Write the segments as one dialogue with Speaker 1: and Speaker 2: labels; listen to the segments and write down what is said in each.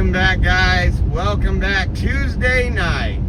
Speaker 1: Welcome back, guys. Welcome back. Tuesday night.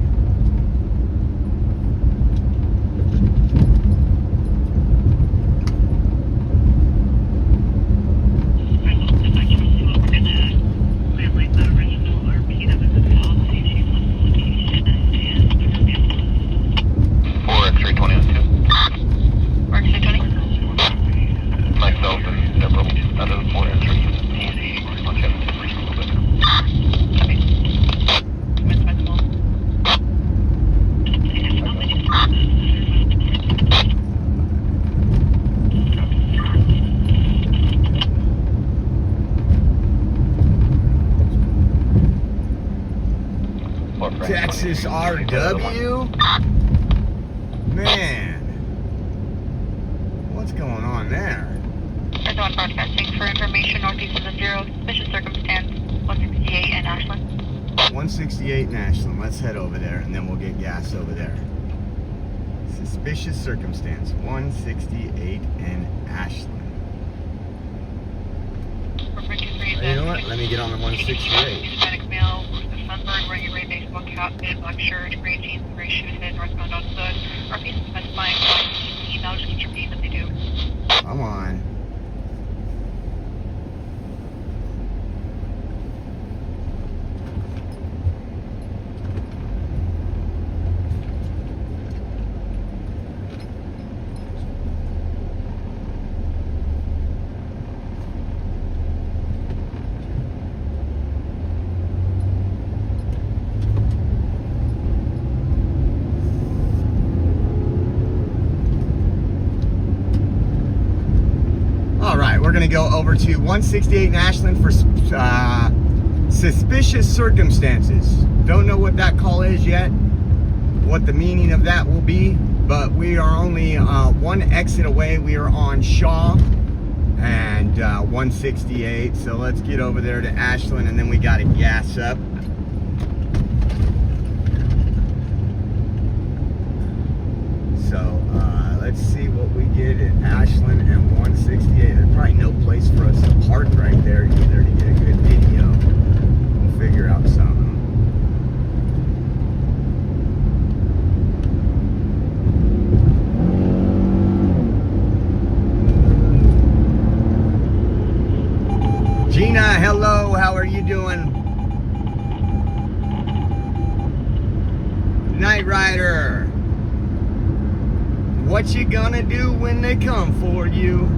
Speaker 1: Texas RW? Man, what's going on there?
Speaker 2: Fresno broadcasting for information northeast of the zero. Suspicious circumstance 168 in Ashland.
Speaker 1: 168 in Ashland. Let's head over there and then we'll get gas over there. Suspicious circumstance 168 in Ashland. You know what? Let me get on the 168.
Speaker 2: Hispanic male, sunburned, wearing a gray baseball cap, fitted black shirt, gray jeans, gray shoes, headed northbound on foot. Our piece is specifying email, just get your name if they do.
Speaker 1: Come on. We're going to go over to 168 in Ashland for suspicious circumstances. Don't know what that call is yet, what the meaning of that will be, but we are only one exit away. We are on Shaw and 168, so let's get over there to Ashland and then we got to gas up. So let's see what we get at Ashland and 168. There's probably no place for us to park right there either to get a good video. We'll figure out something. Gina, hello, how are you doing? Night Rider. What you gonna do when they come for you?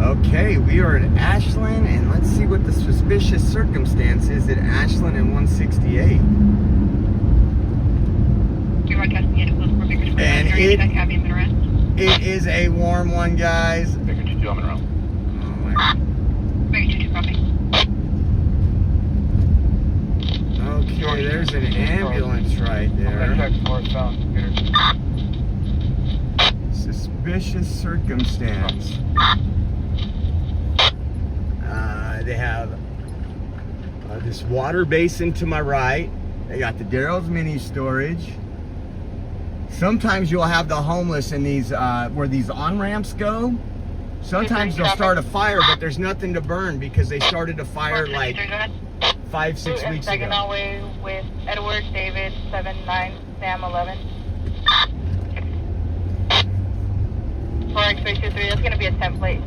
Speaker 1: Okay, we are at Ashland, and let's see what the suspicious circumstance is at Ashland and 168. And it is a warm one, guys.
Speaker 3: Oh
Speaker 1: okay, there's an ambulance right there. Suspicious circumstance. They have this water basin to my right. They got the Daryl's mini storage. Sometimes you'll have the homeless in these where these on-ramps go. Sometimes they'll start a fire, but there's nothing to burn because they started a fire like 5-6 weeks ago.
Speaker 2: Saginaw Way with Edward David 79 Sam 11. 4X323. That's gonna be a template.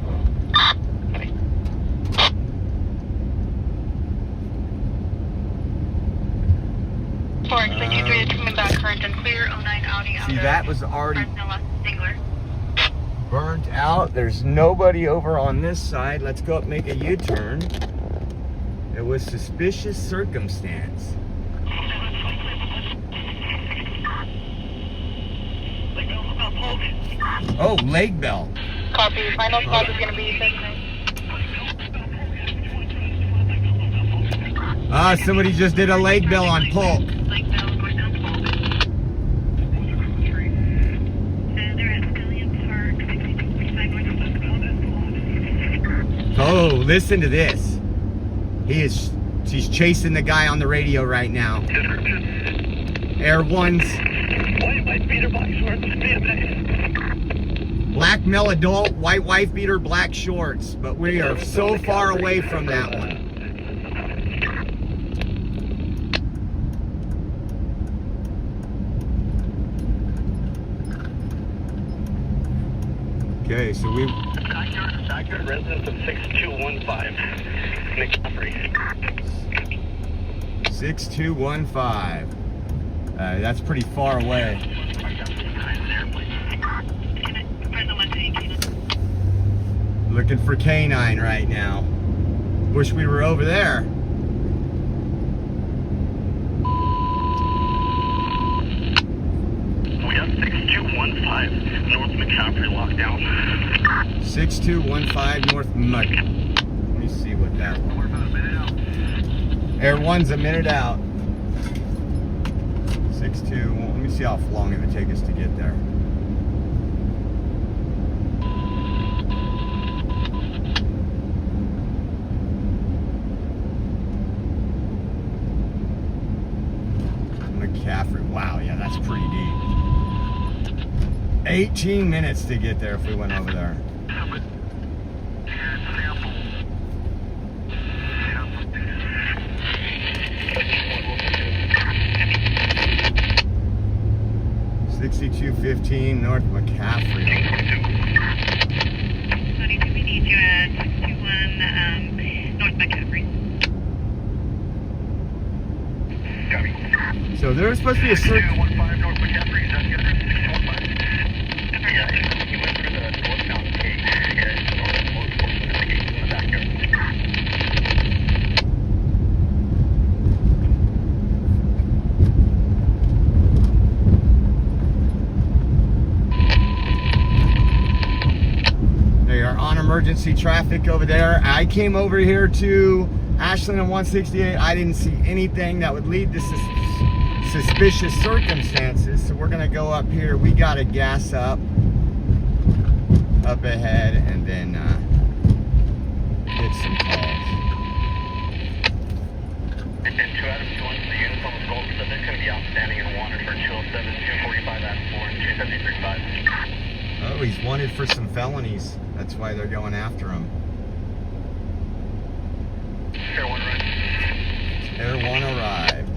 Speaker 2: 4X323 is coming back current and clear. 09 Audi.
Speaker 1: See, that was already burnt out. There's nobody over on this side. Let's go up, make a U-turn. It was suspicious circumstance. Oh, leg belt.
Speaker 2: Copy. Final stop is gonna be 6.
Speaker 1: Somebody just did a leg bell on Polk. Oh, listen to this. She's chasing the guy on the radio right now.
Speaker 3: Description.
Speaker 1: Air One's
Speaker 3: White wife beater, black shorts,
Speaker 1: black male adult, white wife beater, black shorts. But we are so far away from that one. Okay, so we...
Speaker 3: Accurate residence of 6215. McCaffrey.
Speaker 1: 6215. That's pretty far away. Looking for canine right now. Wish we were over there.
Speaker 3: We got 6215 North McCaffrey lockdown.
Speaker 1: 6215 North Mud. Let me see what that one. Air One's a minute out. 62. Well, let me see how long it would take us to get there. McCaffrey. Wow, yeah, that's pretty deep. 18 minutes to get there if we went over there. 6215 North McCaffrey.
Speaker 2: 22, we need you at 61 North McCaffrey.
Speaker 3: Copy.
Speaker 1: So there's supposed to be a certain...
Speaker 3: 6215 North McCaffrey. Is that the other 6215? Yeah, he went through the northbound gate here. So the gate in the backyard.
Speaker 1: They are on emergency traffic over there. I came over here to Ashland and 168. I didn't see anything that would lead to suspicious circumstances. So we're gonna go up here. We gotta gas up ahead and then hit some calls.
Speaker 3: And 2 out of 2 into the uniform of gold subject going to be outstanding and wanted for 207, 245 at 4 and 273.5.
Speaker 1: Oh, he's wanted for some felonies. That's why they're going after him.
Speaker 3: Air 1 right.
Speaker 1: Air One arrived.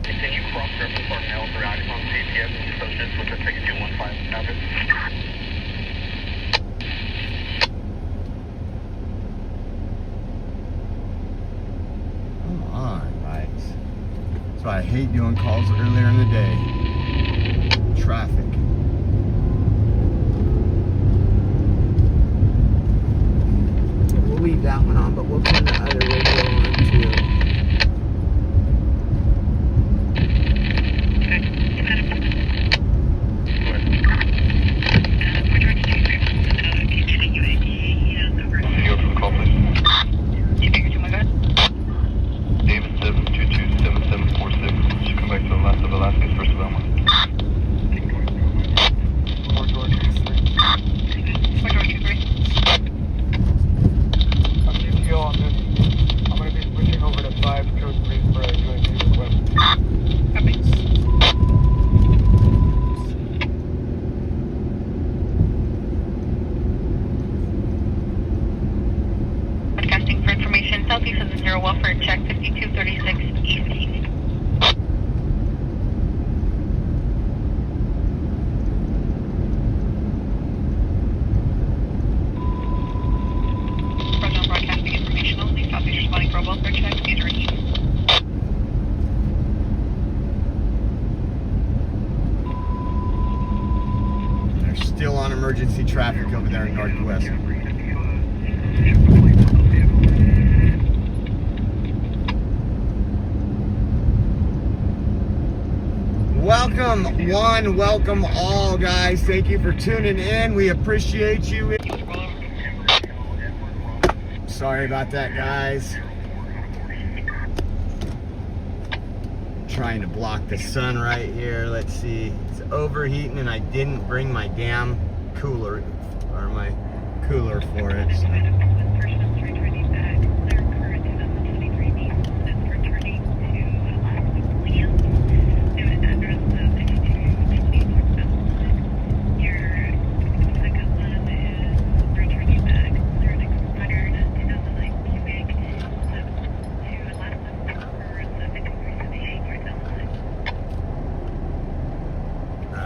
Speaker 3: Can you cross-reference our mail throughout on CPS and associates with the 6215 address?
Speaker 1: Come on, Mike. That's why I hate doing calls earlier in the day. Traffic. We'll leave that one on, but we'll turn the other radio on too.
Speaker 3: David 7227746. Should come back to Alaska, Velasquez, first of Alma.
Speaker 4: GTO on this. I'm going to be switching over to 5 code 3 for a UAV request.
Speaker 2: Broadcasting for information, southeast of the Zero Welfare, check 5236 East 8th. Fresno broadcasting information only, southeast responding for a welfare check, these are East.
Speaker 1: They're still on emergency traffic over there in Northwest. Welcome one, welcome all, guys. Thank you for tuning in. We appreciate you. Sorry about that, guys. Trying to block the sun right here. Let's see. It's overheating and I didn't bring my damn cooler or my cooler for it. So.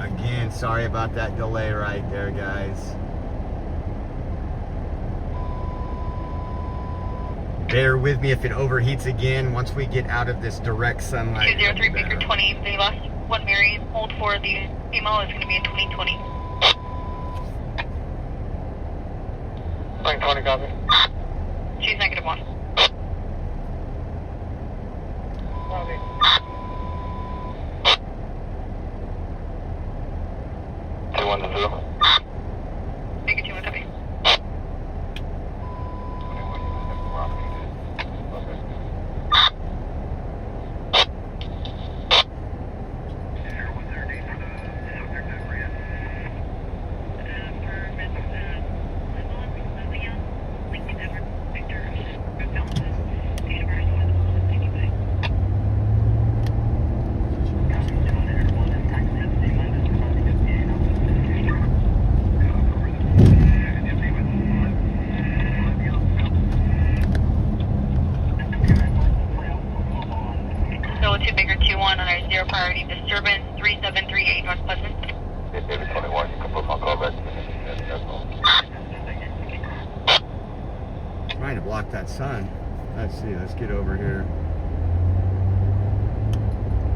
Speaker 1: Again, sorry about that delay right there, guys. Bear with me if it overheats again once we get out of this direct sunlight.
Speaker 2: 203 Baker 20. The last one, Mary, hold for the female is going to be in 2020.
Speaker 4: 920, copy.
Speaker 2: She's -1.
Speaker 4: Copy.
Speaker 2: Baker 2, copy. On our 0 priority disturbance, 3738 North Pleasant.
Speaker 3: David 21, you can put my call back to me.
Speaker 1: Trying to block that sun. Let's see, let's get over here.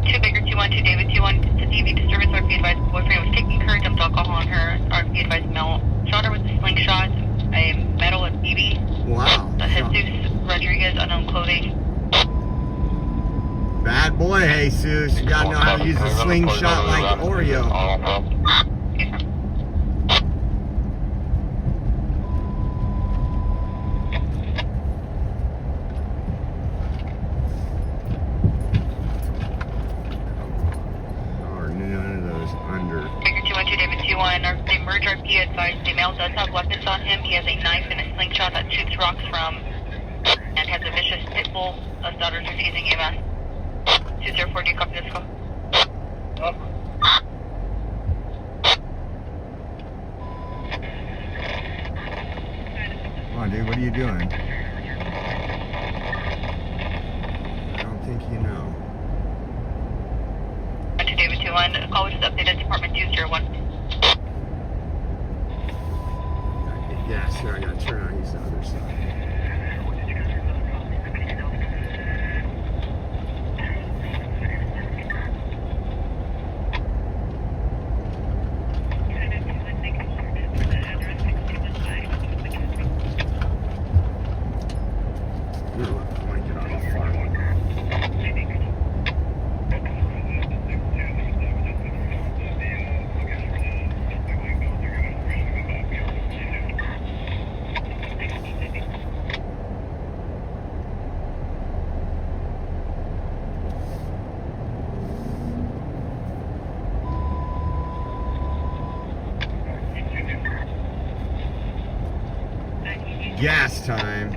Speaker 2: 2 Baker 212 David 21 to DV disturbance. Our be advised boyfriend was taking her, dumped alcohol on her. Our be advised male shot her with a slingshot, a metal and BB.
Speaker 1: Wow.
Speaker 2: Jesus Rodriguez, unknown clothing.
Speaker 1: Bad boy, Jesus. You gotta know how to use a slingshot like Oreo. Or none of those under.
Speaker 2: Baker 212 David 21. The merge RP advised the male does have weapons on him. He has a knife and a slingshot that shoots rocks from and has a vicious pit bull. Daughter's refusing EMS. 204, do you copy this call?
Speaker 1: Come on, dude, what are you doing? I don't think you know.
Speaker 2: To David 21, call which is updated Department 201.
Speaker 1: Yeah, sure, I gotta turn on use the other side. Gas time.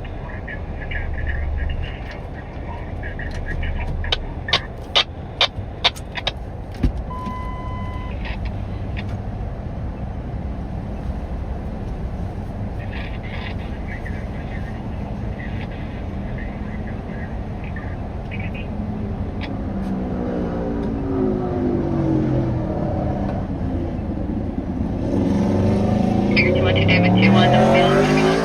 Speaker 2: Baker 212 David 21, the male is coming on.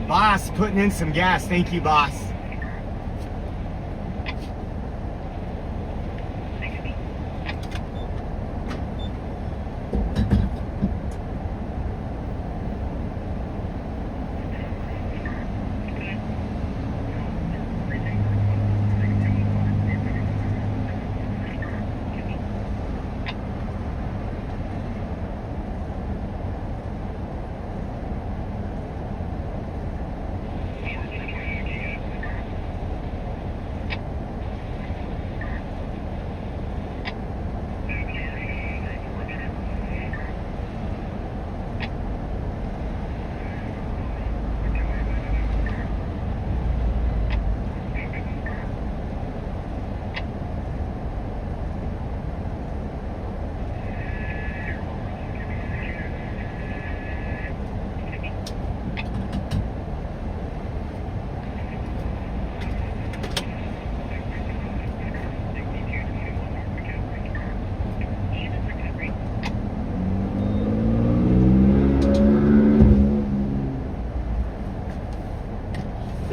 Speaker 2: Boss, putting in some gas. Thank you, boss.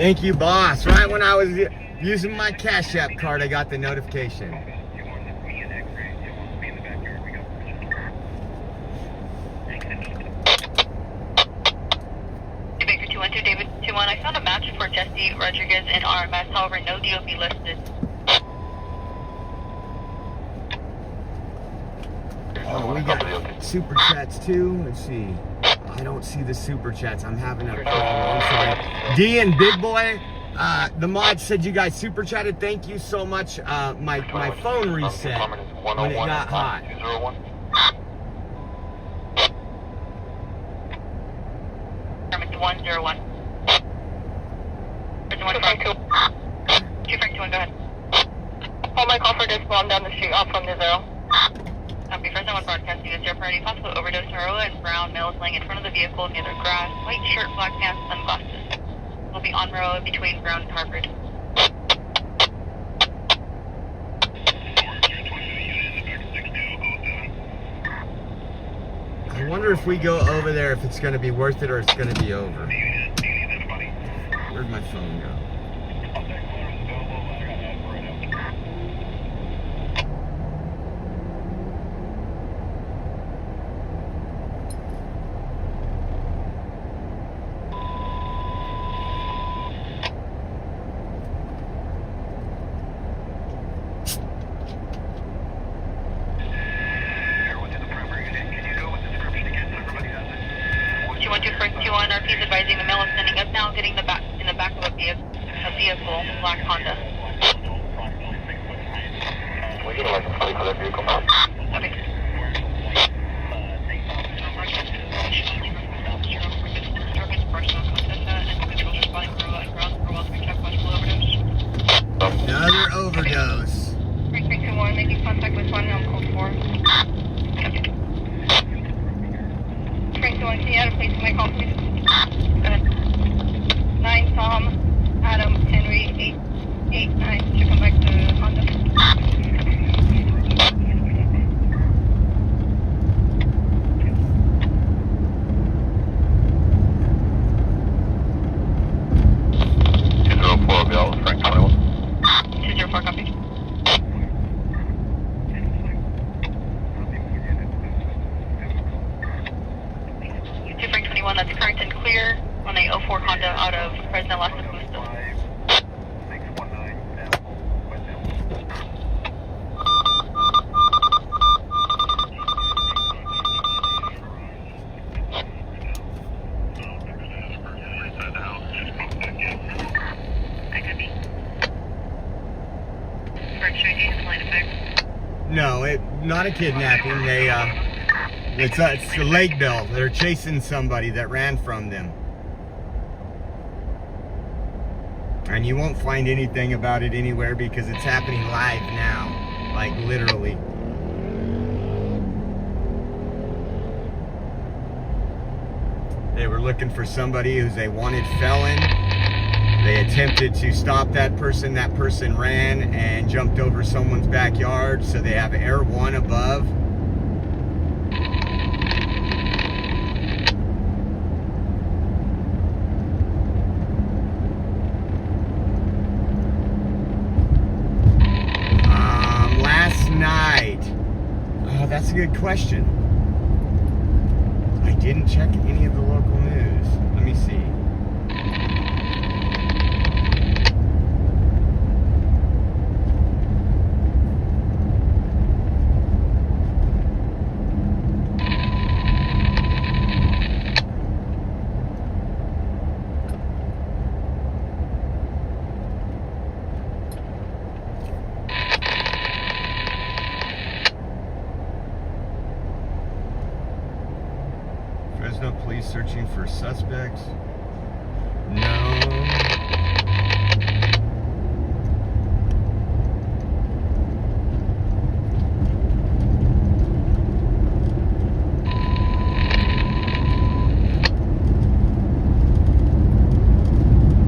Speaker 1: Thank you, boss. Right when I was using my Cash App card, I got the notification.
Speaker 3: You want me and X-ray? You want me in the backyard? We got
Speaker 2: Baker 212, David 21. I found a match for Jesse Rodriguez in RMS, however, no DOB listed.
Speaker 1: Oh, we got super chats too. Let's see. I don't see the super chats. I'm having a problem. I'm sorry. D and Big Boy, the mod said you guys super chatted. Thank you so much. My phone reset when it got hot.
Speaker 3: 201.
Speaker 2: Permit 101. Prison 152. 251, go ahead. Hold my call for this bomb down the street off from the 0. Copy, Fresno 1 broadcasting is there for any possible overdose. Marola and brown males laying in front of the vehicle near the grass. White shirt, black pants, sunglasses. Will be on Marola between Brown and Harvard.
Speaker 1: I wonder if we go over there, if it's going to be worth it or it's going to be over. Where'd my phone go?
Speaker 2: RP's advising the male is standing up now, getting in the back of a vehicle, black Honda.
Speaker 3: We get a license plate for that vehicle.
Speaker 2: Okay.
Speaker 1: Another overdose.
Speaker 2: 3321, making contact with one on code 4. Frank 21, can you add a place to my call, please? 9 Tom, Adam, Henry, 889. Should come back to Honda.
Speaker 3: Frank 21.
Speaker 2: 204, copy. 2 Frank 21, that's current and clear on a 04 Honda out of Fresno, Las Vegas.
Speaker 1: No, not a kidnapping. It's a leg belt. They're chasing somebody that ran from them. And you won't find anything about it anywhere because it's happening live now. Like literally. They were looking for somebody who's a wanted felon. They attempted to stop that person. That person ran and jumped over someone's backyard. So they have Air 1 above. Last night. Oh, that's a good question. I didn't check any of the local news. Let me see. Fresno police searching for suspects. No.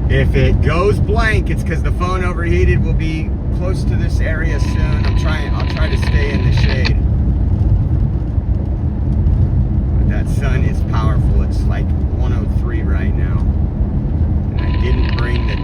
Speaker 1: If it goes blank, it's because the phone overheated. We'll be close to this area soon. I'll try to stay in the shade. That sun is powerful. It's like 103 right now. And I didn't bring the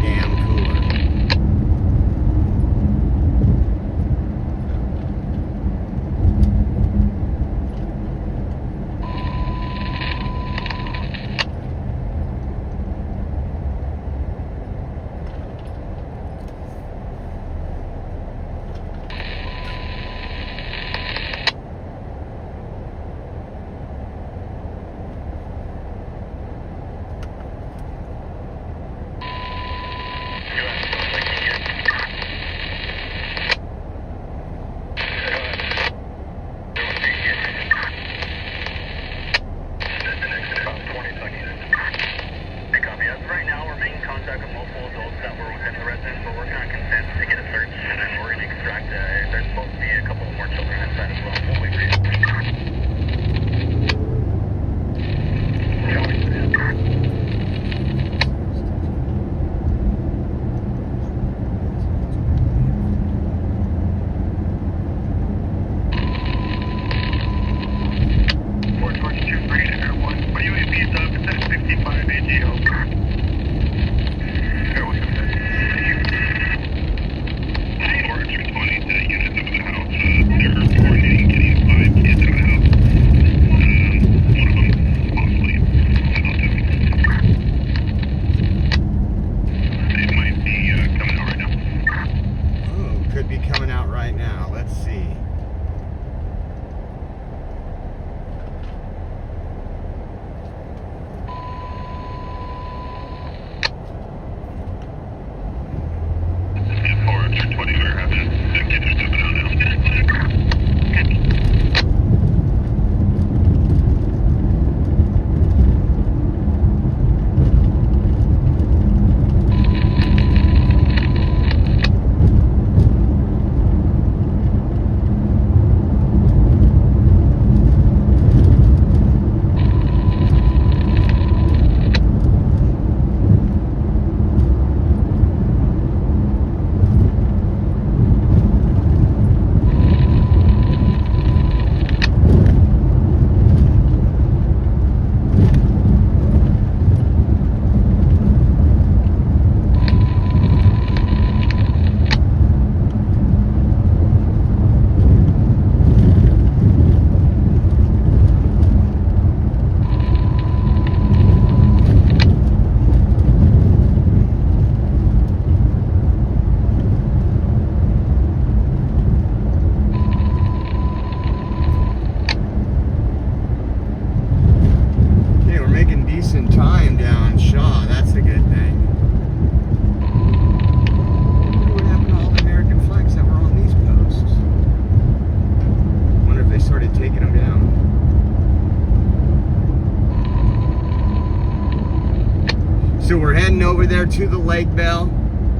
Speaker 1: So we're heading over there to the Lake Bell.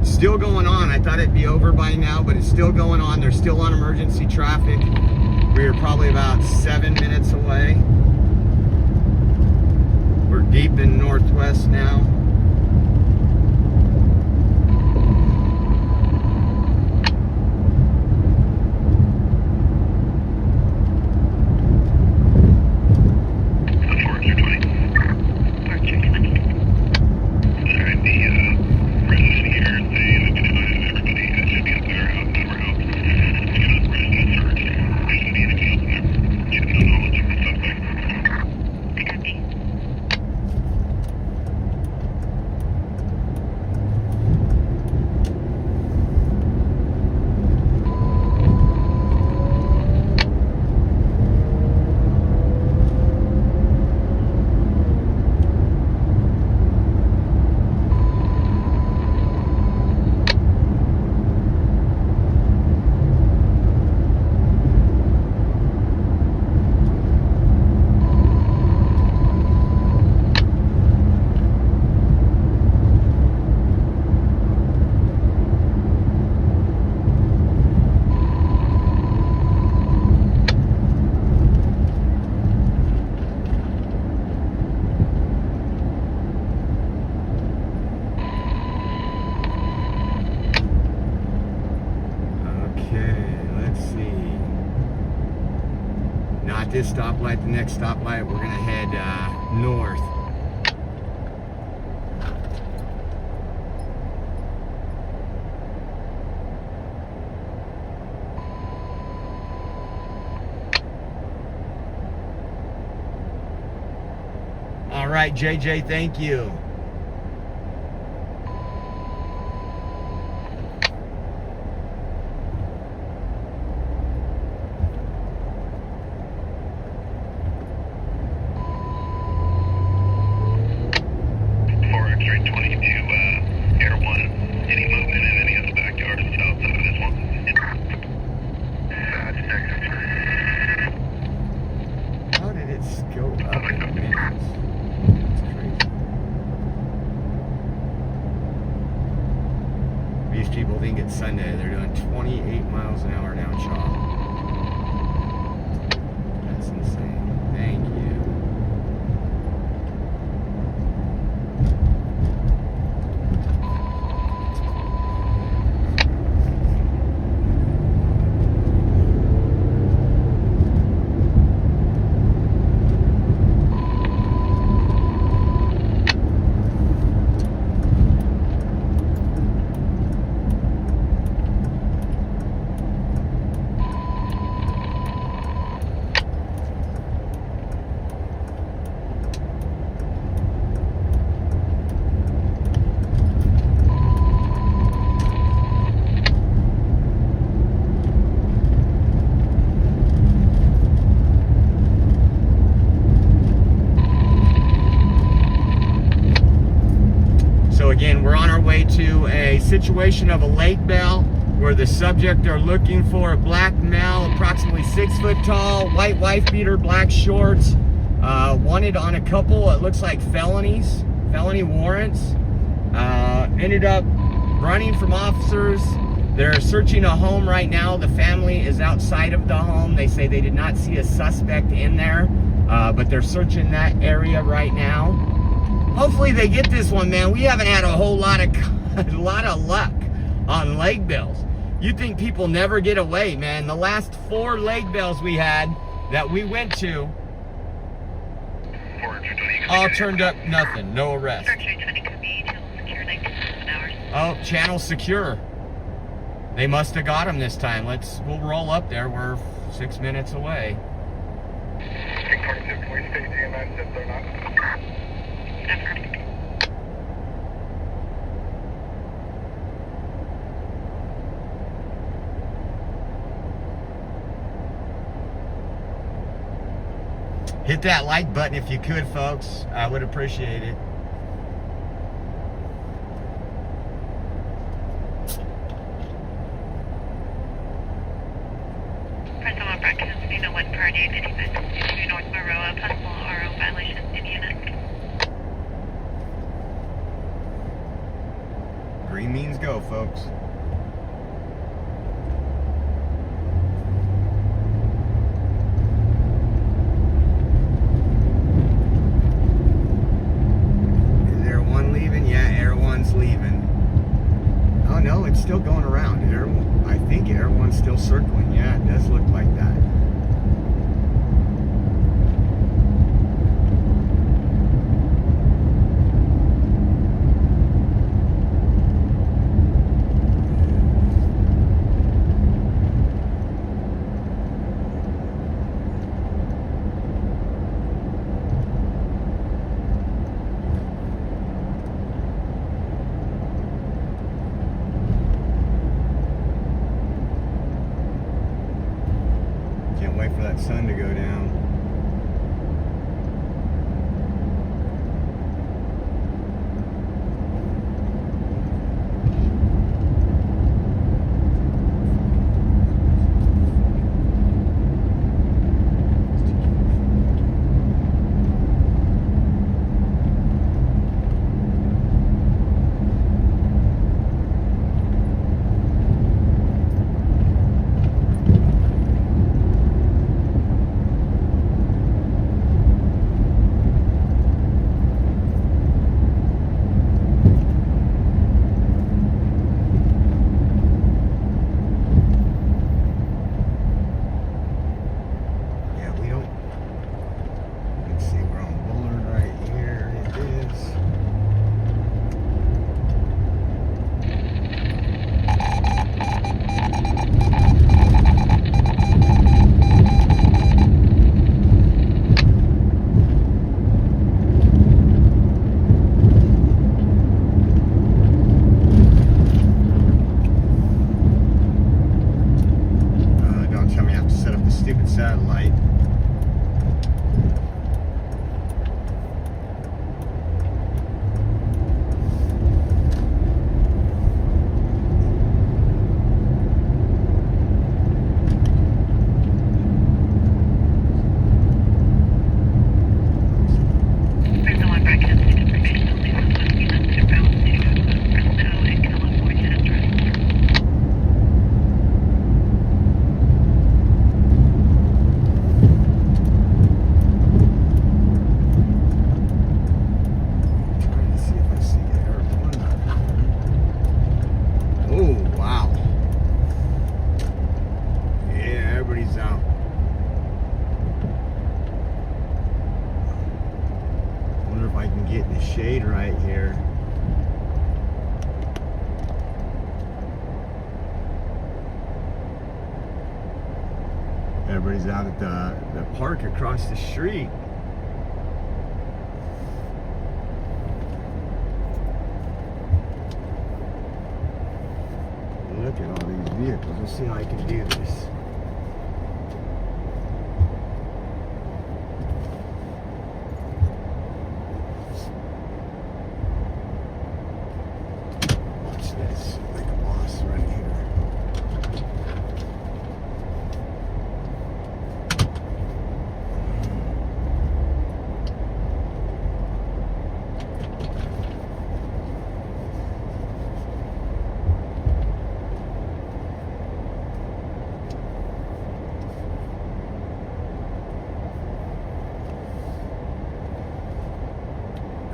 Speaker 1: Still going on. I thought it'd be over by now, but it's still going on. They're still on emergency traffic. We're probably about 7 minutes away. We're deep in Northwest now. This stoplight, the next stoplight, we're gonna head north. All right, JJ, thank you. People think it's Sunday. They're doing 28 miles an hour down Shaw. That's insane. Thank you. Again, we're on our way to a situation of a lake bell where the subject are looking for a black male, approximately 6 foot tall, white wife beater, black shorts, wanted on a couple, it looks like felony warrants. Ended up running from officers. They're searching a home right now. The family is outside of the home. They say they did not see a suspect in there, but they're searching that area right now. Hopefully they get this one, man. We haven't had a whole lot of luck on leg bells. You think people never get away, man. The last 4 leg bells we had that we went to all turned up nothing, no arrest. Oh, channel secure. They must have got him this time. We'll roll up there. We're 6 minutes away. Hit that like button if you could, folks. I would appreciate it.
Speaker 2: Fresno broadcast, you know what party to North Maroa, possible RO violation in unit.
Speaker 1: folks. Is Air 1 leaving? Yeah, Air 1's leaving. Oh no, it's still going around. I think Air 1's still circling. Yeah, it does look like that. Can't wait for that sun to go down. Stupid satellite.
Speaker 2: Fresno on broadcast information only from 1 p.m. to bound to Fresno and California address.
Speaker 1: Out. Wonder if I can get in the shade right here. Everybody's out at the park across the street. Look at all these vehicles. Let's see how I can do this. This like a boss right here.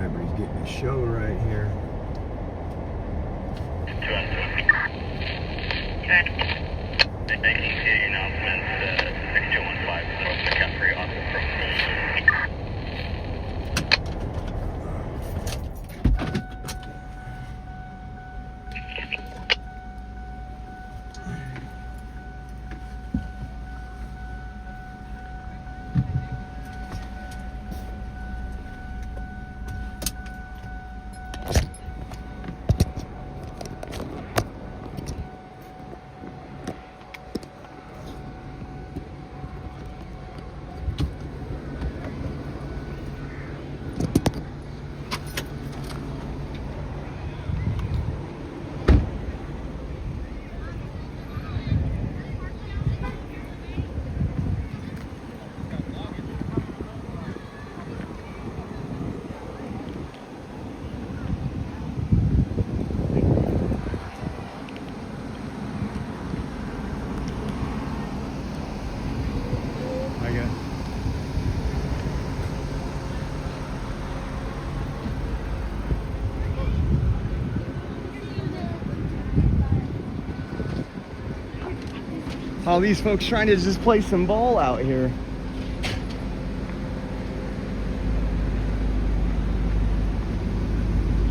Speaker 1: Everybody's getting a show right here.
Speaker 3: Good. 19 announcements, 6215, the McCaffrey office from
Speaker 1: All these folks trying to just play some ball out here.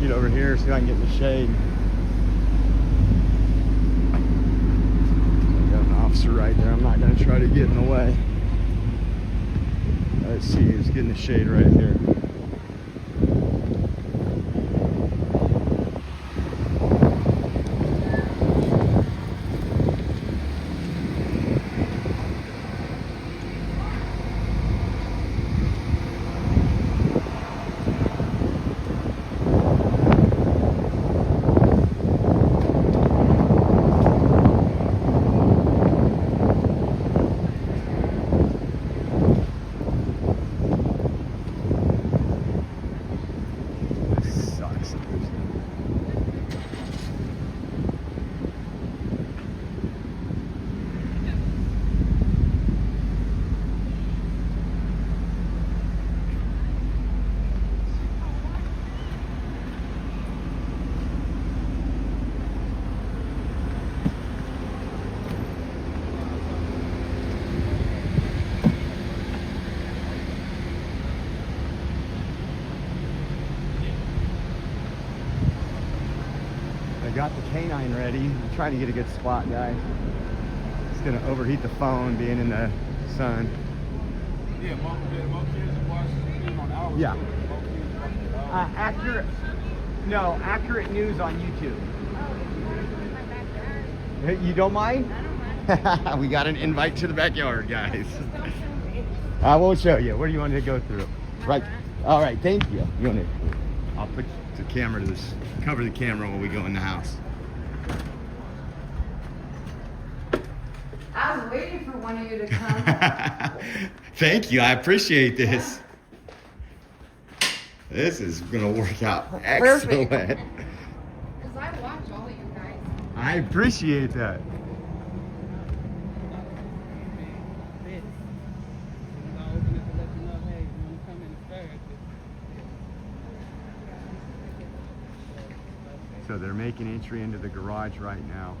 Speaker 1: Get over here, see if I can get in the shade. Got an officer right there. I'm not going to try to get in the way. Let's see who's getting the shade right here. I got the canine ready. I'm trying to get a good spot, guys. It's gonna overheat the phone being in the sun.
Speaker 4: Yeah, most kids watch on ours.
Speaker 1: Yeah.
Speaker 4: Most kids watch ours.
Speaker 1: Accurate news on YouTube. Hey, you don't mind? We got an invite to the backyard, guys. I won't show you. Where do you want to go through? Right. All right. Thank you. You want to? I'll put the camera to this. Cover the camera while we go in the house.
Speaker 5: I was waiting for one of you to come.
Speaker 1: Thank you. I appreciate this. This is gonna work out excellent.
Speaker 5: Because I watch all of you guys.
Speaker 1: I appreciate that. So they're making entry into the garage right now.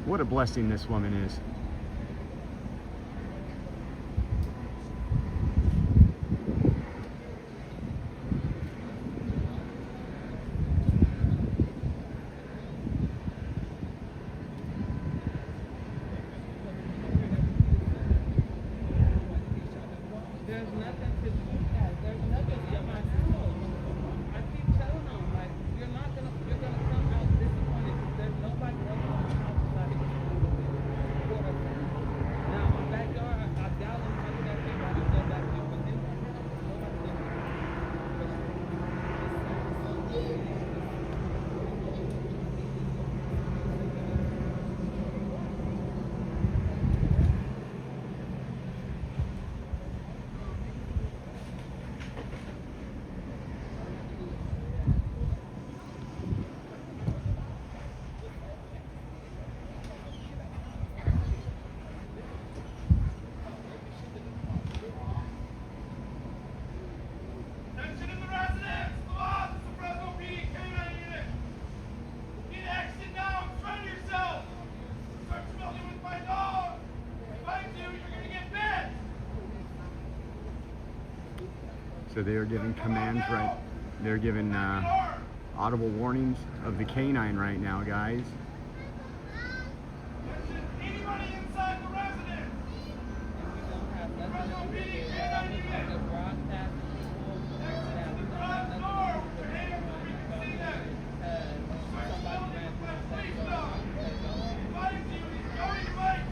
Speaker 1: What a blessing this woman is.
Speaker 6: There's nothing to do, guys. There's nothing to my house. I keep telling them, like, you're gonna come out disappointed because there's nobody else in the house besides you. Now, my backyard, I doubt anybody that came out and said that to you, but then
Speaker 7: Attention in the residence! The law! This is the Fresno PD canine unit! Need action now! Surrender yourself! Start smelling with my dog! If I do, you're gonna get bit!
Speaker 1: So they are giving commands right. They're giving audible warnings of the canine right now, guys.
Speaker 7: Attention anybody inside the residence! Fresno PD canine unit! Exit to the garage door with your hands where we can see them! Start smelling with my police dog! If I do, he's going to bite!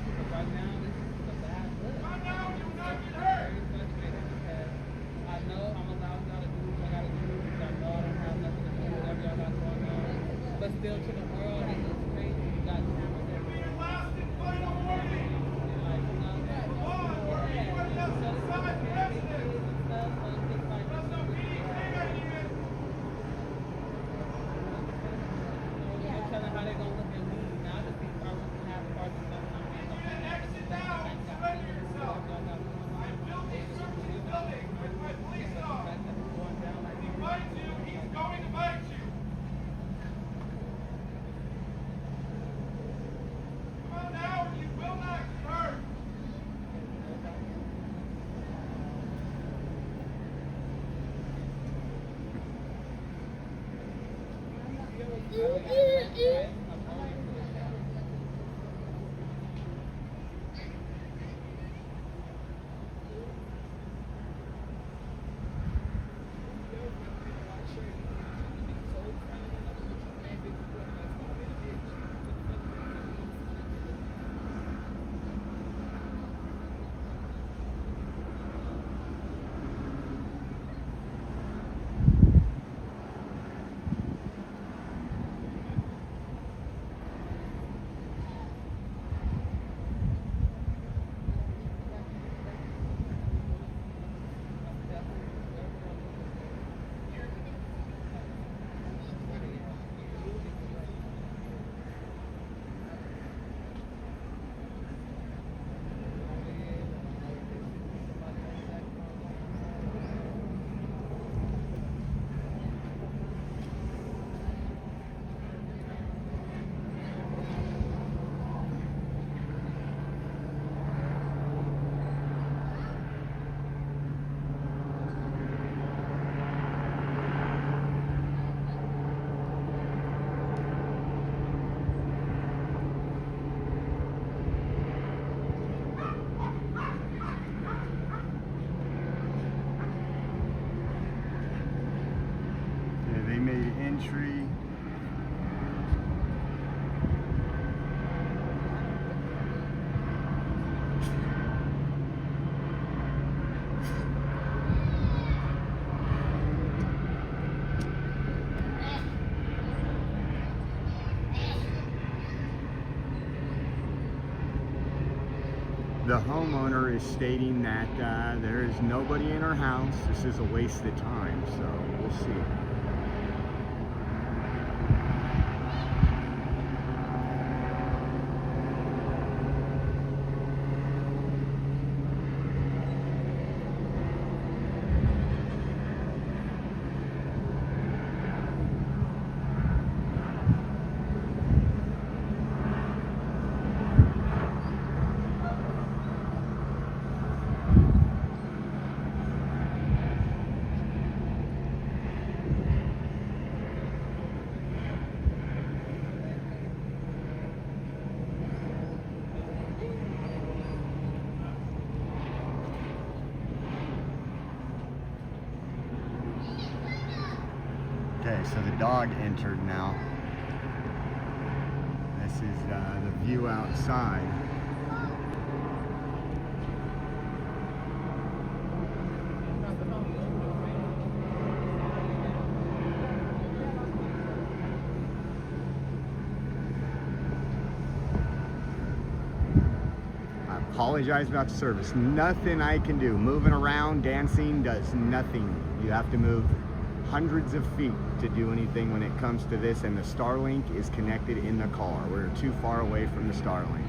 Speaker 7: Come down, you will not get hurt!
Speaker 6: I know I'm allowed y'all to do what I gotta do because I know I don't have nothing to do with whatever y'all got going on. But still, to the world, it's crazy. You got cameras
Speaker 7: Be
Speaker 6: everywhere.
Speaker 7: your last and final
Speaker 1: They made entry. The homeowner is stating that there is nobody in her house. This is a waste of time, so we'll see. Okay, so the dog entered now. This is the view outside. I apologize about the service. Nothing I can do. Moving around, dancing does nothing. You have to move hundreds of feet to do anything when it comes to this, and the Starlink is connected in the car. We're too far away from the Starlink.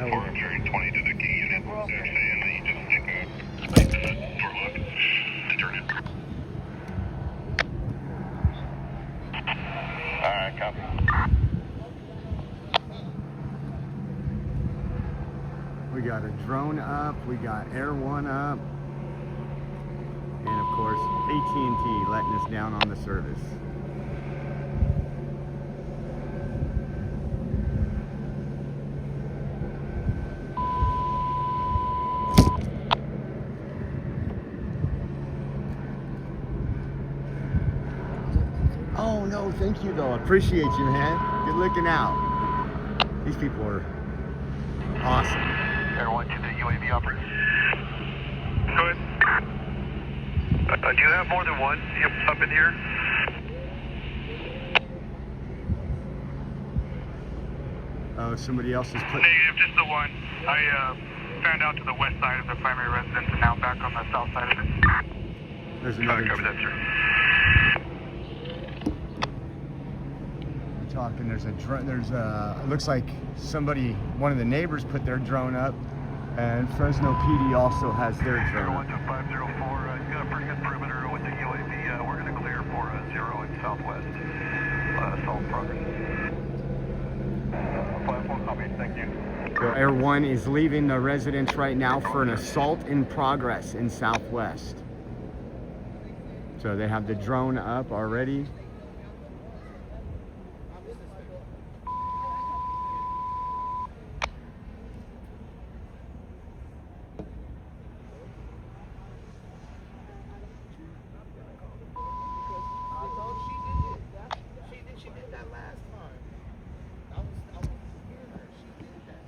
Speaker 3: Or if you're 20 to the key unit, they're saying that you just stick a
Speaker 1: We got a drone up, we got Air One up, and of course AT&T letting us down on the service. Oh no, thank you though. I appreciate you, man. Good looking out. These people are awesome.
Speaker 3: Air 1 to the UAV operator. Go ahead. Do you have more than one up in here?
Speaker 1: Oh, somebody else is putting.
Speaker 7: Negative, just the one. I found out to the west side of the primary residence and now back on the south side of it.
Speaker 1: There's another.
Speaker 3: Cover that, sir.
Speaker 1: Talking. There's a drone. There's a. It looks like somebody, one of the neighbors, put their drone up, and Fresno PD also has their
Speaker 3: Air
Speaker 1: drone
Speaker 3: 1
Speaker 1: up.
Speaker 3: to 504. You got a pretty good perimeter with the UAV. We're going to clear for 0 in southwest. Assault progress. 5-4 copy. Thank you.
Speaker 1: So Air One is leaving the residence right now for an assault in progress in southwest. So they have the drone up already.
Speaker 4: She did that last time. I was hearing her. She did that.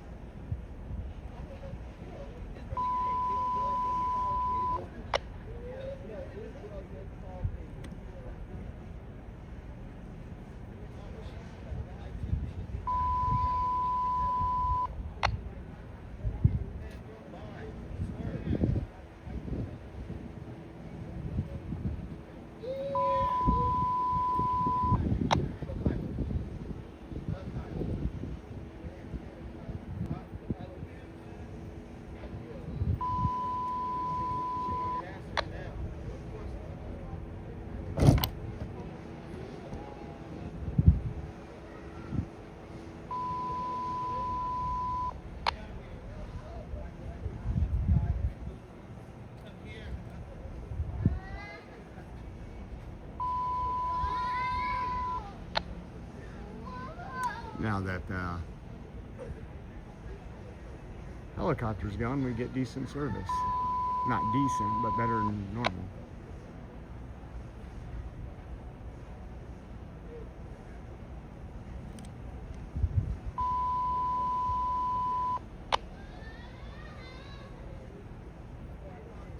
Speaker 1: Now that helicopter's gone, we get decent service. Not decent, but better than normal.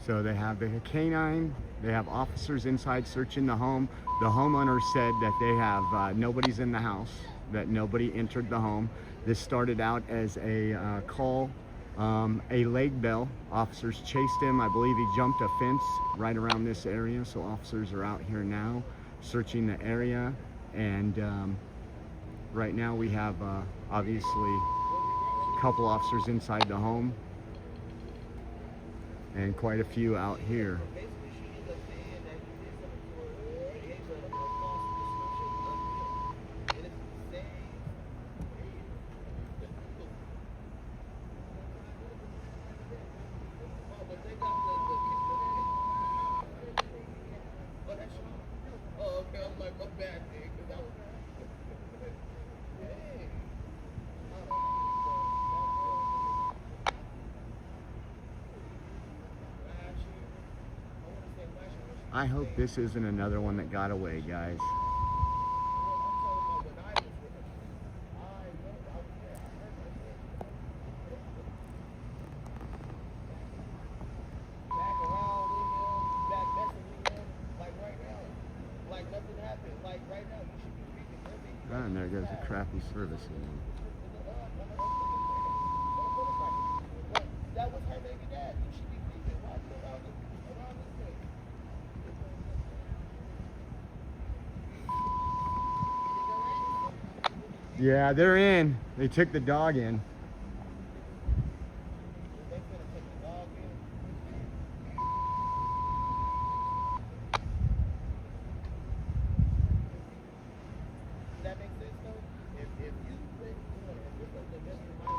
Speaker 1: So they have the canine, they have officers inside searching the home. The homeowner said that they have nobody's in the house, that nobody entered the home. This started out as a call, a leg bell. Officers chased him. I believe he jumped a fence right around this area. So officers are out here now searching the area. And right now we have obviously a couple officers inside the home and quite a few out here. I hope this isn't another one that got away, guys. And there goes a crappy service again.
Speaker 4: That was her baby dad. You should be creeping. Why are you around this thing?
Speaker 1: Yeah, they're in. They took the dog in.
Speaker 4: They finna take the dog in. Does that make sense though? If you if this was the best of my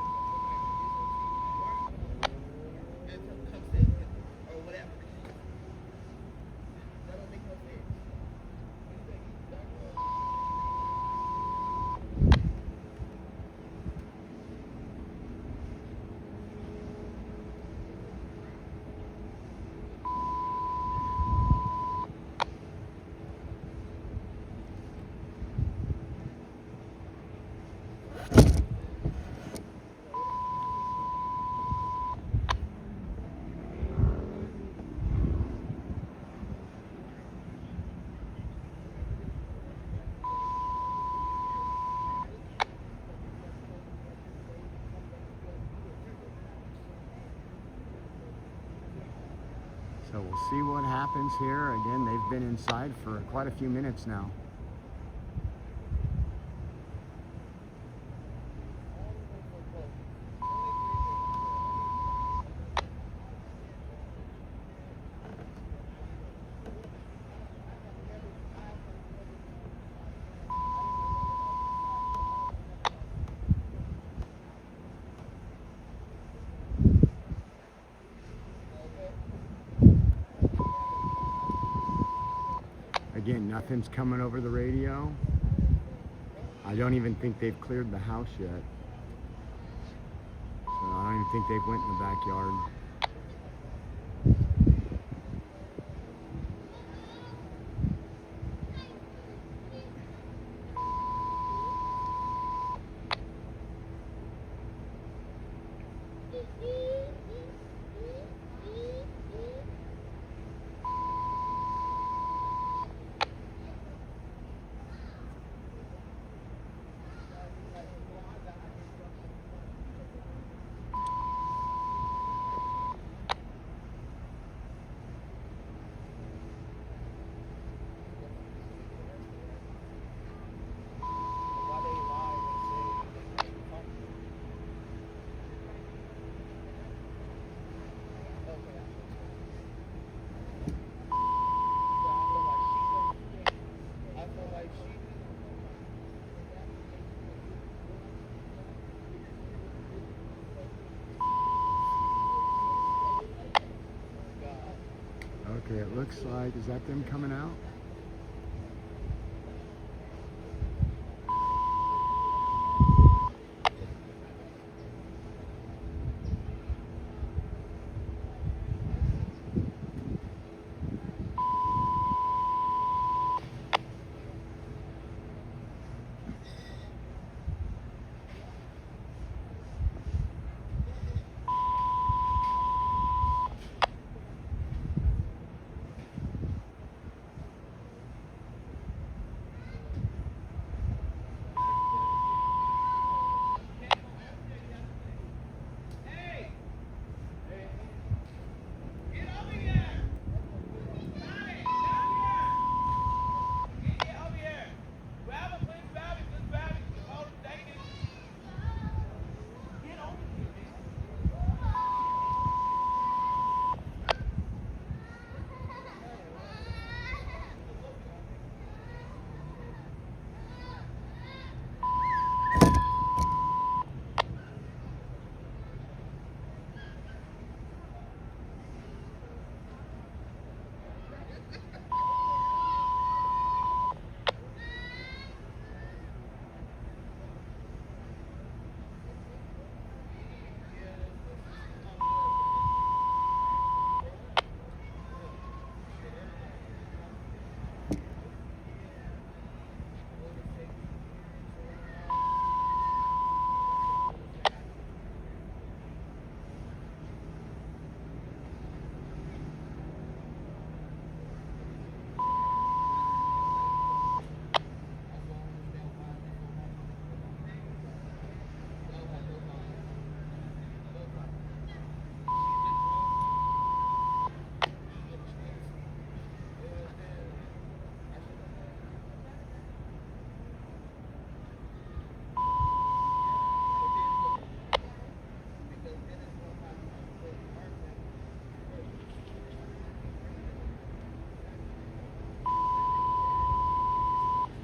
Speaker 1: So we'll see what happens here. Again, they've been inside for quite a few minutes now. Again, nothing's coming over the radio. I don't even think they've cleared the house yet. So I don't even think they've went in the backyard. Okay, it looks like, is that them coming out?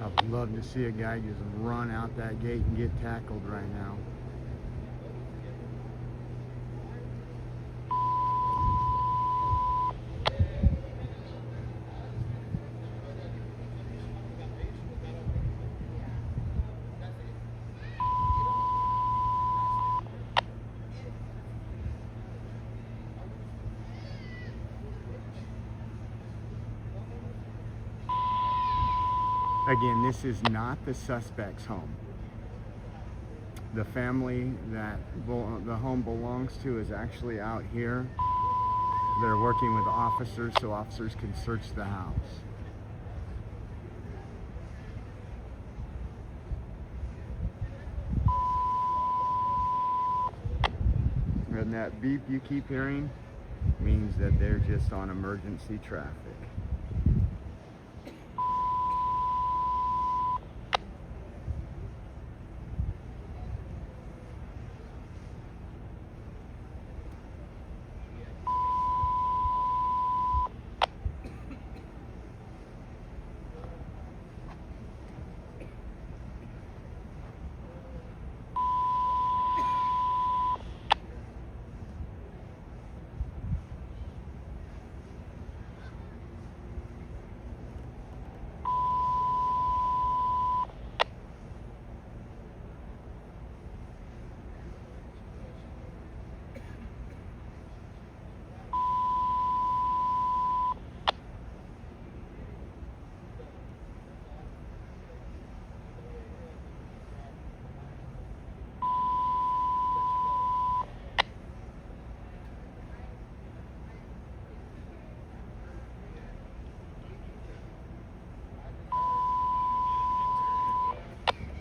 Speaker 1: I'd love to see a guy just run out that gate and get tackled right now. Again, this is not the suspect's home. The family that the home belongs to is actually out here. They're working with officers so officers can search the house. And that beep you keep hearing, means that they're just on emergency traffic.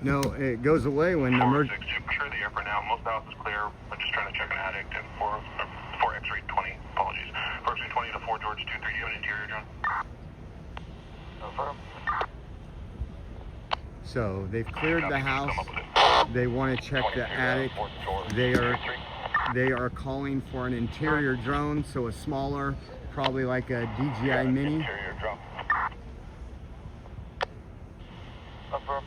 Speaker 1: No, it goes away when the emergency.
Speaker 3: Clear the air for now. Most of the house is clear. I'm just trying to check an addict and 4 X-ray 20. Apologies. 4 X-ray 20 to 4 George 23. Do you have an interior drone? Affirm.
Speaker 1: So they've cleared the house. They want to check the attic. They are calling for an interior drone, so a smaller, probably like a DJI Mini.
Speaker 3: Interior drone. Affirm.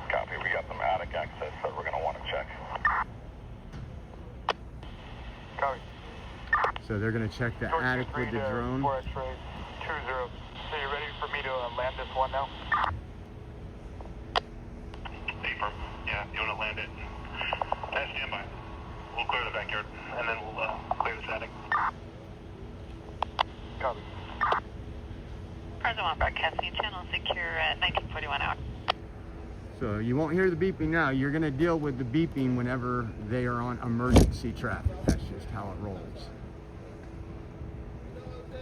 Speaker 3: Copy. We got some attic access that we're going to want to check. Copy.
Speaker 1: So they're going to check the attic with the drone.
Speaker 4: 4 X-ray 20. So you ready for me to land this one now?
Speaker 3: Affirm. Yeah, you want to land it? Stand by. We'll clear the backyard, and then we'll clear this attic.
Speaker 4: Copy.
Speaker 2: Fresno on broadcasting channel secure at 1941 hour.
Speaker 1: So you won't hear the beeping now. You're going to deal with the beeping whenever they are on emergency traffic. That's just how it rolls.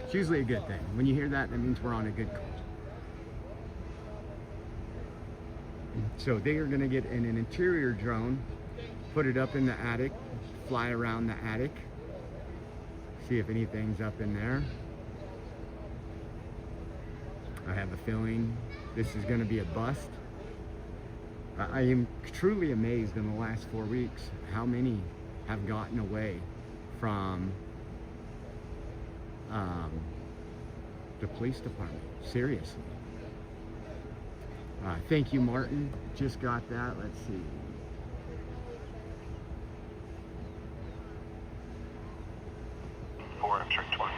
Speaker 1: It's usually a good thing. When you hear that, that means we're on a good course. So they are going to get in an interior drone, put it up in the attic, fly around the attic, see if anything's up in there. I have a feeling this is going to be a bust. I am truly amazed in the last 4 weeks how many have gotten away from the police department. Seriously. Thank you, Martin. Just got that. Let's see.
Speaker 3: Four X-ray 20.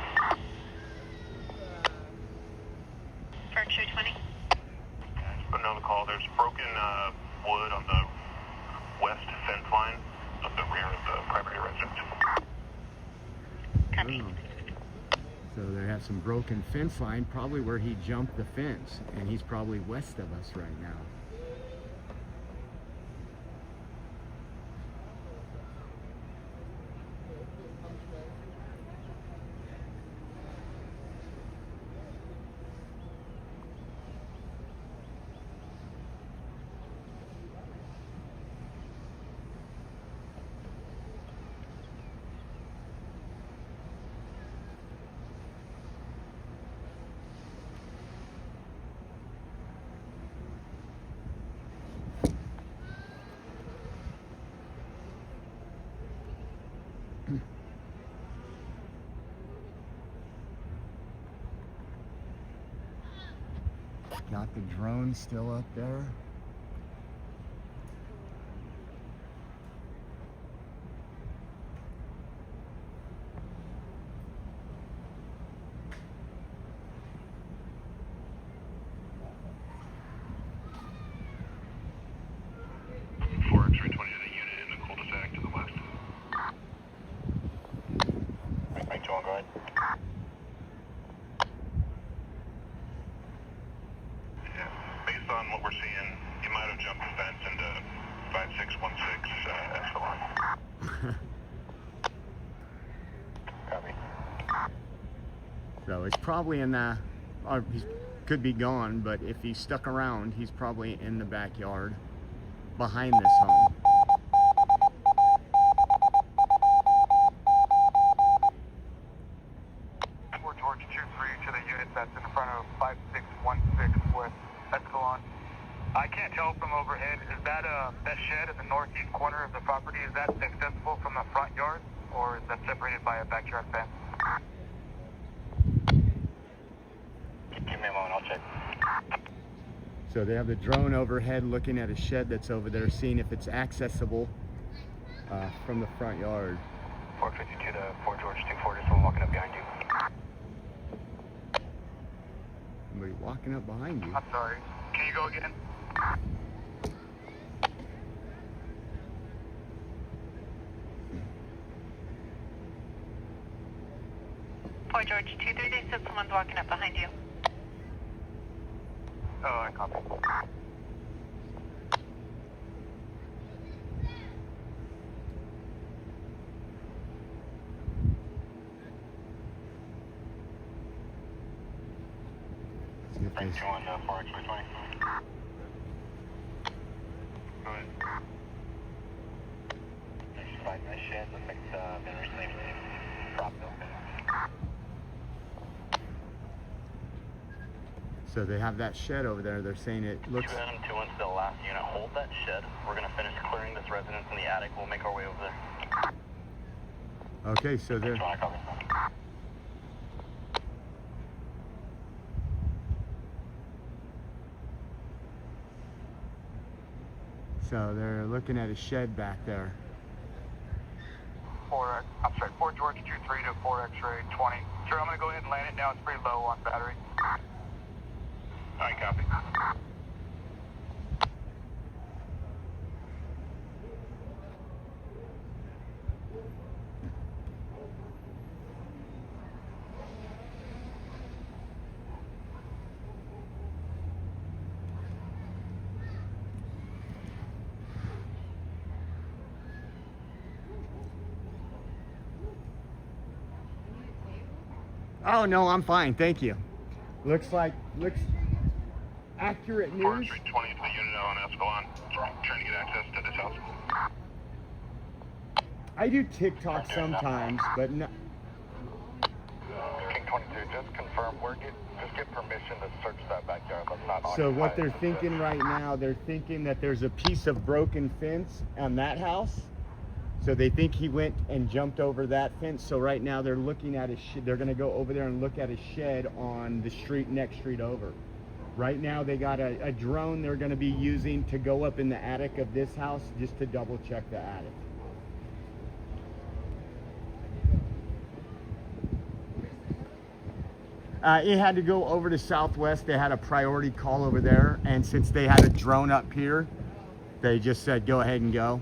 Speaker 2: For X-ray 20.
Speaker 3: Putting on the call. There's broken wood on the west fence line of the rear of the primary residence.
Speaker 2: Copy.
Speaker 1: Oh. So they have some broken fence line, probably where he jumped the fence, and he's probably west of us right now. Got the drone still up there.
Speaker 3: Four X-ray 20 to the unit in the cul-de-sac to the west. Make John go ahead. Based on what we're seeing, he might have jumped the fence into 5616 Epsilon. Copy.
Speaker 1: So it's probably in the, or he could be gone, but if he's stuck around, he's probably in the backyard behind this home.
Speaker 3: That shed in the northeast corner of the property, is that accessible from the front yard, or is that separated by a backyard fence? Give me a moment, I'll check.
Speaker 1: So they have the drone overhead looking at a shed that's over there, seeing if it's accessible from the front yard.
Speaker 3: 452 to 4 George 24, just one walking up behind you.
Speaker 1: Somebody walking up behind you.
Speaker 3: I'm sorry. Can you go again?
Speaker 2: Boy, George 23, they said someone's walking up behind you.
Speaker 3: Oh, I copy.
Speaker 1: See if
Speaker 3: Frank
Speaker 1: they-
Speaker 3: 2 on 4X20. Go ahead. There's 5 nice sheds. Looks like it's been recently propped open.
Speaker 1: So they have that shed over there. They're saying it looks.
Speaker 3: 2 Adam 2 into the last unit. Hold that shed. We're going to finish clearing this residence in the attic. We'll make our way over there.
Speaker 1: Okay, so they're. So they're looking at a shed back there.
Speaker 3: 4 George 23 to 4 X-ray 20. Sure, I'm going to go ahead and land it now. It's pretty low on battery. Alright, copy.
Speaker 1: Oh no, I'm fine, thank you. Looks accurate news.
Speaker 3: 4 X-ray 20 to the unit on Escalon. Trying to get access to this house.
Speaker 1: I do TikTok sometimes, but no.
Speaker 3: King 22, just confirm. Just get permission to search that backyard. Let's not
Speaker 1: So what
Speaker 3: occupy
Speaker 1: they're
Speaker 3: it.
Speaker 1: thinking right now, they're thinking that there's a piece of broken fence on that house. So they think he went and jumped over that fence. So right now they're looking at they're going to go over there and look at a shed on the street, next street over. Right now they got a drone they're going to be using to go up in the attic of this house just to double check the attic. It had to go over to Southwest. They had a priority call over there, and since they had a drone up here, they just said go ahead and go.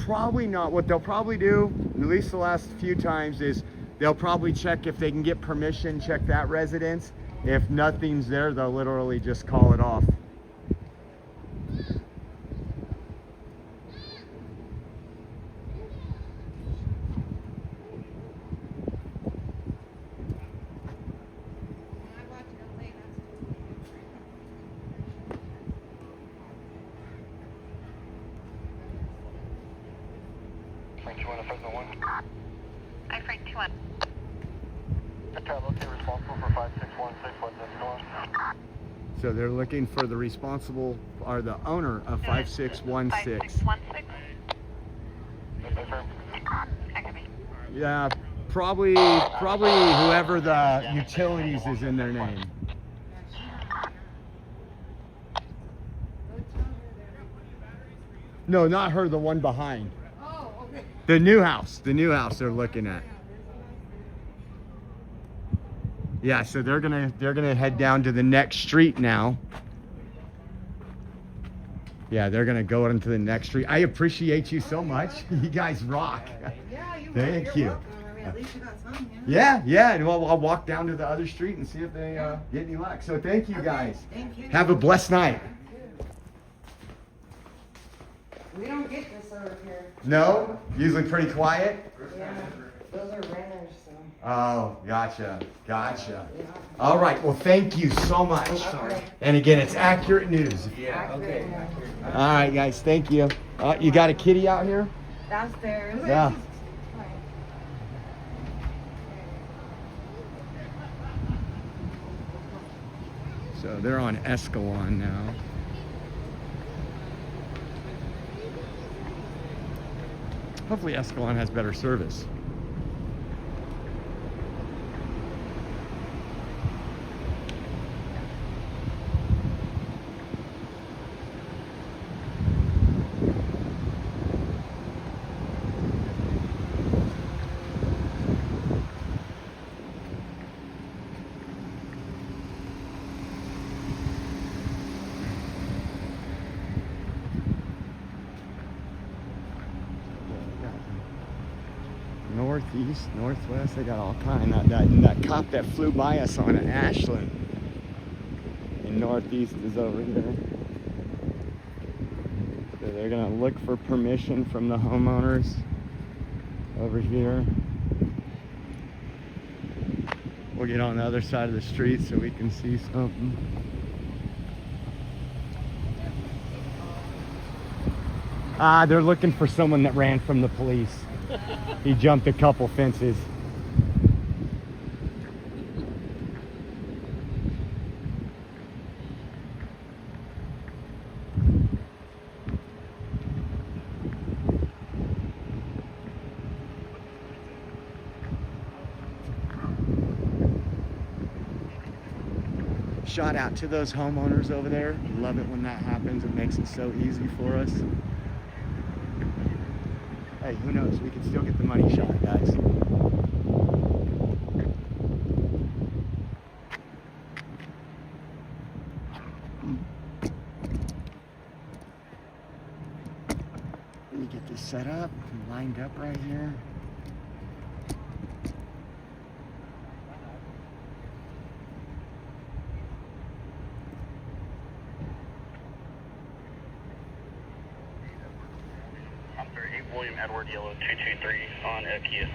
Speaker 1: Probably not. What they'll probably do, at least the last few times, is they'll probably check if they can get permission, check that residence. If nothing's there, they'll literally just call it off.
Speaker 5: I watch it late.
Speaker 3: Frank 2 on Fresno 1.
Speaker 2: I Frank 2-1.
Speaker 3: Locate responsible for 5616. What's this going?
Speaker 1: So they're looking for the responsible, or the owner of 5616.
Speaker 2: 5616.
Speaker 3: Affirm.
Speaker 2: I copy.
Speaker 1: Yeah, probably whoever the utilities is in their name. No, not her, the one behind.
Speaker 5: Oh, okay.
Speaker 1: The new house they're looking at. Yeah, so they're gonna head down to the next street now. Yeah, they're gonna go into the next street. I appreciate you so much. You guys rock.
Speaker 5: Yeah, you
Speaker 1: Thank
Speaker 5: you're
Speaker 1: you.
Speaker 5: welcome. I mean, at least you got some, you know?
Speaker 1: Yeah, and I'll walk down to the other street and see if they get any luck. So thank you
Speaker 5: Okay,
Speaker 1: guys.
Speaker 5: Thank you.
Speaker 1: Have a blessed night.
Speaker 5: We don't get this over here.
Speaker 1: No, usually pretty quiet.
Speaker 5: Yeah, those are renters, so.
Speaker 1: Oh, gotcha.
Speaker 5: Yeah.
Speaker 1: All right, well, thank you so much.
Speaker 5: Okay.
Speaker 1: And again, it's accurate news.
Speaker 5: Okay.
Speaker 1: All right, guys, thank you. You got a kitty out here?
Speaker 5: Downstairs.
Speaker 1: Yeah. So they're on Escalon now. Hopefully Escalon has better service. Northeast, northwest, they got all kind. That cop that flew by us on Ashland in northeast is over here. So they're gonna look for permission from the homeowners over here. We'll get on the other side of the street so we can see something. They're looking for someone that ran from the police. He jumped a couple fences. Shout out to those homeowners over there. Love it when that happens. It makes it so easy for us. Hey, who knows? We can still get the money shot, guys. Let me get this set up, lined up right here.
Speaker 3: William Edward Yellow 223 on Kia.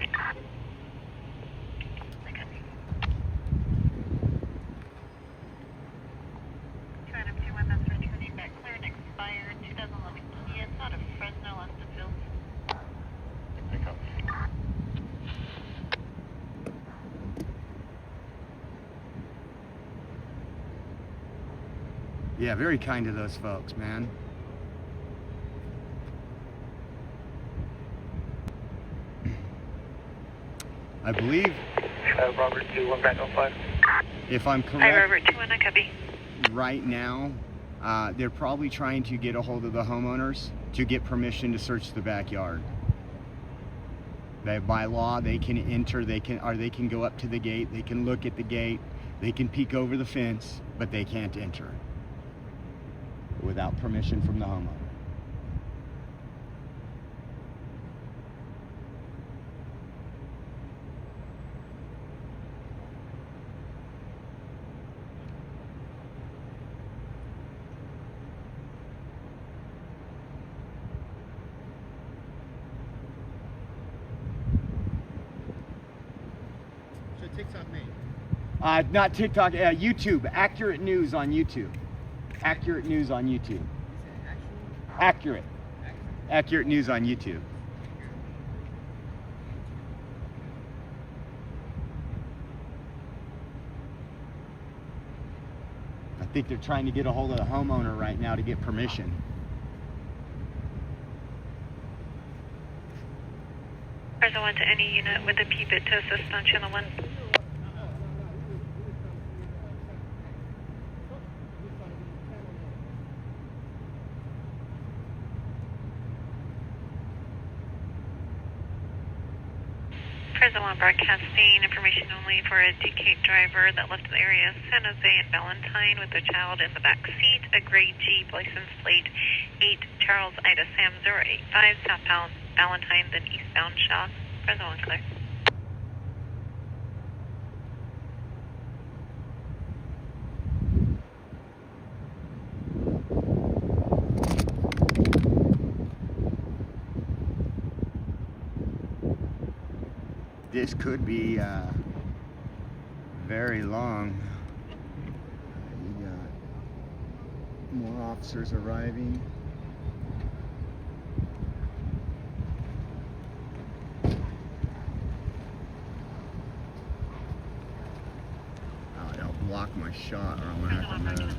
Speaker 2: Random 21, that's returning back clear and expired 2011 Kia. It's out of Fresno, Austin.
Speaker 3: Pick up.
Speaker 1: Yeah, very kind to those folks, man. I believe,
Speaker 4: Robert 21 back on 5.
Speaker 1: if I'm
Speaker 2: Hi,
Speaker 1: correct,
Speaker 2: Robert 21, I copy.
Speaker 1: right now, they're probably trying to get a hold of the homeowners to get permission to search the backyard. By law, they can enter, they can go up to the gate, they can look at the gate, they can peek over the fence, but they can't enter without permission from the homeowner.
Speaker 4: TikTok name?
Speaker 1: Not TikTok, YouTube. Accurate News on YouTube. Accurate News on YouTube. Accurate. Accurate News on YouTube. I think they're trying to get a hold of the homeowner right now to get permission.
Speaker 2: There's a 1 to any unit with a P-bit to assist on channel 1. Present 1 broadcasting information only for a DK driver that left the area San Jose and Valentine with a child in the back seat, a gray Jeep, license plate 8 Charles Ida Sam 085 southbound Valentine, then eastbound Shaw. Present 1 clear.
Speaker 1: This could be very long. We got more officers arriving. Oh, it'll block my shot or I'm gonna have to move.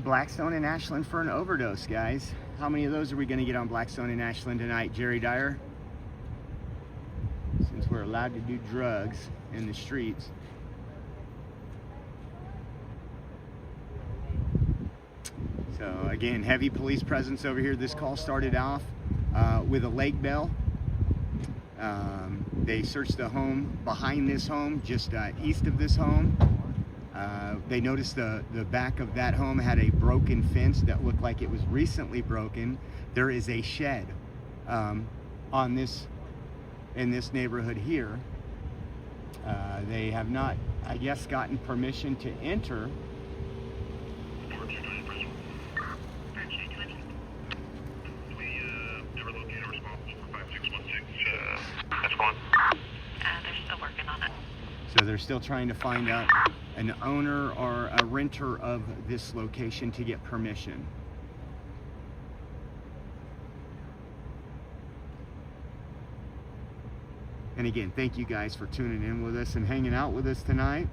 Speaker 1: Blackstone and Ashland for an overdose, guys. How many of those are we going to get on Blackstone and Ashland tonight, Jerry Dyer? Since we're allowed to do drugs in the streets. So again, heavy police presence over here. This call started off with a leg bell. They searched the home behind this home, just east of this home. They noticed the back of that home had a broken fence that looked like it was recently broken. There is a shed in this neighborhood here. They have not, I guess, gotten permission to enter.
Speaker 2: They're still working on it.
Speaker 1: So they're still trying to find out an owner or a renter of this location to get permission. And again, thank you guys for tuning in with us and hanging out with us tonight.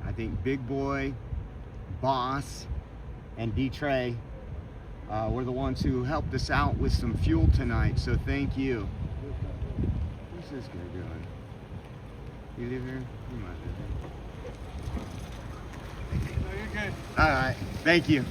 Speaker 1: I think Big Boy, Boss, and D-Trey were the ones who helped us out with some fuel tonight, so thank you. What's this guy doing? You live here? You might live here.
Speaker 4: No, you're good.
Speaker 1: All right, thank you.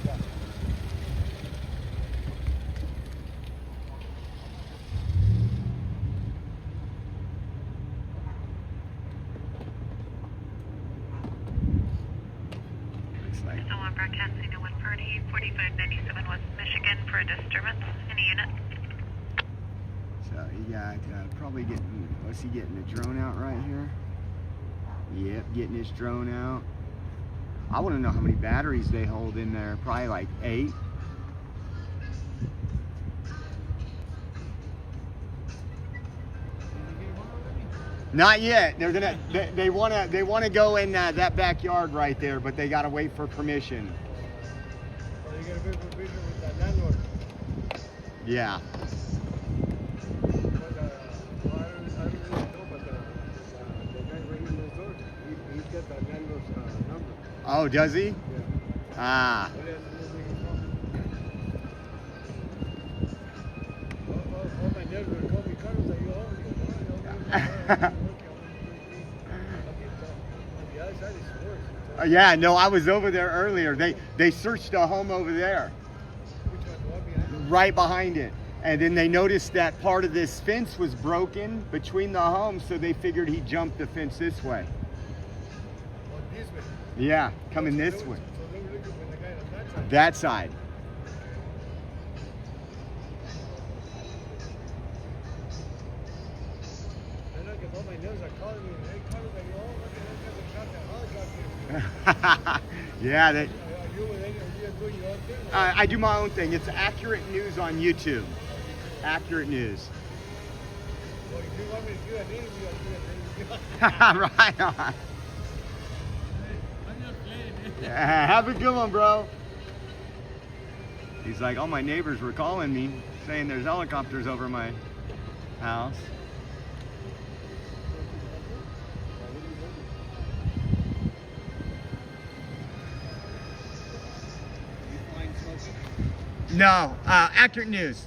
Speaker 1: Looks like
Speaker 2: Still on broadcasting to 140, 4597 West Michigan for a disturbance. Any unit?
Speaker 1: so. You got probably getting. What's he getting? The drone out right here. Yep, getting his drone out. I want to know how many batteries they hold in there. Probably like 8. Not yet. They're gonna. They wanna go in that backyard right there, but they gotta wait for permission.
Speaker 4: Well, you gotta get permission with that landlord.
Speaker 1: Yeah.
Speaker 4: But, well, I don't really know, but the guy right in the door, he's got the landlord's number.
Speaker 1: Oh, does he?
Speaker 4: Yeah.
Speaker 1: Ah.
Speaker 4: But he has to know where he's from. All my neighbors call me Carlos, are you home? I go, no, on the other side is worse.
Speaker 1: Yeah. No, I was over there earlier. They searched a home over there,
Speaker 4: Which one? The one behind us?
Speaker 1: right behind it, and then they noticed that part of this fence was broken between the homes, so they figured he jumped the fence this way.
Speaker 4: On this way.
Speaker 1: Yeah, coming
Speaker 4: So
Speaker 1: this
Speaker 4: they were-
Speaker 1: way.
Speaker 4: So they were looking for the guy on that side.
Speaker 1: That side.
Speaker 4: I know because all my neighbors are calling me. Hey, Carlos, are you home? Look at that shot, that helicopter.
Speaker 1: Yeah.
Speaker 4: Are you with any? Are you doing your own thing?
Speaker 1: I do my own thing. It's Accurate News on YouTube. Accurate News.
Speaker 4: Well, if you want me to do an interview, I'll do an interview.
Speaker 1: Right on.
Speaker 6: I'm just playing.
Speaker 1: Yeah, have a good one, bro. He's like, all my neighbors were calling me saying there's helicopters over my house. No, Accurate News.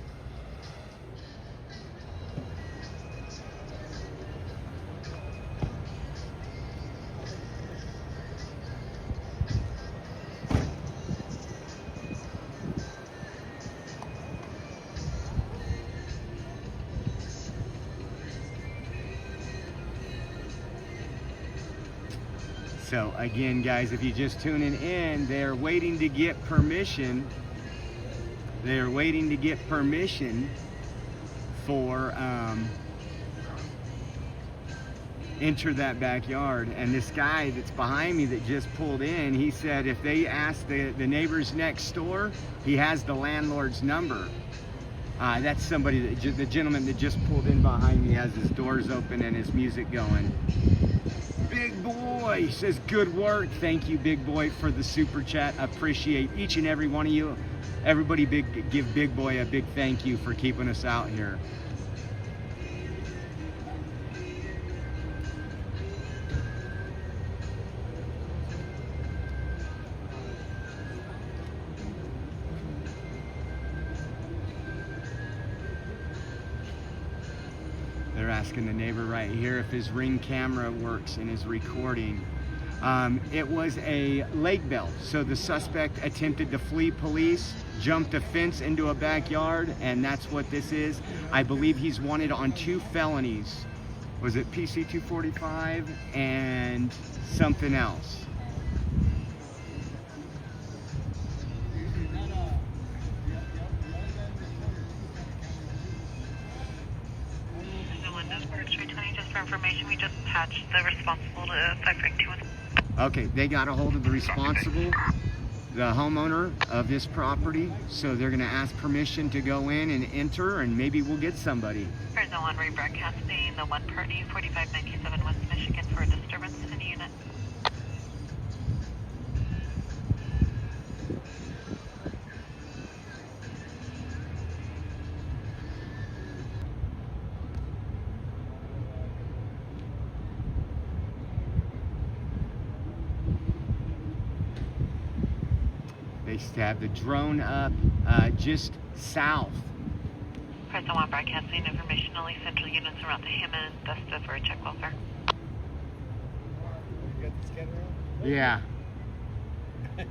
Speaker 1: So again, guys, if you're just tuning in, they're waiting to get permission. They're waiting to get permission for enter that backyard. And this guy that's behind me that just pulled in, he said if they ask the neighbors next door, he has the landlord's number. That's somebody, the gentleman that just pulled in behind me has his doors open and his music going. Big Boy says, good work. Thank you, Big Boy, for the super chat. Appreciate each and every one of you. Everybody give Big Boy a big thank you for keeping us out here. They're asking the neighbor right here if his Ring camera works in his recording. It was a lake belt, so the suspect attempted to flee police, jumped a fence into a backyard, and that's what this is. I believe he's wanted on 2 felonies. Was it PC 245 and something else?
Speaker 2: Just for information, we just patched the responsible to 5.2.
Speaker 1: Okay, they got a hold of the responsible, the homeowner of this property, so they're gonna ask permission to go in and enter, and maybe we'll get somebody.
Speaker 2: Fresno on rebroadcasting the 1 party 4597 West Michigan for a disturbance in the unit.
Speaker 1: They have the drone up just south.
Speaker 2: Fresno on broadcasting information, only central units around the Hammond, Desta for a check welfare.
Speaker 4: You got the scanner on?
Speaker 1: Yeah.
Speaker 4: Hey,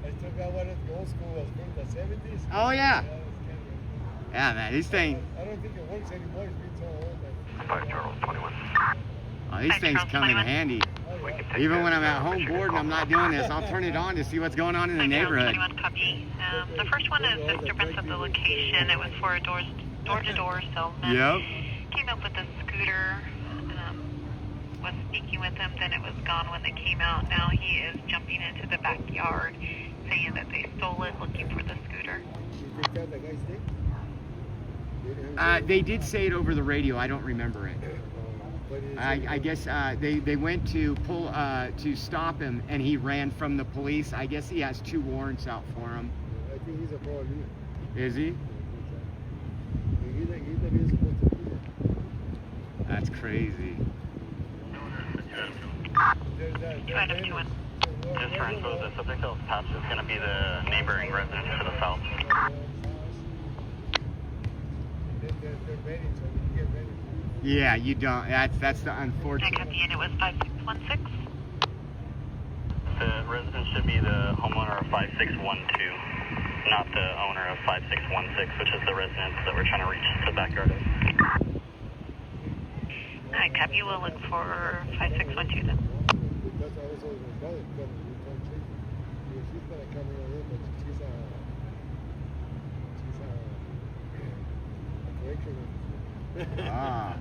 Speaker 4: I still got one of the old school ones from the 70s.
Speaker 1: Oh yeah.
Speaker 4: the scanner.
Speaker 1: Yeah, man, these things,
Speaker 4: I don't think it works anymore. It's been so old.
Speaker 3: 5 Charles 21.
Speaker 1: these things come in handy.
Speaker 4: Oh, yeah.
Speaker 1: Even when I'm at home bored and I'm not doing this, I'll turn it on to see what's going on in the neighborhood.
Speaker 2: 21 copy. The first one is disturbance at the location. It was for a door-to-door salesman.
Speaker 1: Yep.
Speaker 2: Came up with a scooter. Was speaking with him. Then it was gone when they came out. Now he is jumping into the backyard, saying that they stole it, looking for the scooter.
Speaker 4: You think that the guy's dick? They didn't have to
Speaker 1: They did say it over the radio. I don't remember it.
Speaker 4: but it's-
Speaker 1: I guess they went to pull to stop him, and he ran from the police. I guess he has 2 warrants out for him.
Speaker 4: I think he's a pro leader.
Speaker 1: Is he?
Speaker 4: He's not even supposed to be there.
Speaker 1: That's crazy.
Speaker 4: There's that.
Speaker 2: 2 items, 2-1.
Speaker 3: Just for info, the subject of patch is going to be the neighboring residence to the south.
Speaker 4: They're ready, so we can get ready.
Speaker 1: Yeah, you don't. That's the
Speaker 2: I
Speaker 1: unfortunate.
Speaker 2: got the unit was 5616.
Speaker 3: The residence should be the homeowner of 5612, not the owner of 5616, which is the residence that we're trying to reach the backyard of.
Speaker 2: I copy. We'll look for 5612 then.
Speaker 4: That's why I was always my brother because we come check. She's gonna come in here, but she's a correction.
Speaker 1: Ah.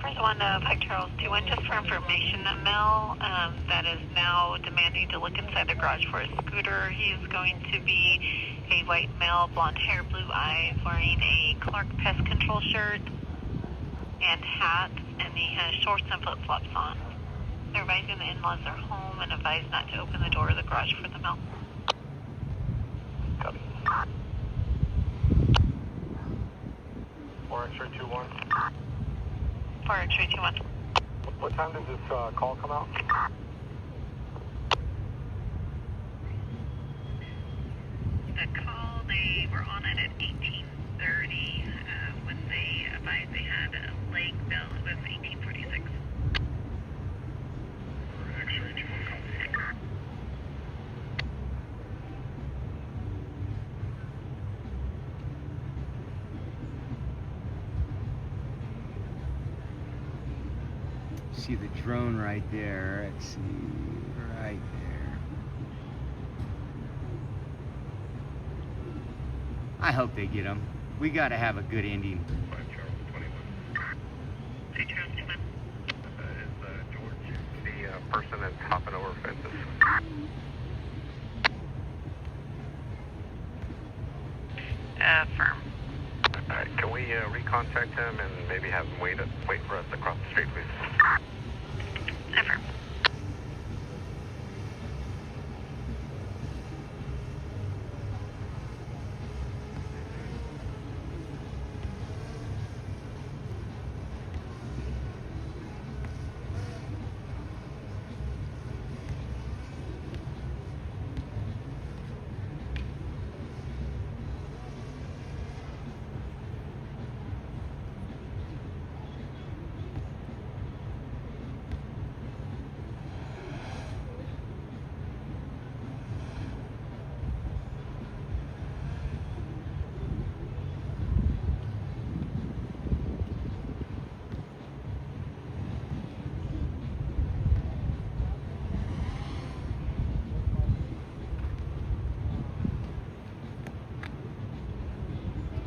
Speaker 2: First one, 5 Charles 21, just for information, a male that is now demanding to look inside the garage for a scooter. He is going to be a white male, blonde hair, blue eyes, wearing a Clark Pest Control shirt and hat, and he has shorts and flip-flops on. They're advising the in-laws are home and advised not to open the door of the garage for the male.
Speaker 3: Copy. 4 X-ray 21.
Speaker 2: 4 X-ray 21.
Speaker 3: What time did this call come out?
Speaker 2: The call, they were on it at 18:30. When they advised they had a leg bell, it was 18:46.
Speaker 3: X-ray 21 copy.
Speaker 1: See the drone right there. Let's see, right there. I hope they get him. We got to have a good ending.
Speaker 3: 5 Charles 21.
Speaker 2: 2 Charles 21.
Speaker 3: Is George the person that's hopping over fences?
Speaker 2: Affirm.
Speaker 3: Alright, can we recontact him and maybe have him wait for us across the street, please?
Speaker 2: Affirm.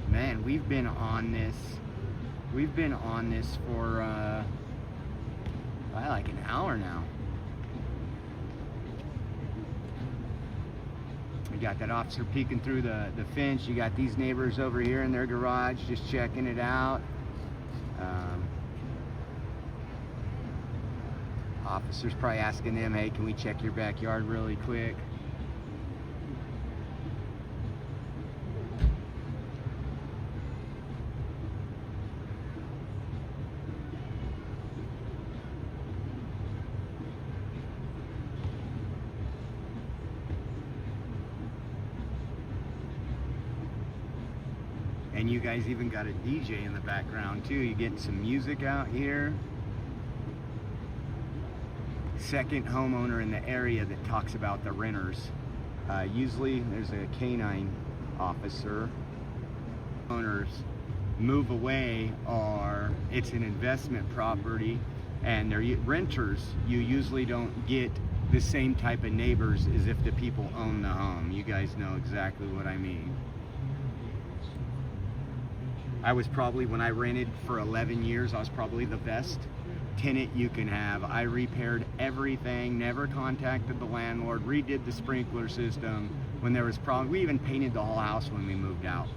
Speaker 1: Man, we've been on this for like an hour now. We got that officer peeking through the fence. You got these neighbors over here in their garage just checking it out. Officer's probably asking them, hey, can we check your backyard really quick? And you guys even got a DJ in the background too. You getting some music out here. Second homeowner in the area that talks about the renters. Usually there's a canine officer. Owners move away, or it's an investment property, and they're renters. You usually don't get the same type of neighbors as if the people own the home. You guys know exactly what I mean. I was probably, when I rented for 11 years, I was probably the best tenant you can have. I repaired everything, never contacted the landlord, redid the sprinkler system when there was problems. We even painted the whole house when we moved out.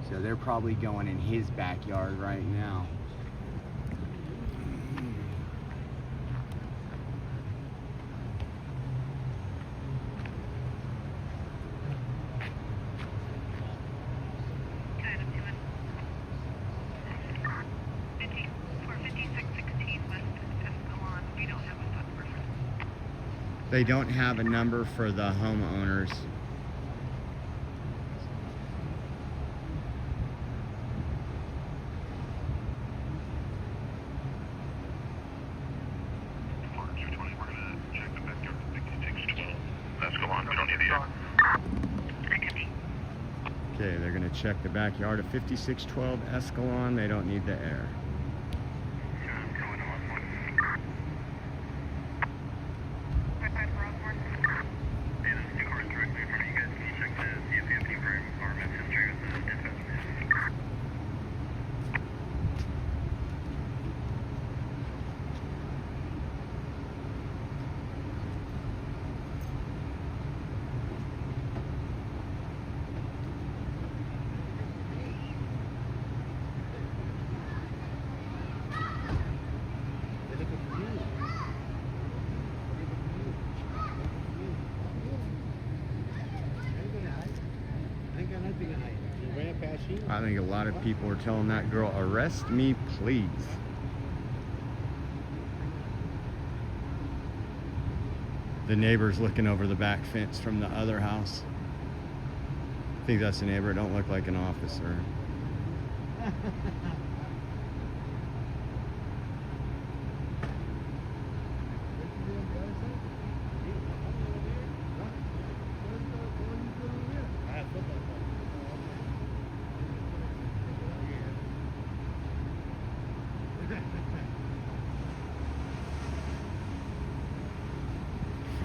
Speaker 1: So they're probably going in his backyard right now. They don't have a number for the homeowners. Okay, they're going to check the backyard of 5612 Escalon. They don't need the air. I think a lot of people are telling that girl, arrest me, please. The neighbor's looking over the back fence from the other house. I think that's the neighbor. It don't look like an officer.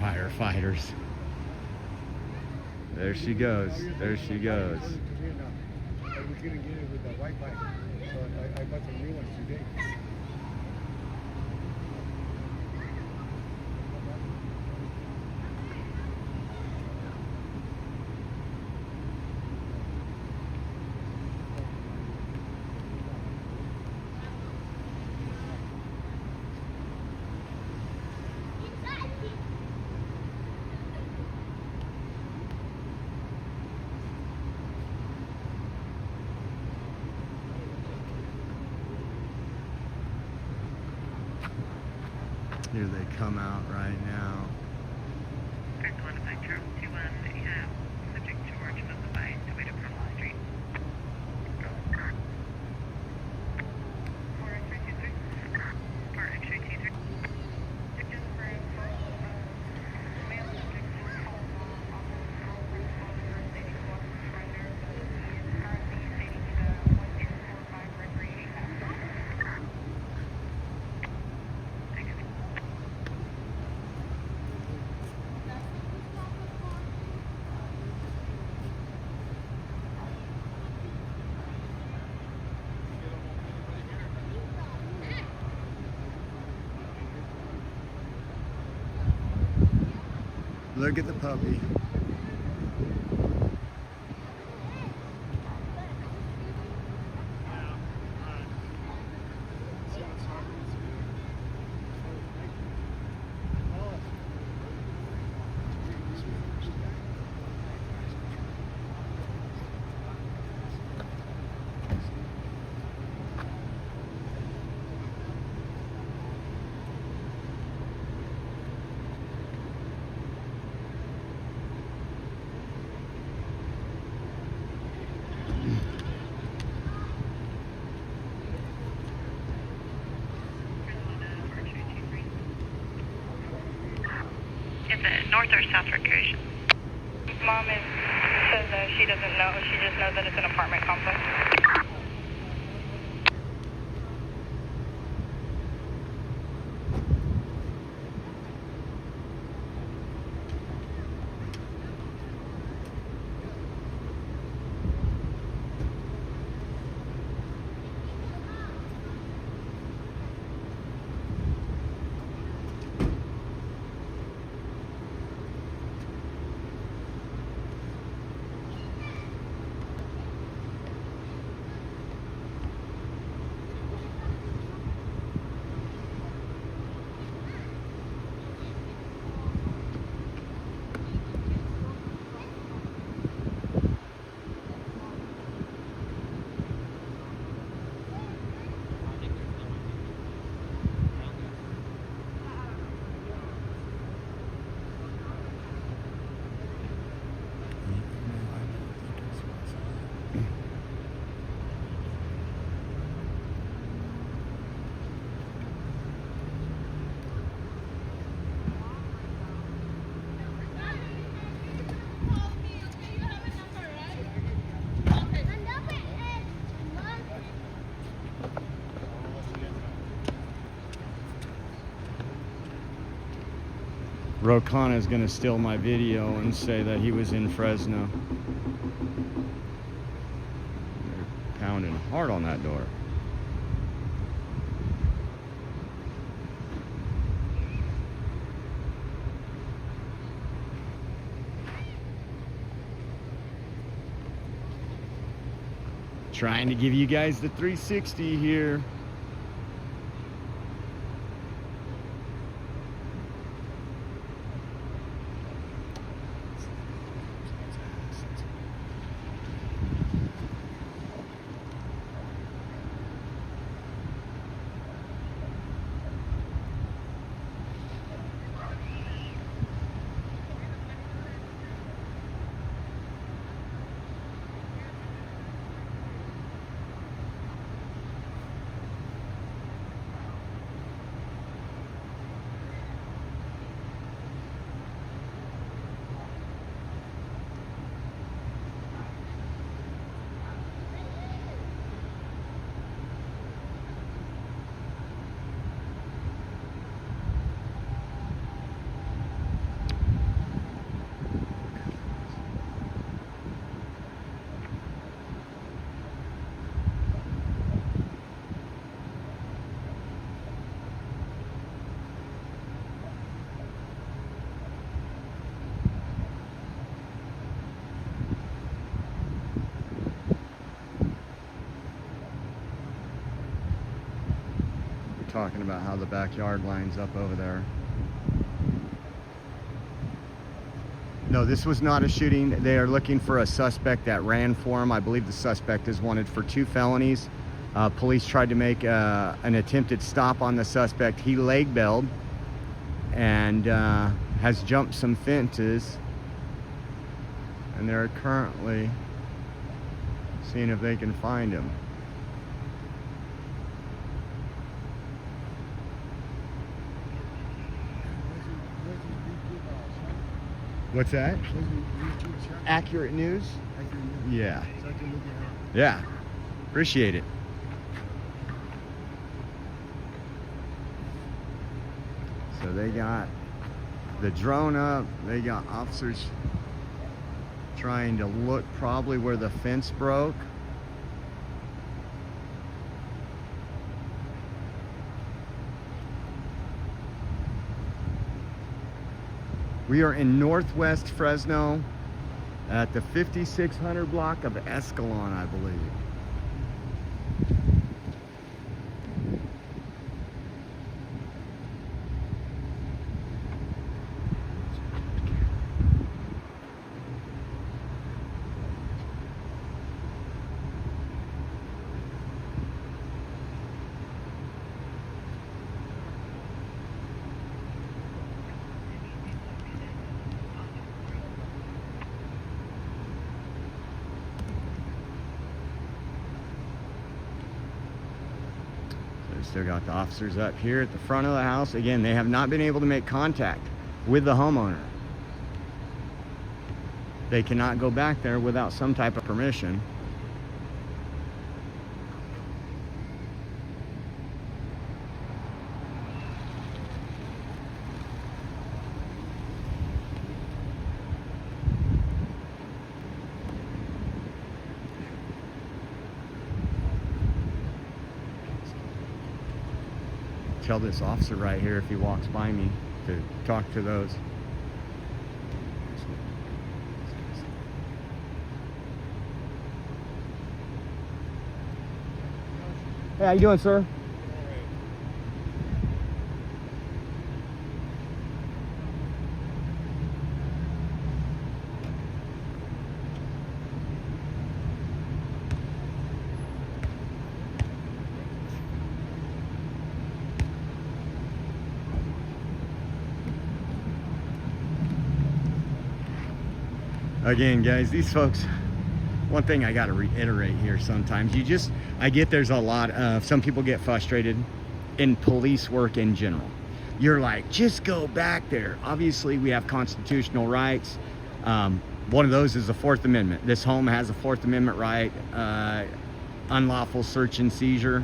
Speaker 1: Firefighters. There she goes. There she goes.
Speaker 4: I was gonna get it with the Wi-Fi, so I bought some new ones today.
Speaker 1: Here they come out right now.
Speaker 2: Subject George Mobile to wait across the street. 4X-ray 23. 4X-ray 23.
Speaker 1: Look at the puppy.
Speaker 2: Is it north or south recreation? Mom says that she doesn't know. She just knows that it's an apartment complex.
Speaker 1: Rokana is going to steal my video and say that he was in Fresno. They're pounding hard on that door. Trying to give you guys the 360 here. Talking about how the backyard lines up over there. No, this was not a shooting. They are looking for a suspect that ran for him. I believe the suspect is wanted for 2 felonies. Police tried to make an attempted stop on the suspect. He leg bailed. and has jumped some fences, and they're currently seeing if they can find him. What's that? Accurate news? Yeah. Yeah. Appreciate it. So they got the drone up. They got officers trying to look probably where the fence broke. We are in Northwest Fresno at the 5600 block of Escalon, I believe. Still got the officers up here at the front of the house. Again, they have not been able to make contact with the homeowner. They cannot go back there without some type of permission. Tell this officer right here if he walks by me to talk to those. Hey, how you doing, sir? Again, guys, these folks, one thing I got to reiterate here sometimes, I get there's a lot of, some people get frustrated in police work in general. You're like, just go back there. Obviously, we have constitutional rights. One of those is the Fourth Amendment. This home has a Fourth Amendment right, unlawful search and seizure.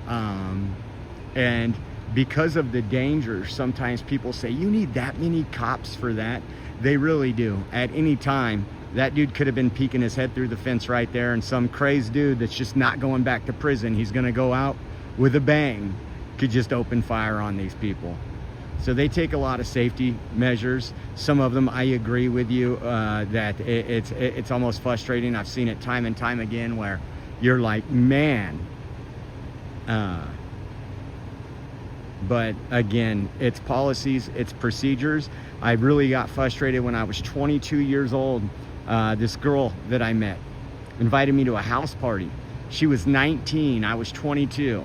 Speaker 1: And because of the danger, sometimes people say, you need that many cops for that. They really do. At any time, that dude could have been peeking his head through the fence right there, and some crazed dude that's just not going back to prison, he's gonna go out with a bang, could just open fire on these people. So they take a lot of safety measures. Some of them, I agree with you, that it's almost frustrating. I've seen it time and time again where you're like, man. But again, it's policies, it's procedures. I really got frustrated when I was 22 years old. This girl that I met invited me to a house party. She was 19, I was 22.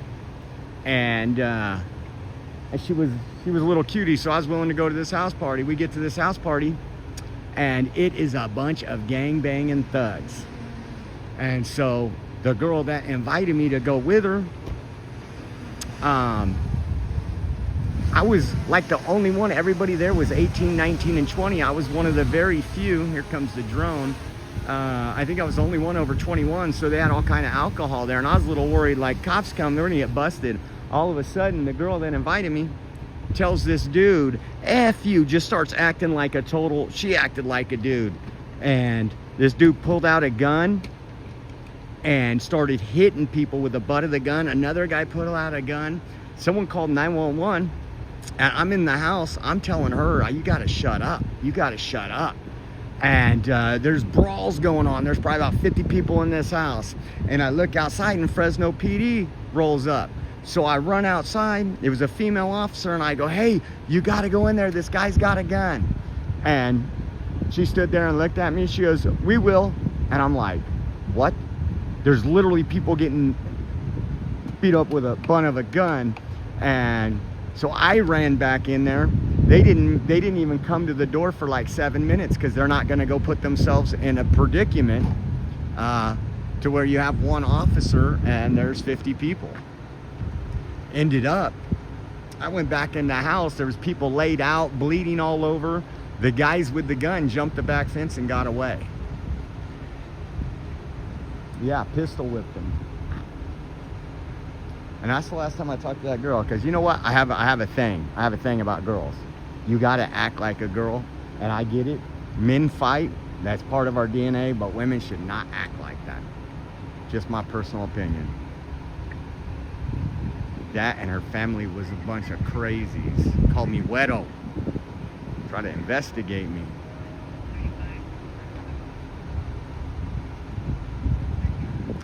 Speaker 1: And she was a little cutie, so I was willing to go to this house party. We get to this house party, and it is a bunch of gang-banging thugs. And so the girl that invited me to go with her, I was like the only one. Everybody there was 18, 19, and 20. I was one of the very few. Here comes the drone. I think I was the only one over 21, so they had all kind of alcohol there, and I was a little worried, like, cops come, they're gonna get busted. All of a sudden, the girl that invited me tells this dude, F you, just starts acting like a total, she acted like a dude. And this dude pulled out a gun and started hitting people with the butt of the gun. Another guy pulled out a gun. Someone called 911. And I'm in the house, I'm telling her, you gotta shut up. You gotta shut up. And there's brawls going on. There's probably about 50 people in this house. And I look outside and Fresno PD rolls up. So I run outside. It was a female officer, and I go, hey, you gotta go in there. This guy's got a gun. And she stood there and looked at me. She goes, we will. And I'm like, what? There's literally people getting beat up with a butt of a gun. And so I ran back in there, They didn't even come to the door for like 7 minutes because they're not going to go put themselves in a predicament to where you have one officer and there's 50 people. Ended up, I went back in the house. There was people laid out, bleeding all over. The guys with the gun jumped the back fence and got away. Yeah, pistol whipped him. And that's the last time I talked to that girl. Because you know what? I have a thing. I have a thing about girls. You got to act like a girl. And I get it. Men fight. That's part of our DNA. But women should not act like that. Just my personal opinion. That and her family was a bunch of crazies. Called me Wedo. Try to investigate me.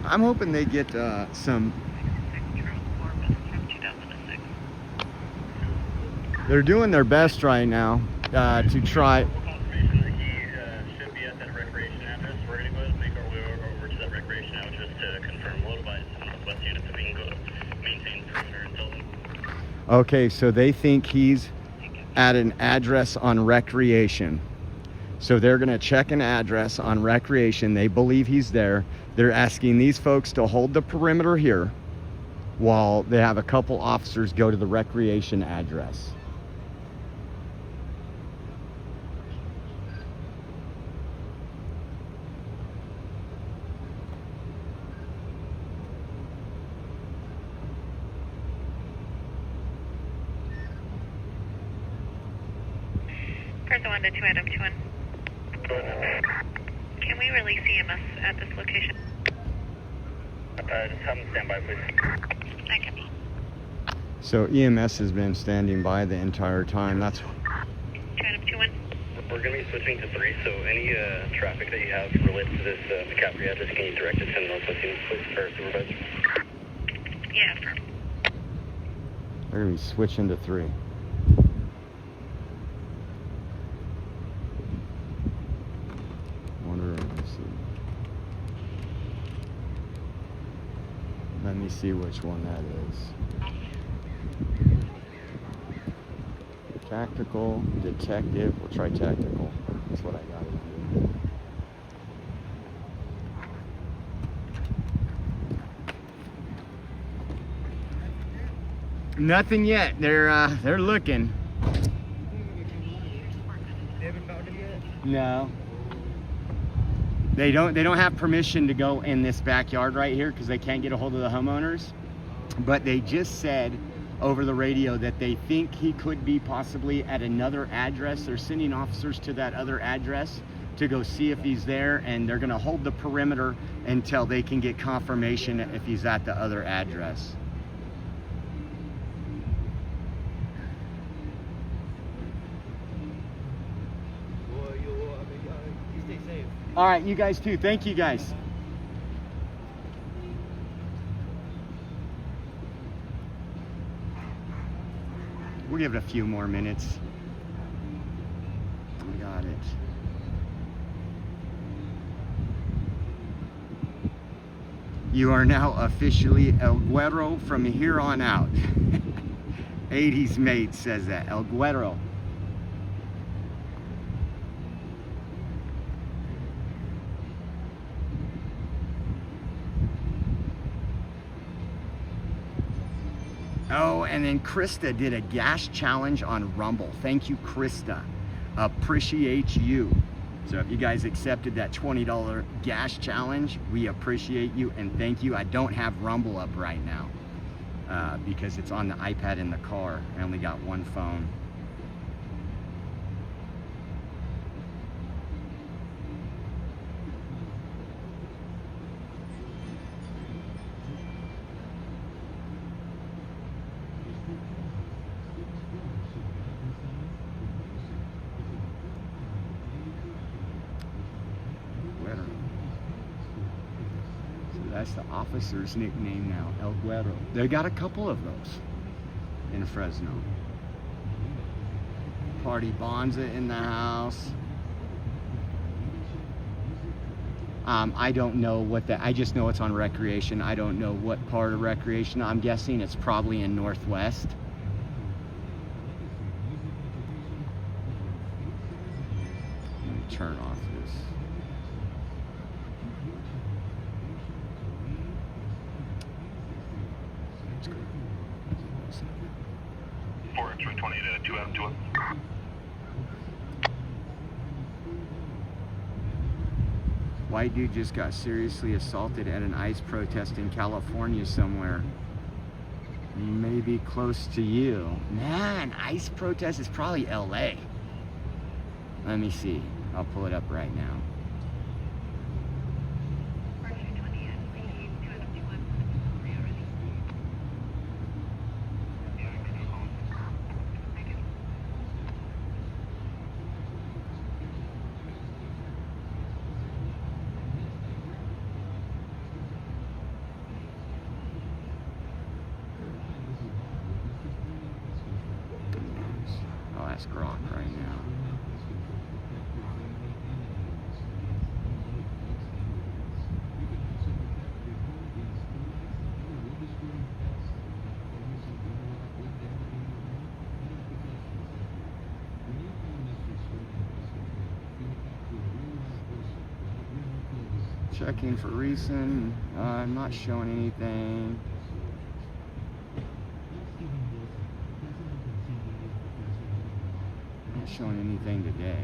Speaker 1: I'm hoping they get some. They're doing their best right now to try.
Speaker 3: Confirmation that he should be at that recreation address. We're going to go ahead and make our way over to that recreation address to confirm load advice on the west unit so we can go maintain perimeter until then.
Speaker 1: Okay, so they think he's at an address on Recreation. So they're going to check an address on Recreation. They believe he's there. They're asking these folks to hold the perimeter here while they have a couple officers go to the Recreation address.
Speaker 2: Fresno 1 to 2 Adam 2-1. Can we release EMS at this location?
Speaker 3: Just have them stand by, please.
Speaker 2: I copy.
Speaker 1: So EMS has been standing by the entire time. That's
Speaker 2: 2 Adam 2-1.
Speaker 3: We're going to be switching to 3, so any traffic that you have related to this McCaffrey address, can you direct it to the Northwest unit, please, or supervisor?
Speaker 2: Yeah, affirm.
Speaker 1: they're going to be switching to 3. Let me see which one that is. Tactical, detective. We'll try tactical. That's what I got it under. Nothing yet. They're looking.
Speaker 4: They haven't found him yet?
Speaker 1: No. They don't have permission to go in this backyard right here because they can't get a hold of the homeowners. But they just said over the radio that they think he could be possibly at another address. They're sending officers to that other address to go see if he's there, and they're going to hold the perimeter until they can get confirmation if he's at the other address.
Speaker 4: Well, you stay safe.
Speaker 1: All right, you guys too. Thank you guys. We'll give it a few more minutes. We got it. You are now officially El Güero from here on out. 80s mate says that. El Güero. Oh, and then Krista did a gas challenge on Rumble. Thank you, Krista. Appreciate you. So if you guys accepted that $20 gas challenge, we appreciate you and thank you. I don't have Rumble up right now because it's on the iPad in the car. I only got one phone. That's the officer's nickname now, El Güero. They got a couple of those in Fresno. Party Bonza in the house. I don't know what that, I just know it's on Recreation. I don't know what part of Recreation. I'm guessing it's probably in Northwest. turn off this. Let's go.
Speaker 3: 4X320 to 2M to 1.
Speaker 1: White dude just got seriously assaulted at an ICE protest in California somewhere. Maybe close to you. Nah, an ICE protest is probably LA. Let me see. I'll pull it up right now. I'll ask Grok right now. Checking for recent. I'm not showing anything. Not showing anything today.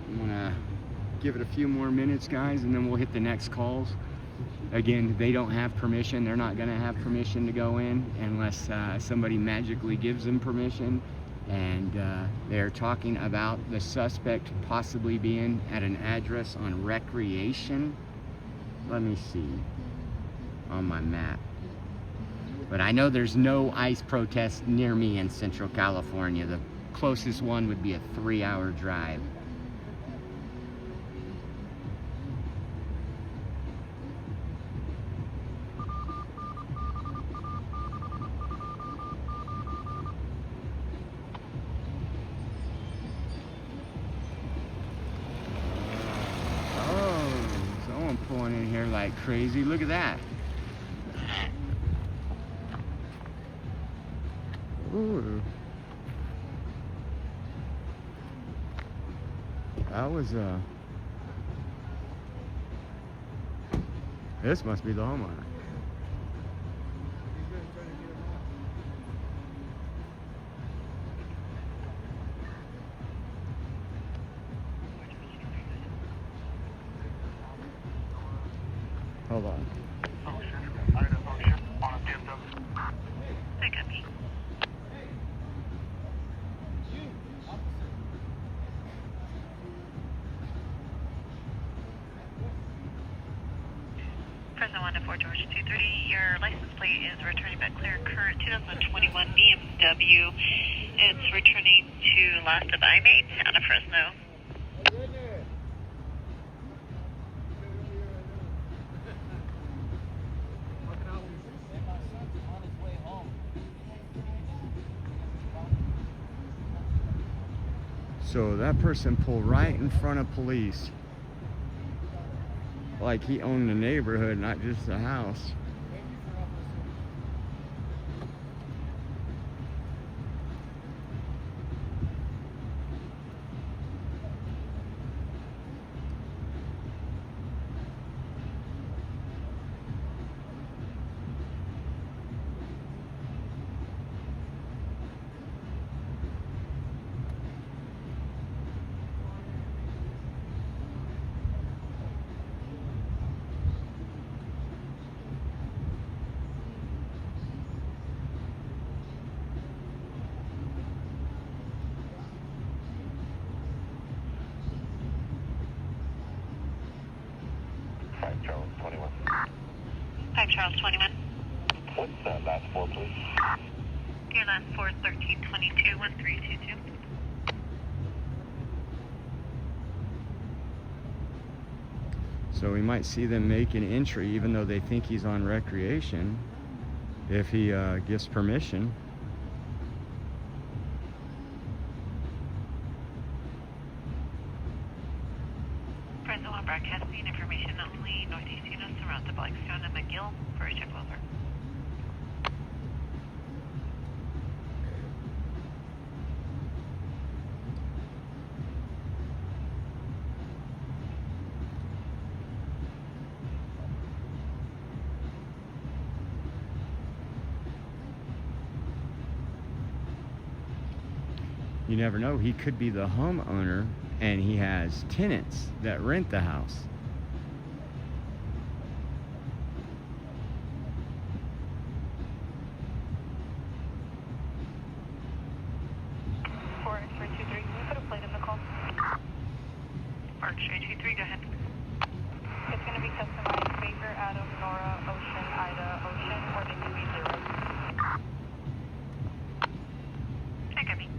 Speaker 1: I'm gonna give it a few more minutes, guys, and then we'll hit the next calls. Again, they don't have permission. They're not gonna have permission to go in unless somebody magically gives them permission. And they're talking about the suspect possibly being at an address on Recreation. Let me see on my map. But I know there's no ICE protest near me in Central California. The closest one would be a 3-hour drive. Pulling in here like crazy. Look at that. Ooh. That was this must be the homeowner. Hold on.
Speaker 2: Pick up me. Fresno 1 to 4 George 230. Your license plate is returning back clear current 2021 BMW. It's returning to last of IMATE out of Fresno.
Speaker 1: So that person pulled right in front of police. Like he owned the neighborhood, not just the house.
Speaker 3: Charles 21.
Speaker 2: 5 Charles 21.
Speaker 3: What's that last four, please?
Speaker 2: Your last 4 is 1322 1322.
Speaker 1: So we might see them make an entry even though they think he's on recreation if he gives permission.
Speaker 2: Fresno 1 broadcasting information only. Northeast units around the Blackstone and McGill for a check over.
Speaker 1: You never know. He could be the homeowner and he has tenants that rent the house.
Speaker 2: For X-ray 23, can you put a plate in the call? For X-ray 23, go ahead. It's going to be customized Baker, Adam, Nora, Ocean, Ida, Ocean, or they can be zeros. Hey, Gabby.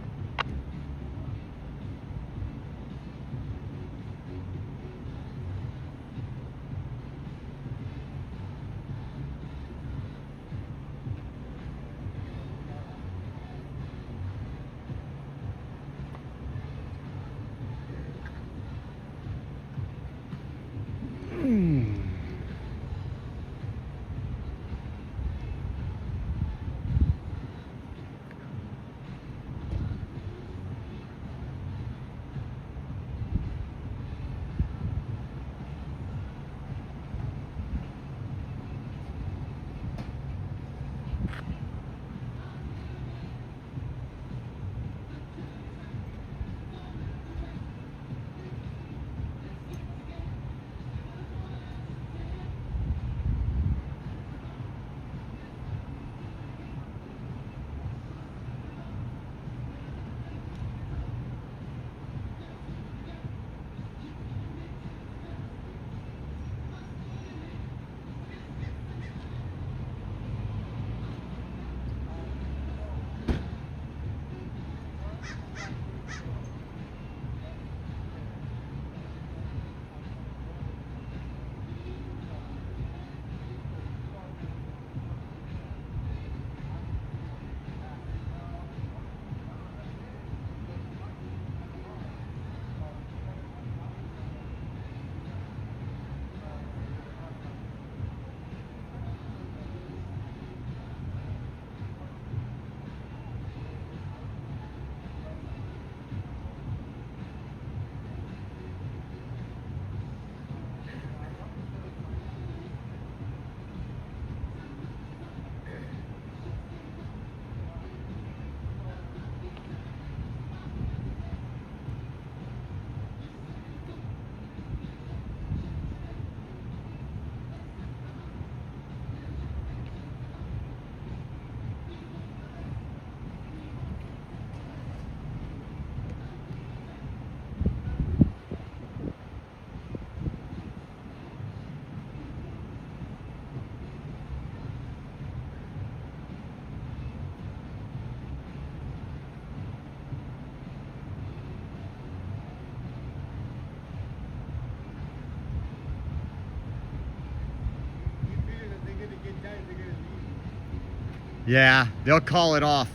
Speaker 4: You figure that they're gonna get tired, they're gonna leave.
Speaker 1: Yeah, they'll call it off.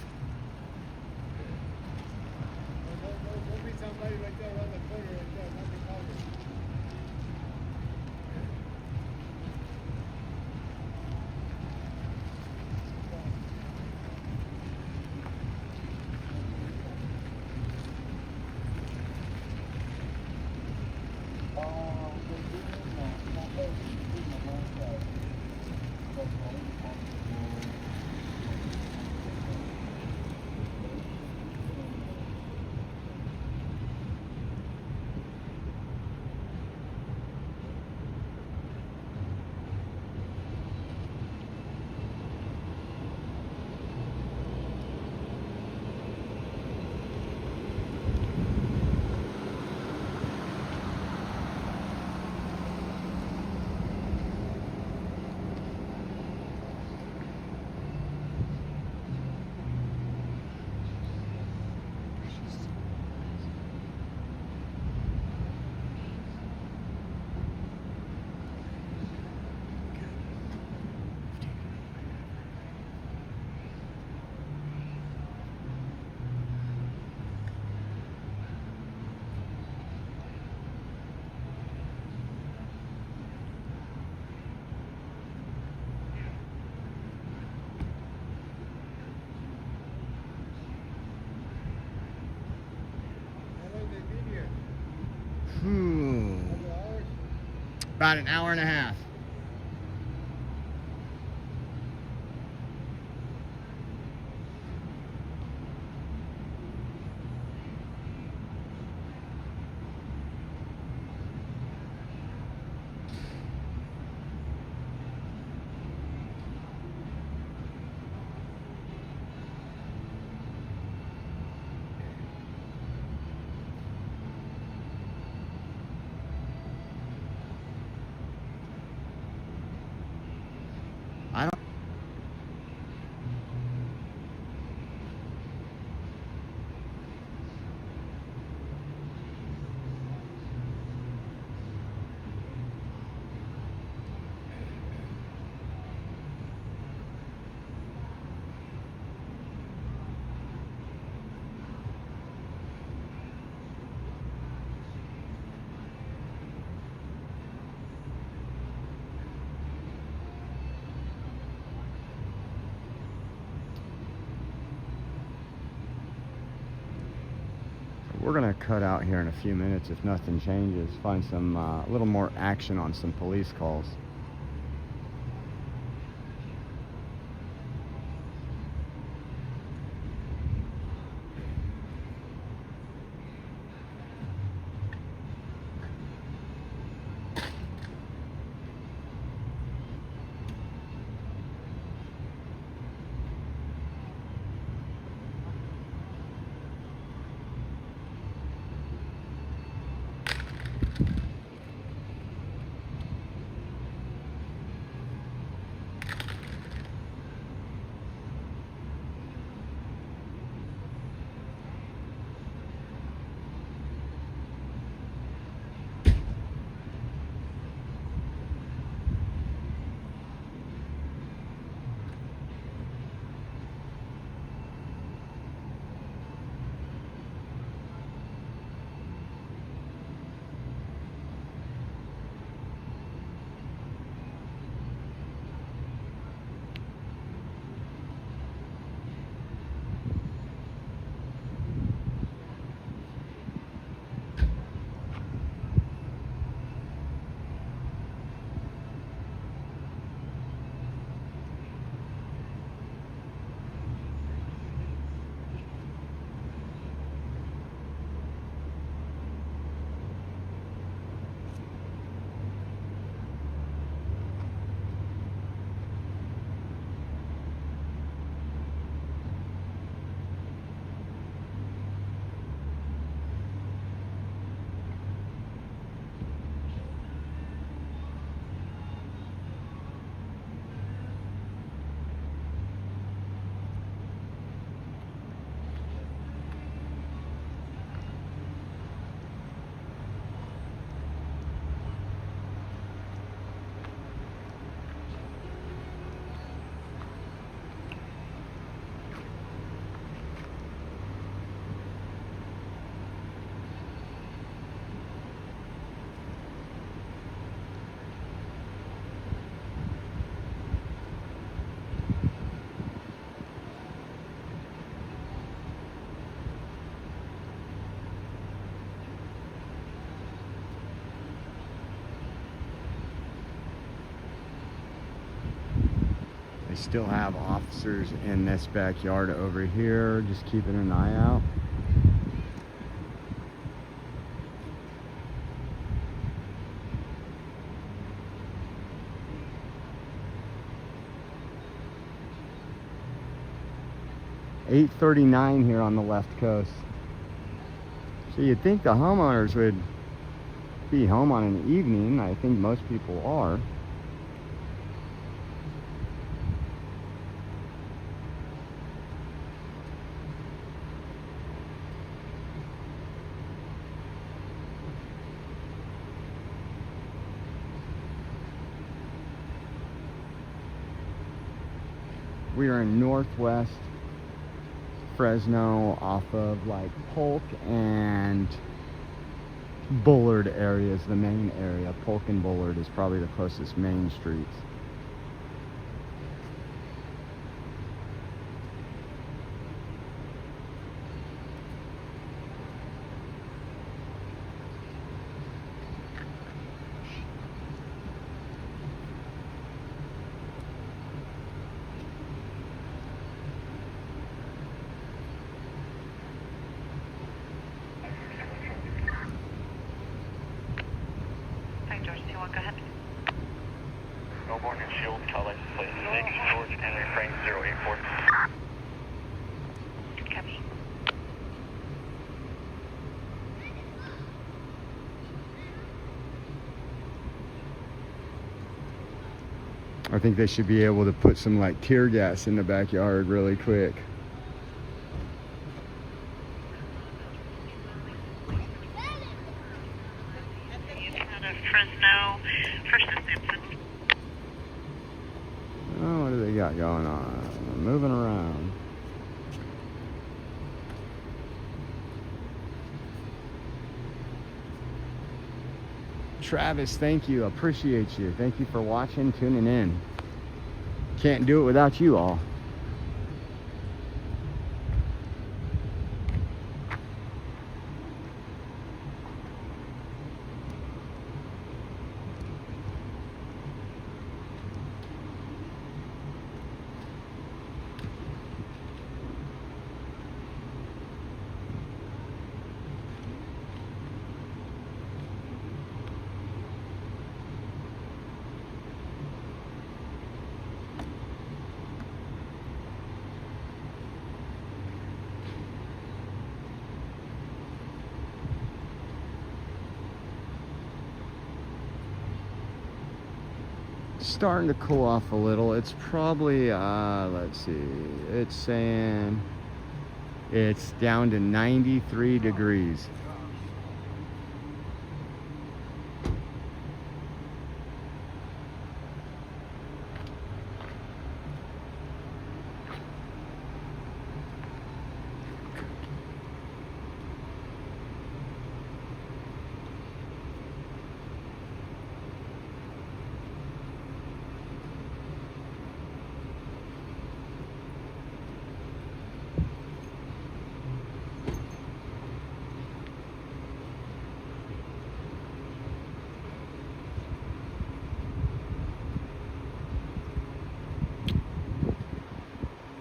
Speaker 4: There'll be somebody right there around the corner right there, nothing called it.
Speaker 1: About an hour and a half. We're gonna cut out here in a few minutes if nothing changes. Find some a little more action on some police calls. They still have officers in this backyard over here, just keeping an eye out. .39 here on the left coast. So you'd think the homeowners would be home on an evening. I think most people are. We are in northwest Fresno off of like Polk and Bullard areas, the main area. Polk and Bullard is probably the closest main streets.
Speaker 2: Go ahead.
Speaker 3: Melbourne and Shield, call license plate Nick George Henry Frank 084.
Speaker 2: Copy.
Speaker 1: I think they should be able to put some like tear gas in the backyard really quick.
Speaker 2: Out of Fresno, First and Sampson.
Speaker 1: Oh, what do they got going on? Moving around. Travis, thank you. Appreciate you. Thank you for watching, tuning in. Can't do it without you all. starting to cool off a little. It's probably, let's see, it's saying it's down to 93 degrees.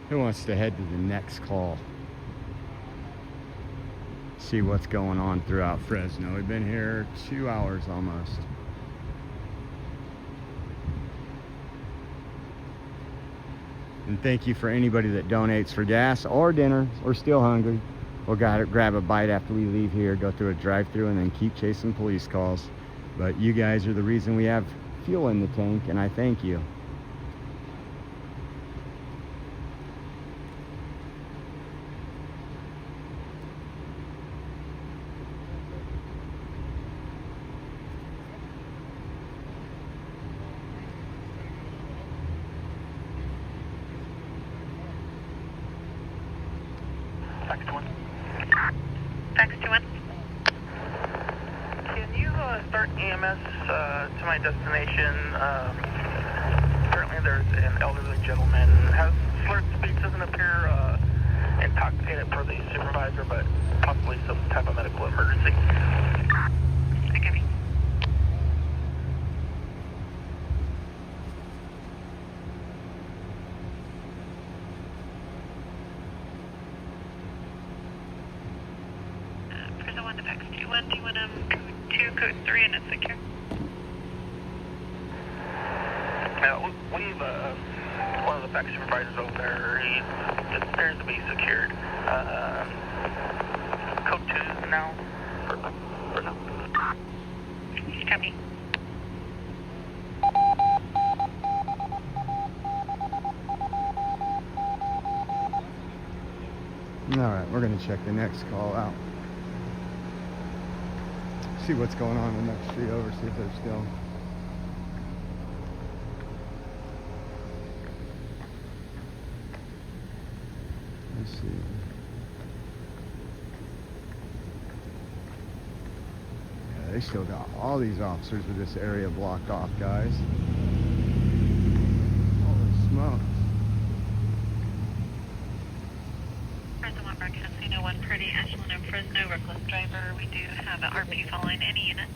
Speaker 1: Who wants to head to the next call? See what's going on throughout Fresno. We've been here 2 hours almost. And thank you for anybody that donates for gas or dinner or still hungry. We'll gotta grab a bite after we leave here, go through a drive-thru, and then keep chasing police calls. But you guys are the reason we have fuel in the tank, and I thank you.
Speaker 3: Fax to one.
Speaker 2: Fax to one.
Speaker 3: Can you start EMS to my destination? Currently there's an elderly gentleman, has slurred speech, doesn't appear intoxicated per the supervisor, but possibly some type of medical emergency.
Speaker 2: I copy. Fresno 1 to Fax 2-1. Do you want code 2, code 3, and it's secure?
Speaker 3: We've one of the fax supervisors over there, he appears to be secured. Code 2 now for now.
Speaker 2: Copy.
Speaker 1: All right, we're gonna check the next call out. See what's going on in the next street over, see if they're still. Let's see. Yeah, they still got all these officers with this area blocked off, guys. Holy smokes.
Speaker 2: Fresno 1 broadcasting 01 Purdy, Ashland and Fresno, reckless driver. We do have an RP following any unit.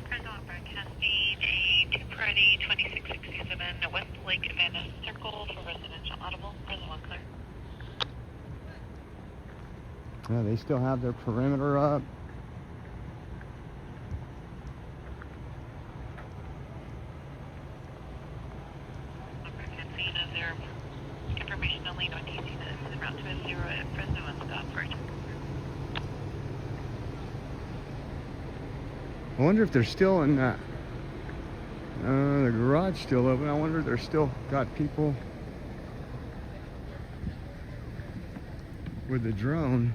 Speaker 2: Fresno 1 broadcasting a 2 Purdy 2667 West Lake Van Circle for residential audible. Fresno 1 clear.
Speaker 1: Yeah, they still have their perimeter up.
Speaker 2: Broadcasting of their information only on DC to route to a 0 at Fresno and stop for it.
Speaker 1: I wonder if they're still in that. The garage still open. I wonder if they're still got people with the drone.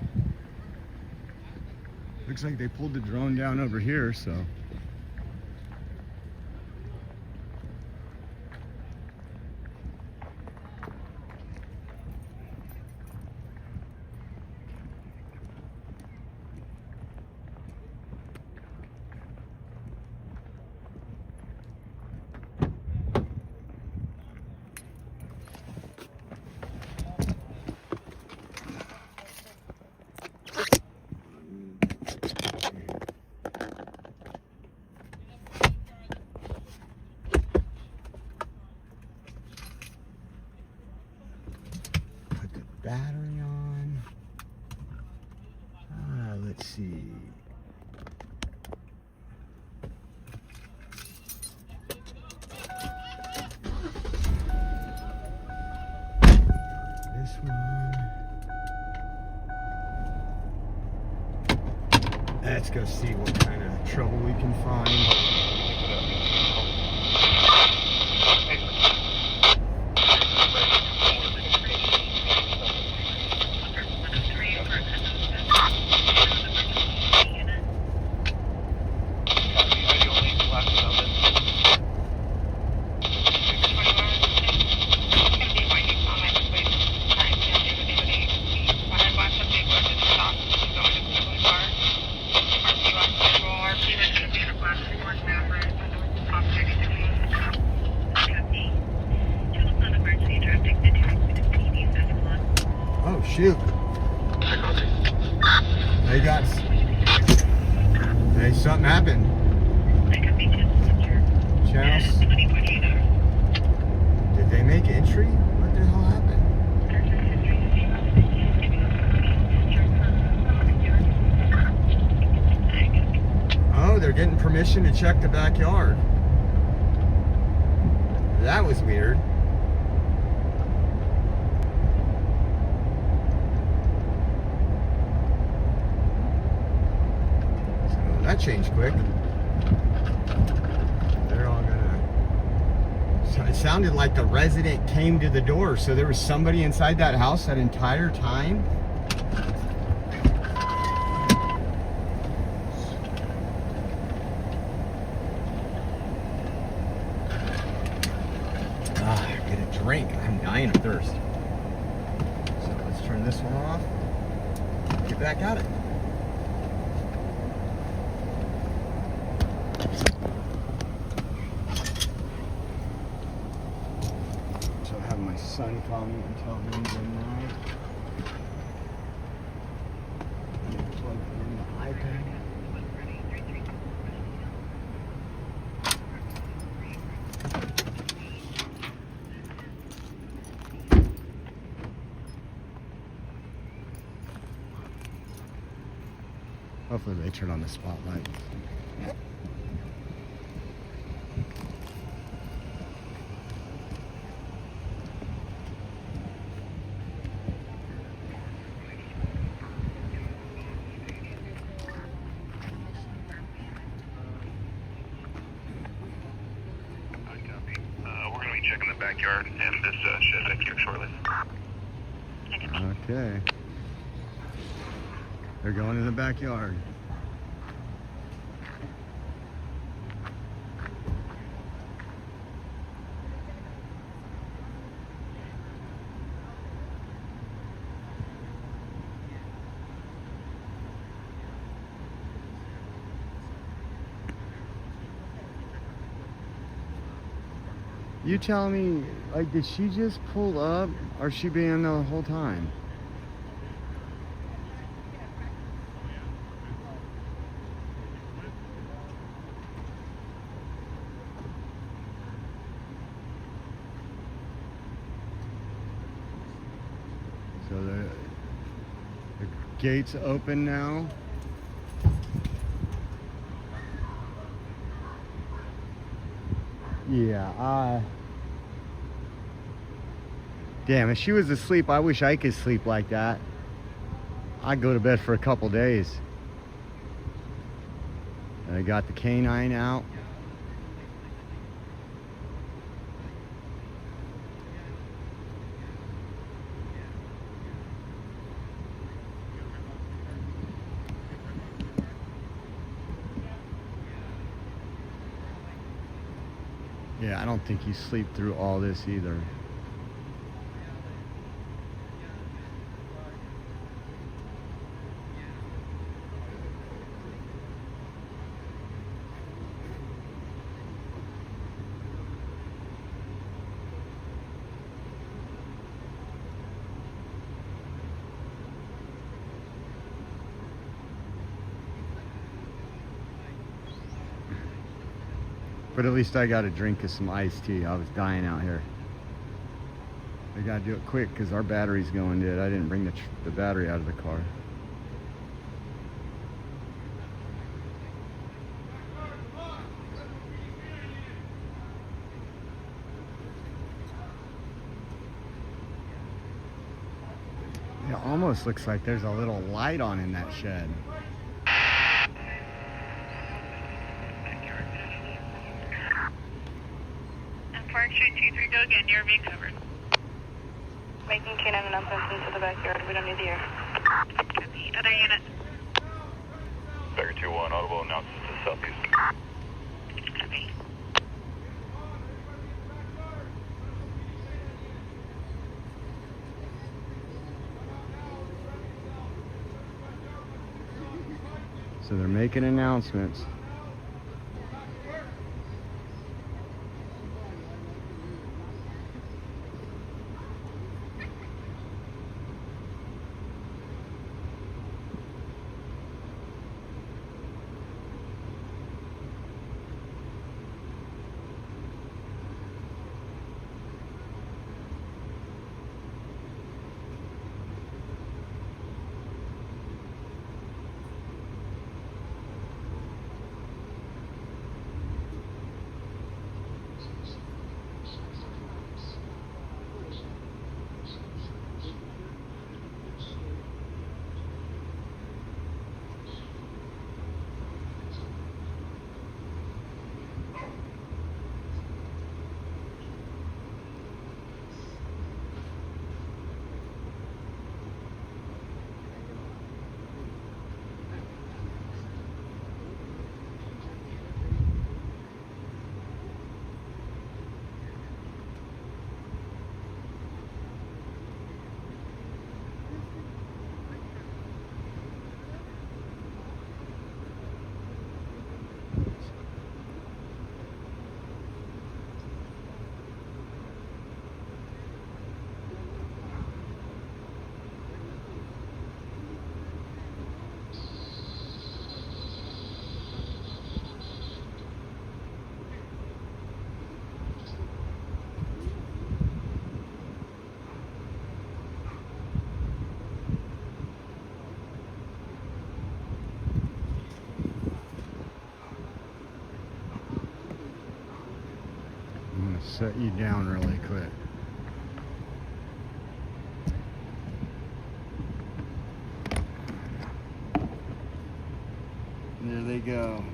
Speaker 1: Looks like they pulled the drone down over here, so. Put the battery on. Let's see. Let's go see what kind of trouble we can find. Oh shoot. They got. Hey, something happened. Channels. Did they make entry? What the hell happened? Oh, they're getting permission to check the backyard. That was weird. That changed quick. They're all gonna. So it sounded like the resident came to the door, so there was somebody inside that house that entire time. Get a drink. I'm dying of thirst. So let's turn this one off. Get back at it. My son call me and tell him good night. Plug in the iPad. Hopefully they turn on the spotlight.
Speaker 3: Checking the backyard and this shed back here shortly.
Speaker 1: Okay. They're going in the backyard. You tell me, like, did she just pull up or she been the whole time? So the gate's open now. Yeah, damn, if she was asleep, I wish I could sleep like that. I'd go to bed for a couple days. And I got the canine out. Yeah, I don't think you sleep through all this either. But at least I got a drink of some iced tea. I was dying out here. I gotta do it quick because our battery's going dead. I didn't bring the battery out of the car. It almost looks like there's a little light on in that shed.
Speaker 2: Park Street 23, go again. You're being covered. Making canine announcements into the backyard. We don't need the air. Copy. Other unit.
Speaker 3: Bear 2-1, audible announcements to southeast.
Speaker 2: Copy.
Speaker 1: So they're making announcements. I'm gonna set you down really quick. There they go.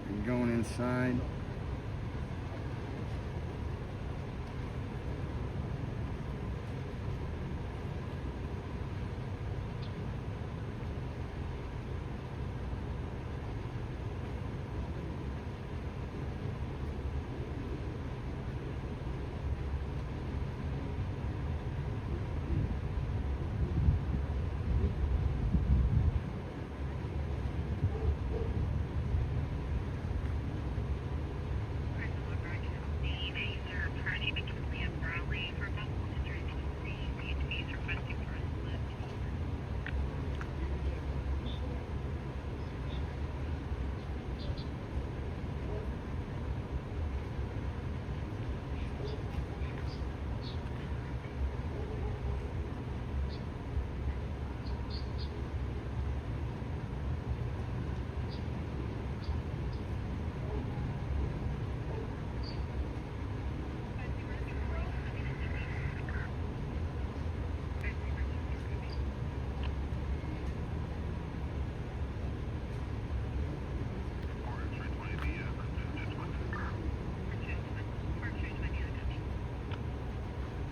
Speaker 1: They're going inside.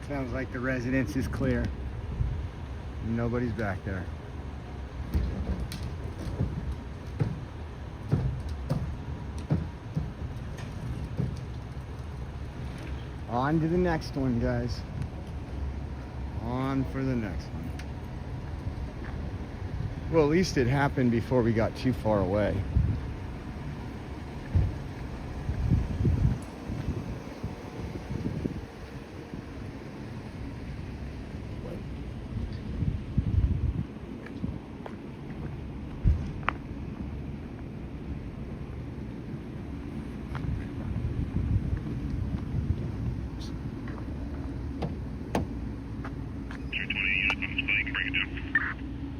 Speaker 1: Sounds like the residence is clear. Nobody's back there. On to the next one, guys. On for the next one. Well, at least it happened before we got too far away.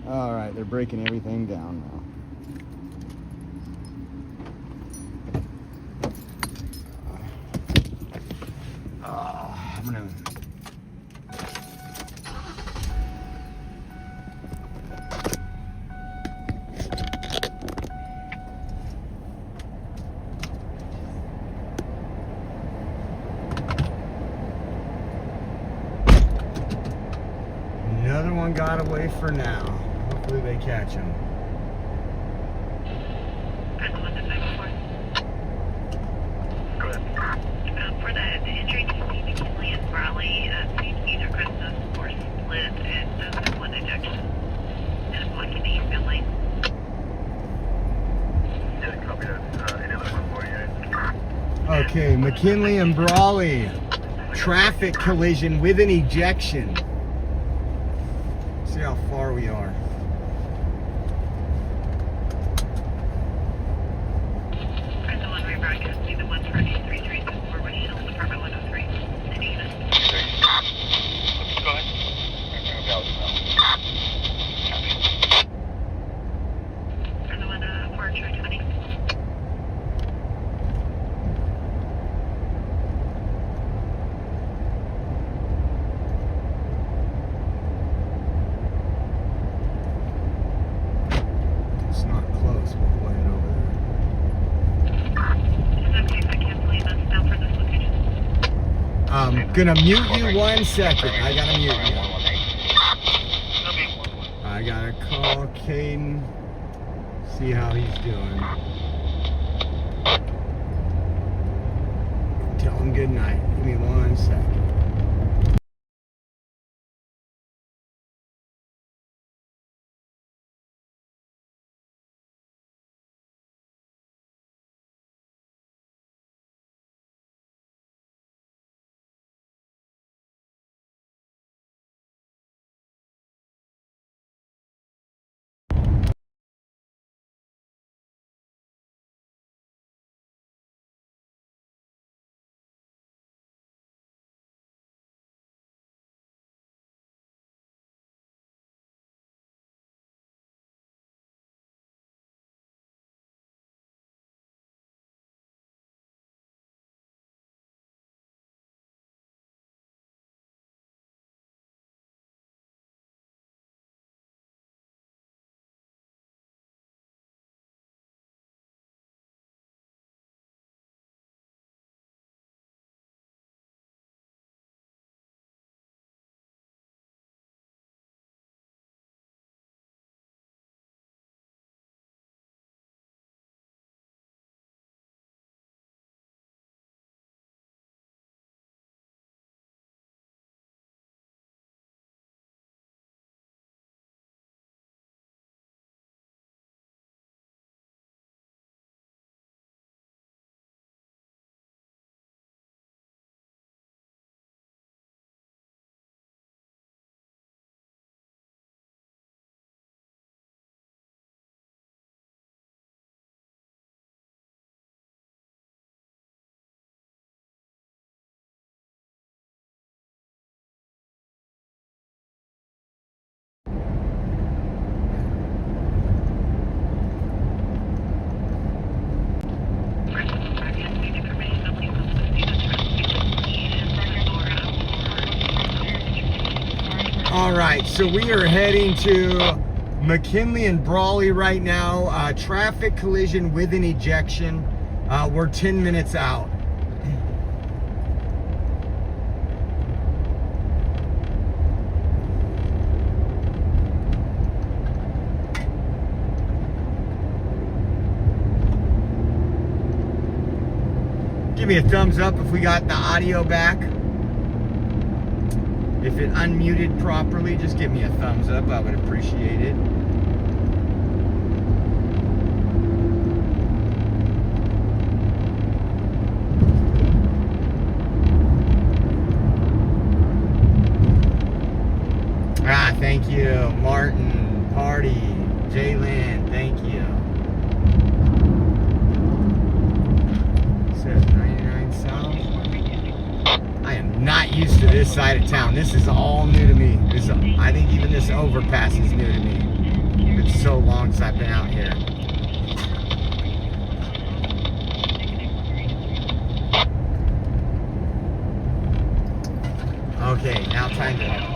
Speaker 1: All right, they're breaking everything down now. I'm gonna. one got away for now. Hopefully they catch him.
Speaker 2: For the injury to McKinley and Farley, either Fresno or split, and does have one ejection. And it's blocking the eastbound lane.
Speaker 3: Yeah, copy that. Any other 148?
Speaker 1: Okay, McKinley and Brawley. Traffic collision with an ejection. See how far we are.
Speaker 2: Fresno 1 rebroadcast, see the 1 for 8334 West Hills, Department 103. City unit.
Speaker 3: Go ahead.
Speaker 2: Fresno 1 for Troy 20.
Speaker 1: It's not close, but we'll head over
Speaker 2: Is that okay if I cancel you that's down for this location?
Speaker 1: there. Gonna mute you 1 second. I gotta mute you. I gotta call Caden, see how he's doing. Tell him good night. Give me 1 second. All right, so we are heading to McKinley and Brawley right now. Traffic collision with an ejection. We're 10 minutes out. Give me a thumbs up if we got the audio back. If it unmuted properly, just give me a thumbs up. I would appreciate it. Thank you, Martin, Party, Jaylen, thank you. Says 99 South. I am not used to this side of town. This is all new to me. I think even this overpass is new to me. It's so long since I've been out here. Okay, now time to...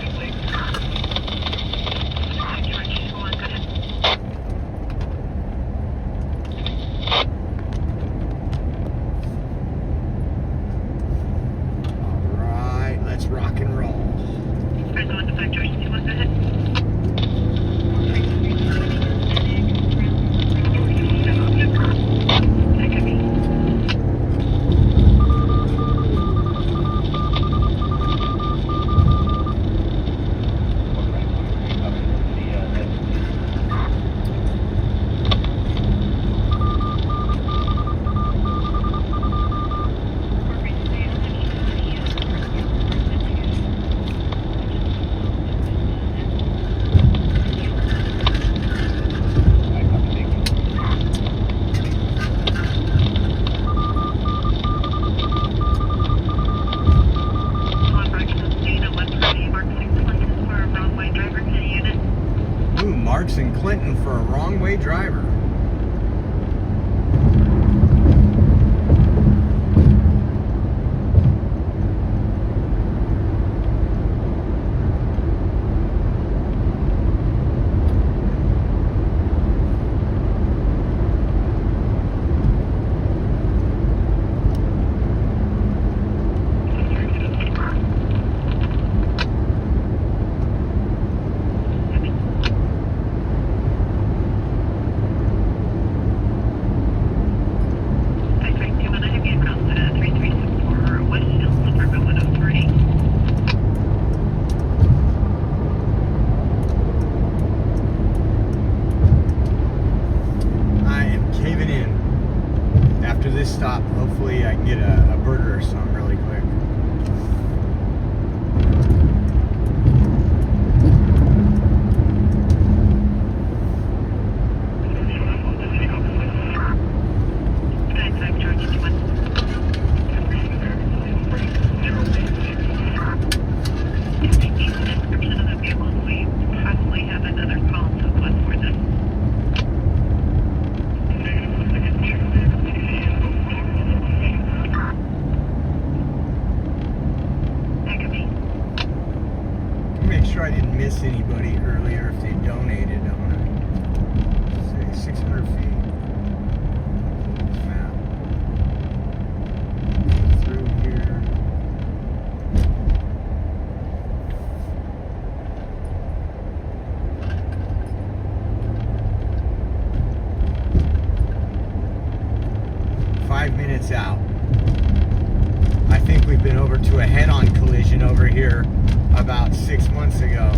Speaker 1: Rock and roll.
Speaker 2: Fresno 1 to 5 George 21, go ahead.
Speaker 1: this stop. Hopefully I can get a burger or something really quick. Make sure I didn't miss anybody earlier if they donated. I'm gonna say 600 feet. Map. Through here. Five minutes out. I think we've been over to a head-on collision over here about 6 months ago.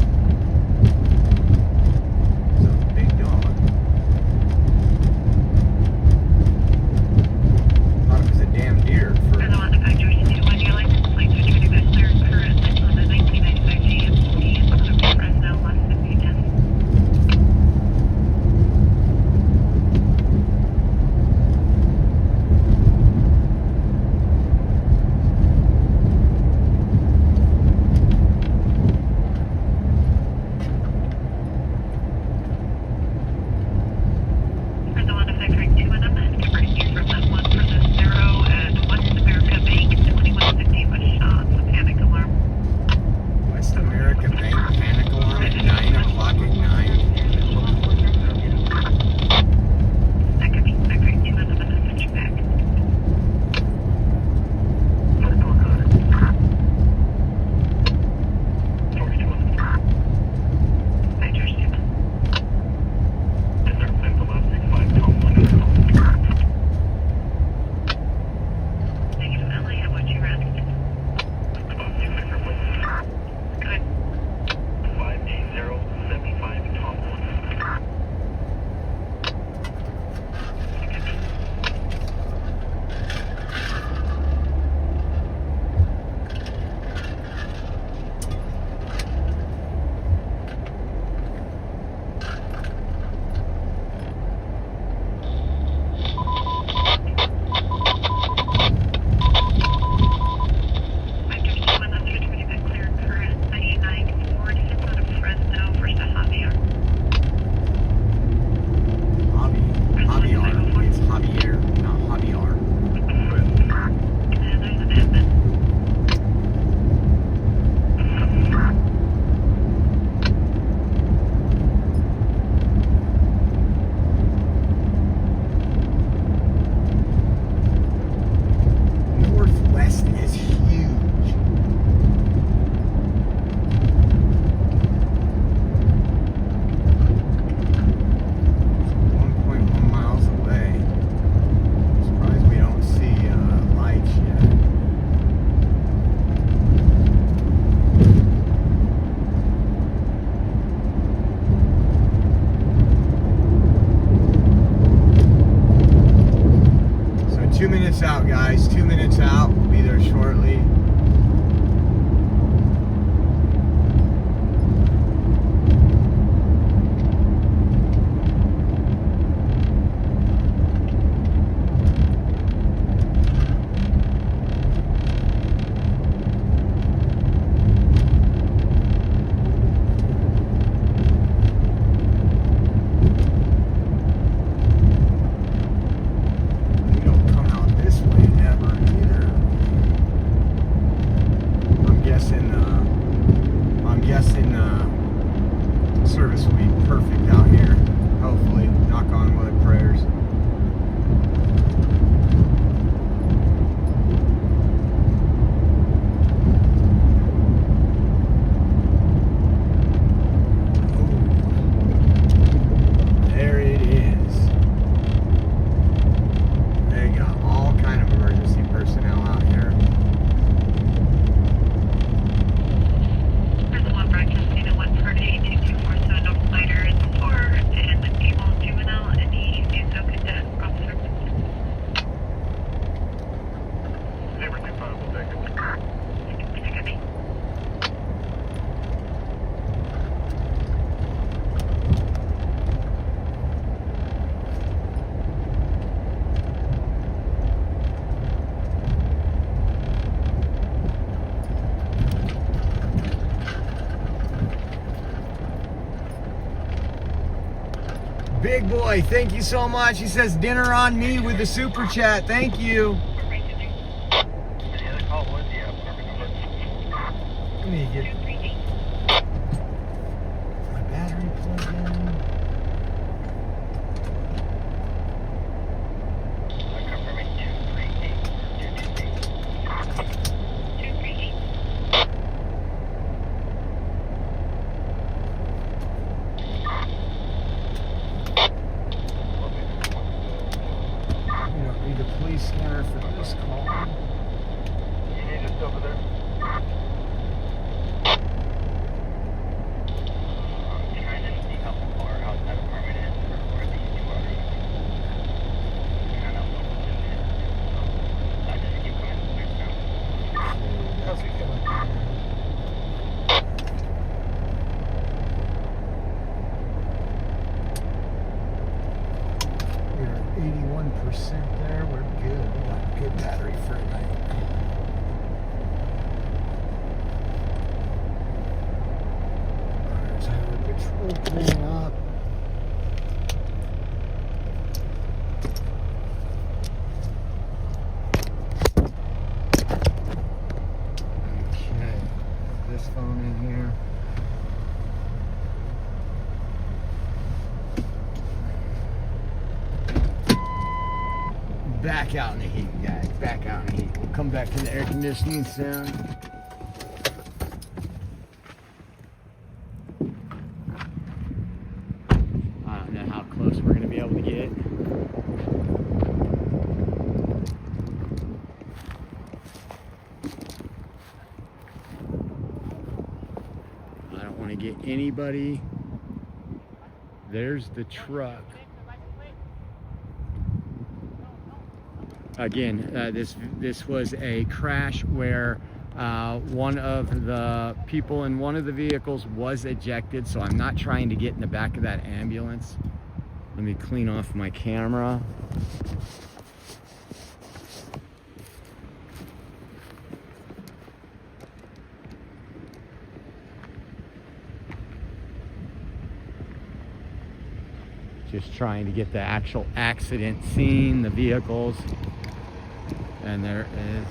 Speaker 1: It's a big dog. Thought it was a damn deer at first.
Speaker 2: Fresno on the factory, 2-1, your license plate, switch to back clear current, that's on the 1995 GMC, it's Fresno, less than 10.
Speaker 1: Out, guys. 2 minutes out. We'll be there shortly. We don't come out this way ever either. big boy. Thank you so much. He says dinner on me with the super chat. Thank you.
Speaker 3: The other call was the apartment number.
Speaker 1: Let me get my battery plugged in.
Speaker 3: Confirming 238.
Speaker 2: 238.
Speaker 1: You don't need a police scanner for this call.
Speaker 3: You need just over there? I'm trying to see how far out that apartment is or where these two are. Kind of look in there. I just keep coming straight down.
Speaker 1: That's good. We're at 81% there. We're good. We got a good battery for a night. There's Highway Patrol pulling up. Okay. This phone in here. Back out in the heat, guys. Back out in the heat. We'll come back to the air conditioning soon. I don't know how close we're going to be able to get. I don't want to get anybody. There's the truck. Again, this was a crash where one of the people in one of the vehicles was ejected, so I'm not trying to get in the back of that ambulance. Let me clean off my camera. Just trying to get the actual accident scene, the vehicles. And there is,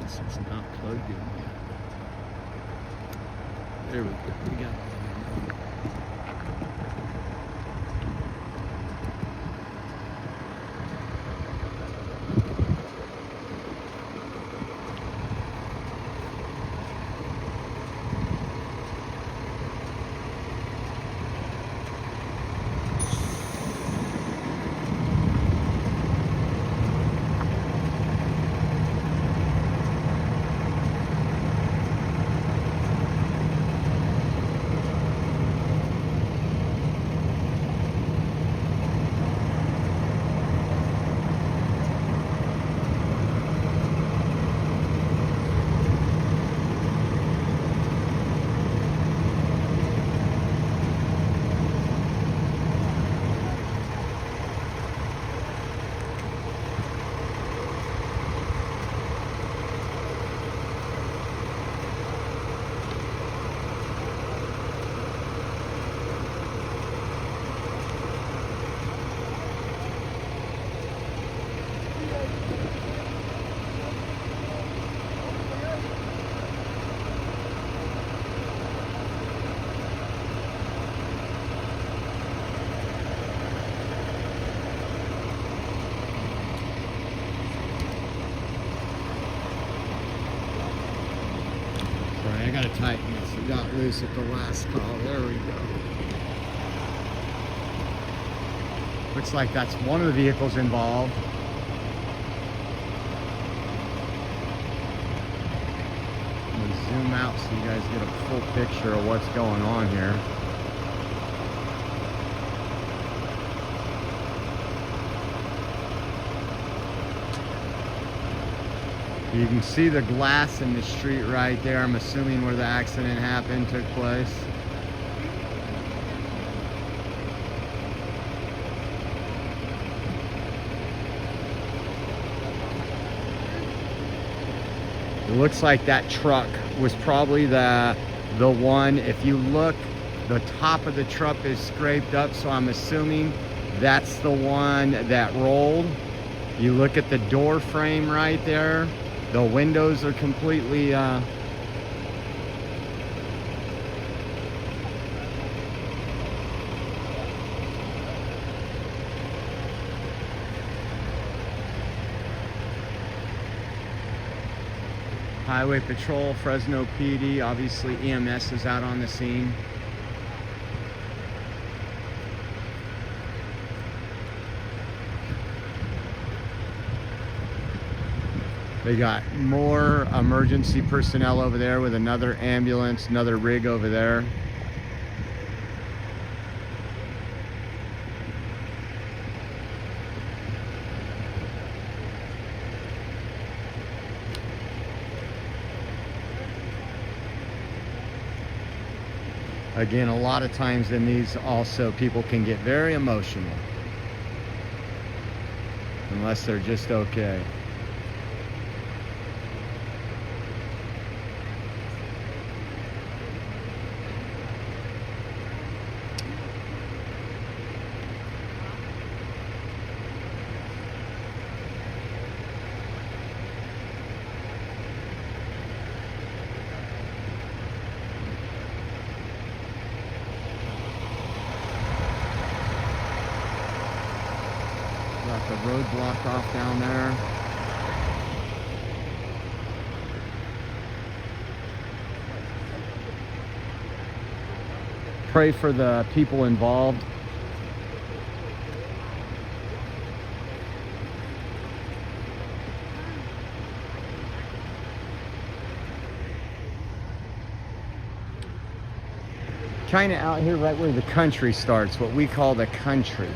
Speaker 1: this is not plugged in yet. There we go, we got it. Sorry, I gotta tighten this. It got loose at the last call. There we go. Looks like that's one of the vehicles involved. I'm gonna zoom out so you guys get a full picture of what's going on here. You can see the glass in the street right there. I'm assuming where the accident happened, took place. It looks like that truck was probably the one. If you look The top of the truck is scraped up, so I'm assuming that's the one that rolled. You look at the door frame right there. The windows are completely Highway Patrol, Fresno PD, obviously EMS is out on the scene. They got more emergency personnel over there with another ambulance, another rig over there. Again, a lot of times in these also people can get very emotional unless they're just okay. Got the road blocked off down there. Pray for the people involved. Kind of out here right where the country starts, what we call the country.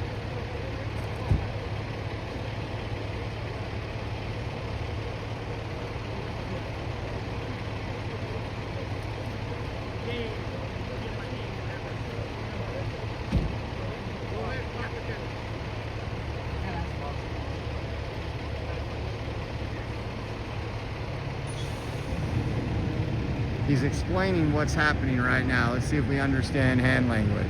Speaker 1: He's explaining what's happening right now. Let's see if we understand hand language.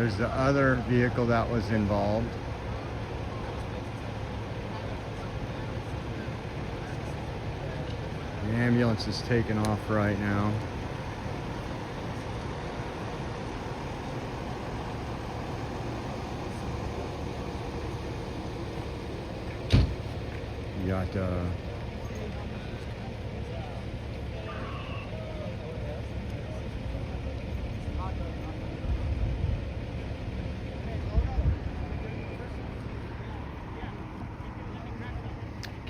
Speaker 1: There's the other vehicle that was involved. The ambulance is taking off right now. You got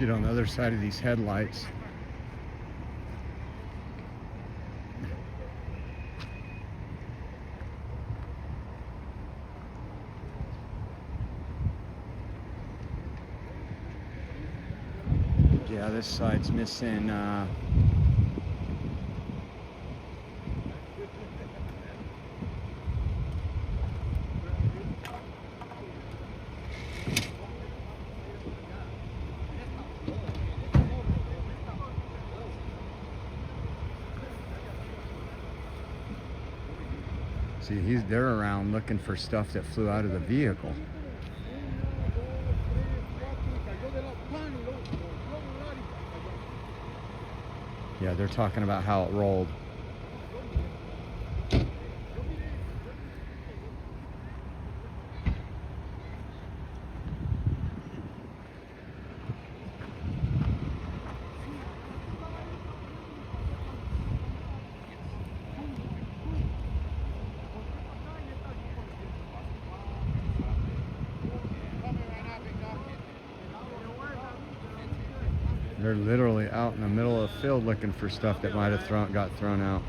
Speaker 1: get on the other side of these headlights. Yeah, this side's missing see, they're around looking for stuff that flew out of the vehicle. Yeah, they're talking about how it rolled. They're literally out in the middle of the field looking for stuff that might have got thrown out.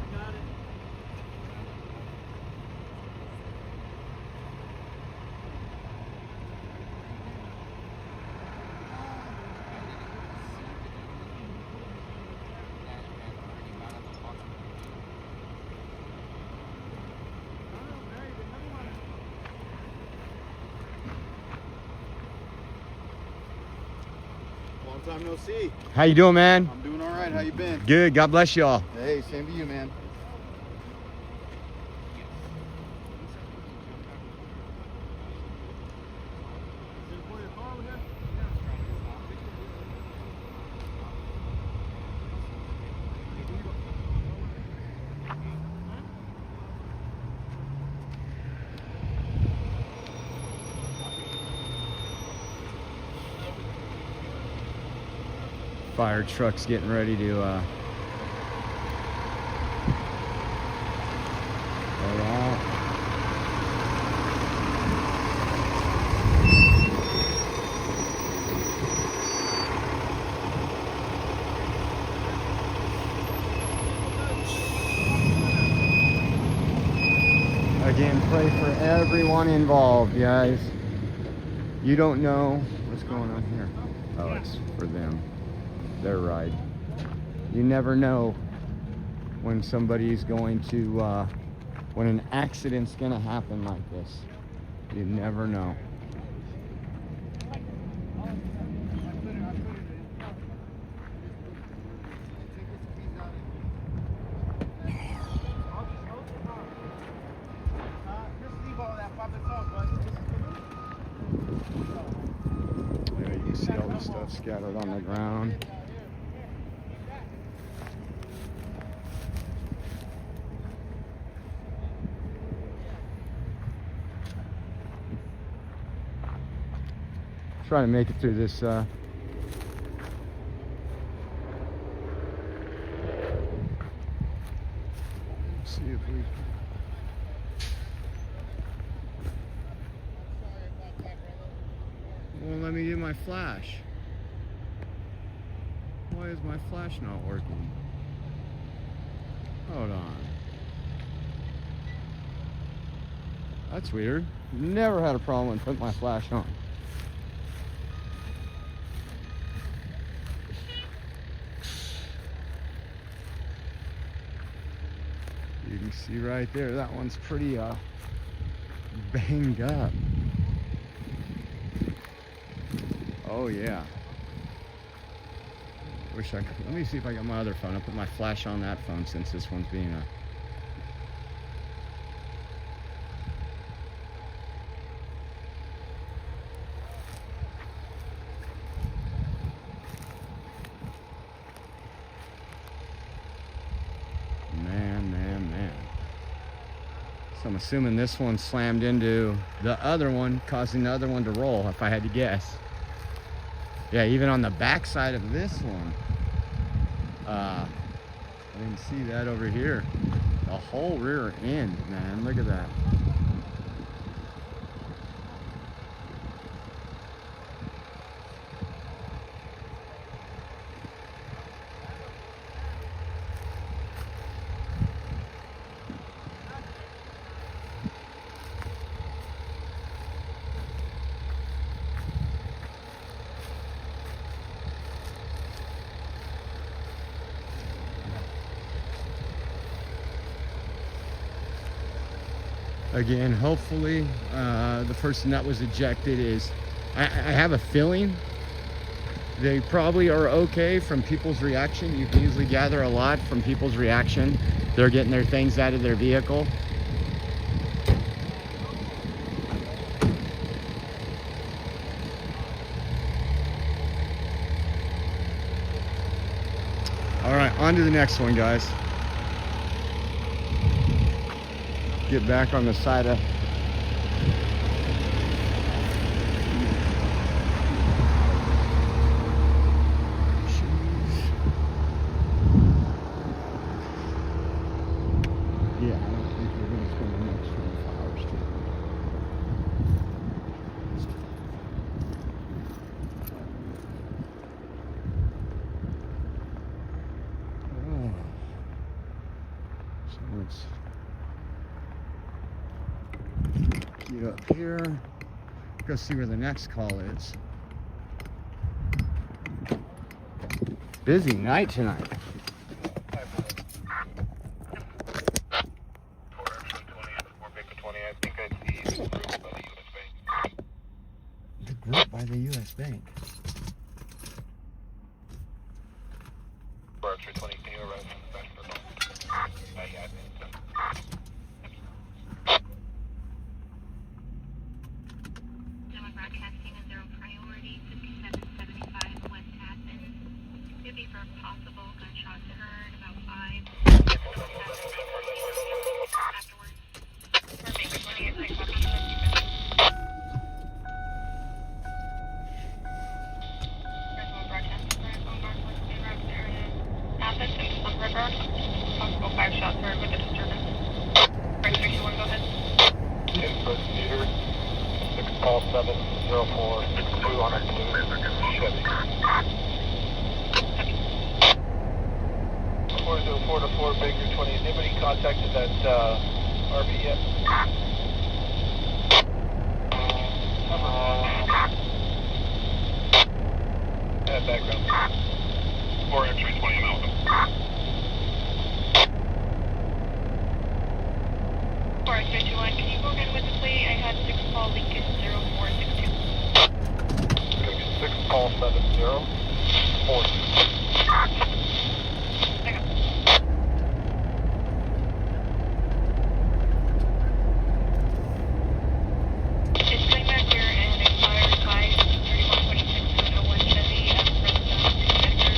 Speaker 8: Long time no see.
Speaker 1: How you doing, man?
Speaker 8: I'm doing all right. How you been?
Speaker 1: Good. God bless y'all.
Speaker 8: Hey, same to you, man.
Speaker 1: Fire truck's getting ready to go out. Again, pray for everyone involved, guys. You don't know what's going on here. Oh, it's for them. Their ride. You never know when somebody's going to, when an accident's gonna happen like this. You never know. Yeah, you can see all this stuff scattered on the ground. Trying to make it through this see if we won't let me get my flash. Why is my flash not working? Hold on. That's weird. Never had a problem when putting my flash on. You can see right there, that one's pretty banged up. Oh yeah. Wish I could. Let me see if I got my other phone. I'll put my flash on that phone since this one's being a man. So I'm assuming this one slammed into the other one, causing the other one to roll, if I had to guess. Yeah, even on the back side of this one, I didn't see that over here. The whole rear end, man, look at that. Again, hopefully the person that was ejected is, I have a feeling they probably are okay from people's reaction. You can usually gather a lot from people's reaction. They're getting their things out of their vehicle. All right, on to the next one, guys. Get back on the side of yeah, I don't think we're gonna spend the next 24 hours too. Let's get up here. Go see where the next call is. Busy night tonight. The group by the U.S. Bank.
Speaker 2: Broadcasting a zero priority, 5775 West Athens. Could be for possible gunshots heard about 5. Afterwards. Perfect. 28 like copy. Fresno broadcasting for phone Northwest New Route area. Athens and Slip River. Possible 5 shots heard with a disturbance. Right 61, go ahead.
Speaker 3: Investigator 6call704 202 Chevy. 404 to 4 Baker 20. Has anybody contacted that RV yet? Background. 4 entry 20 Malcolm.
Speaker 2: 421, can you go again with the plate? I had 6 call Lincoln 0462.
Speaker 3: 6call704.
Speaker 2: It's coming back here and expired by 3126 and 01 Chevy at Fresno Connector.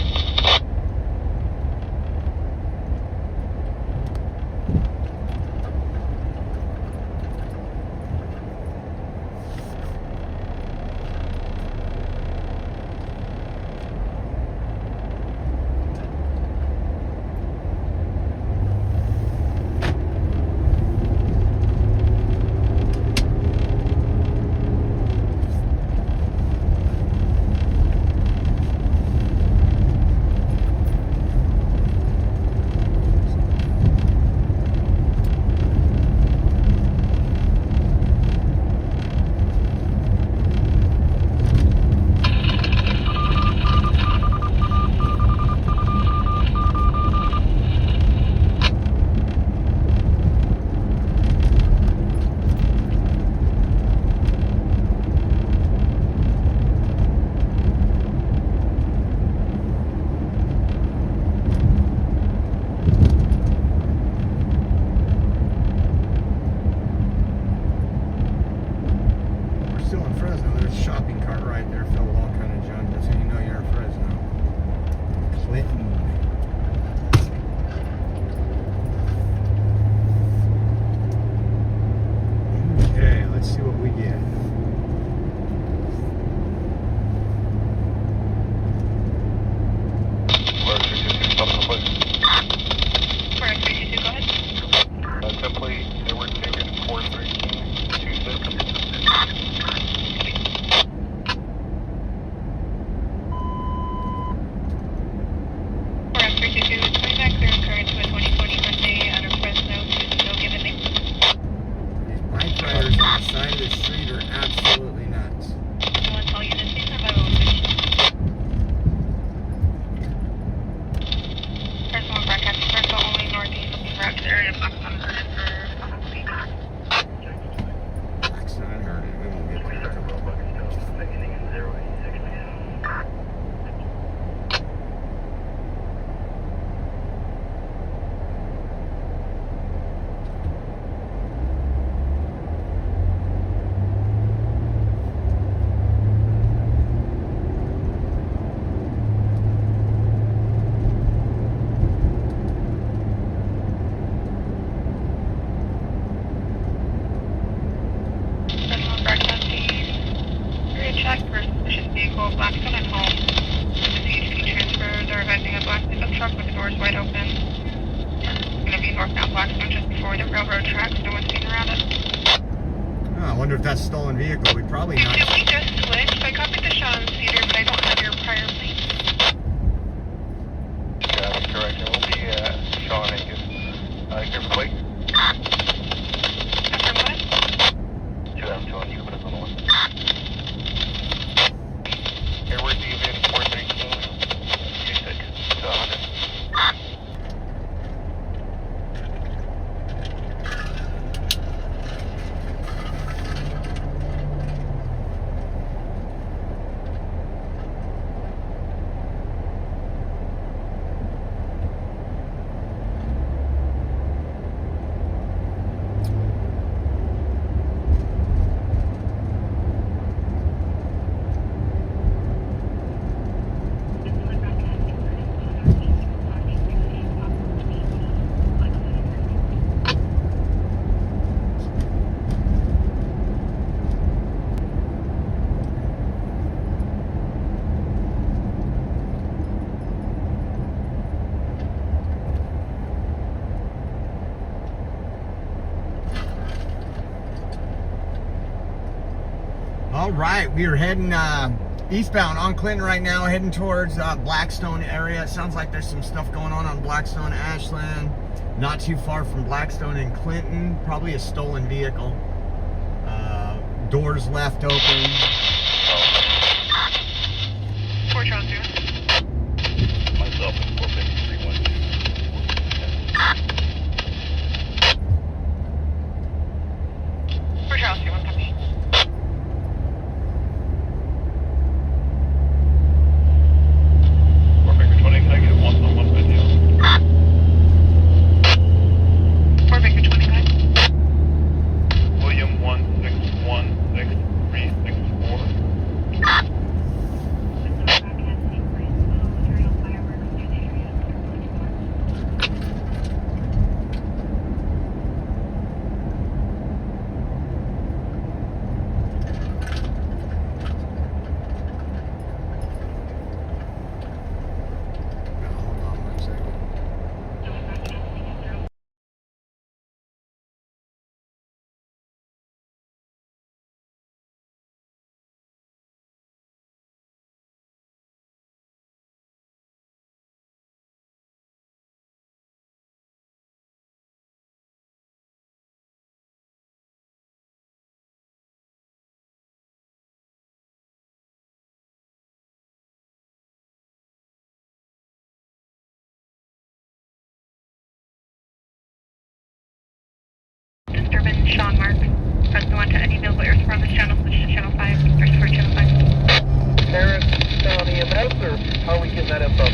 Speaker 1: We're still in Fresno. There's a shopping cart right there filled with all kind of junk. That's how you know you're in Fresno. Clinton. Okay, let's see what we get.
Speaker 3: Where 322 something please.
Speaker 2: 432, go ahead.
Speaker 3: Simply Edward Ticket 41326.
Speaker 2: It's coming back clear and current to a 2020 Hyundai out of Fresno to no given name.
Speaker 1: These bike riders on the side of the street are absolutely nuts.
Speaker 2: I want to tell you this thing about Fresno broadcasting Fresno only northeast of the Routes area, Fox 100 for speed.
Speaker 1: Black's not unheard of. We won't get there.
Speaker 3: Beginning in 086.
Speaker 2: Fresno broadcasting. Area check for suspicious vehicle, Blackstone at home. CHP transfer. They're advising a black pickup truck with the doors wide open. Gonna be northbound Blackstone just before the railroad tracks. No one's seen around it.
Speaker 1: Oh, I wonder if that's a stolen vehicle. We probably not.
Speaker 2: Did we just switch? I copied the shot on Cedar, but I don't have your prior plate.
Speaker 3: Yeah, that's correct. It will be Sean Aiken. Your plate.
Speaker 1: All right, we are heading eastbound on Clinton right now, heading towards Blackstone area. It sounds like there's some stuff going on Blackstone, Ashland. Not too far from Blackstone and Clinton. Probably a stolen vehicle. Doors left open.
Speaker 2: 4 Charles 0.
Speaker 3: Myself and 45312.
Speaker 2: 4 Charles 0, 1 copy.
Speaker 3: Victor 20, can I get a one-on-one video?
Speaker 2: 4 Victor 20, go ahead.
Speaker 3: William 1616364.
Speaker 1: Hold on 1 second.
Speaker 2: Disturbance, Sean Mark. Fresno on to any available air support on this channel, switch to channel 5, air support channel 5.
Speaker 3: Parents down EMS, or how are we getting that info?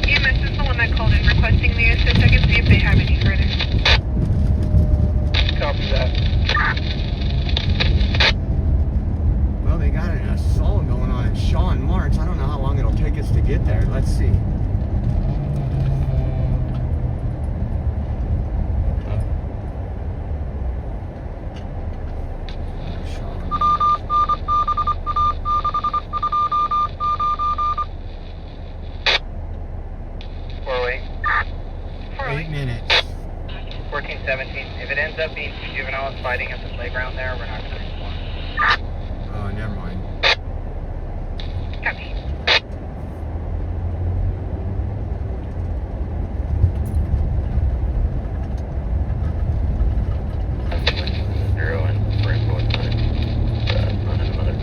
Speaker 2: EMS is the one that called in requesting the assist. I can see if they have any further.
Speaker 3: Copy that.
Speaker 1: Well, they got an assault going on at Sean Marks. I don't know how long it'll take us to get there. Let's see. Sean Marks.
Speaker 3: 408.
Speaker 1: 8 minutes.
Speaker 3: 1417. If it ends up being two juveniles fighting at the playground there, we're not going to respond.
Speaker 1: Oh, never mind.
Speaker 2: Copy.
Speaker 3: Zero and Fresno and son and mother.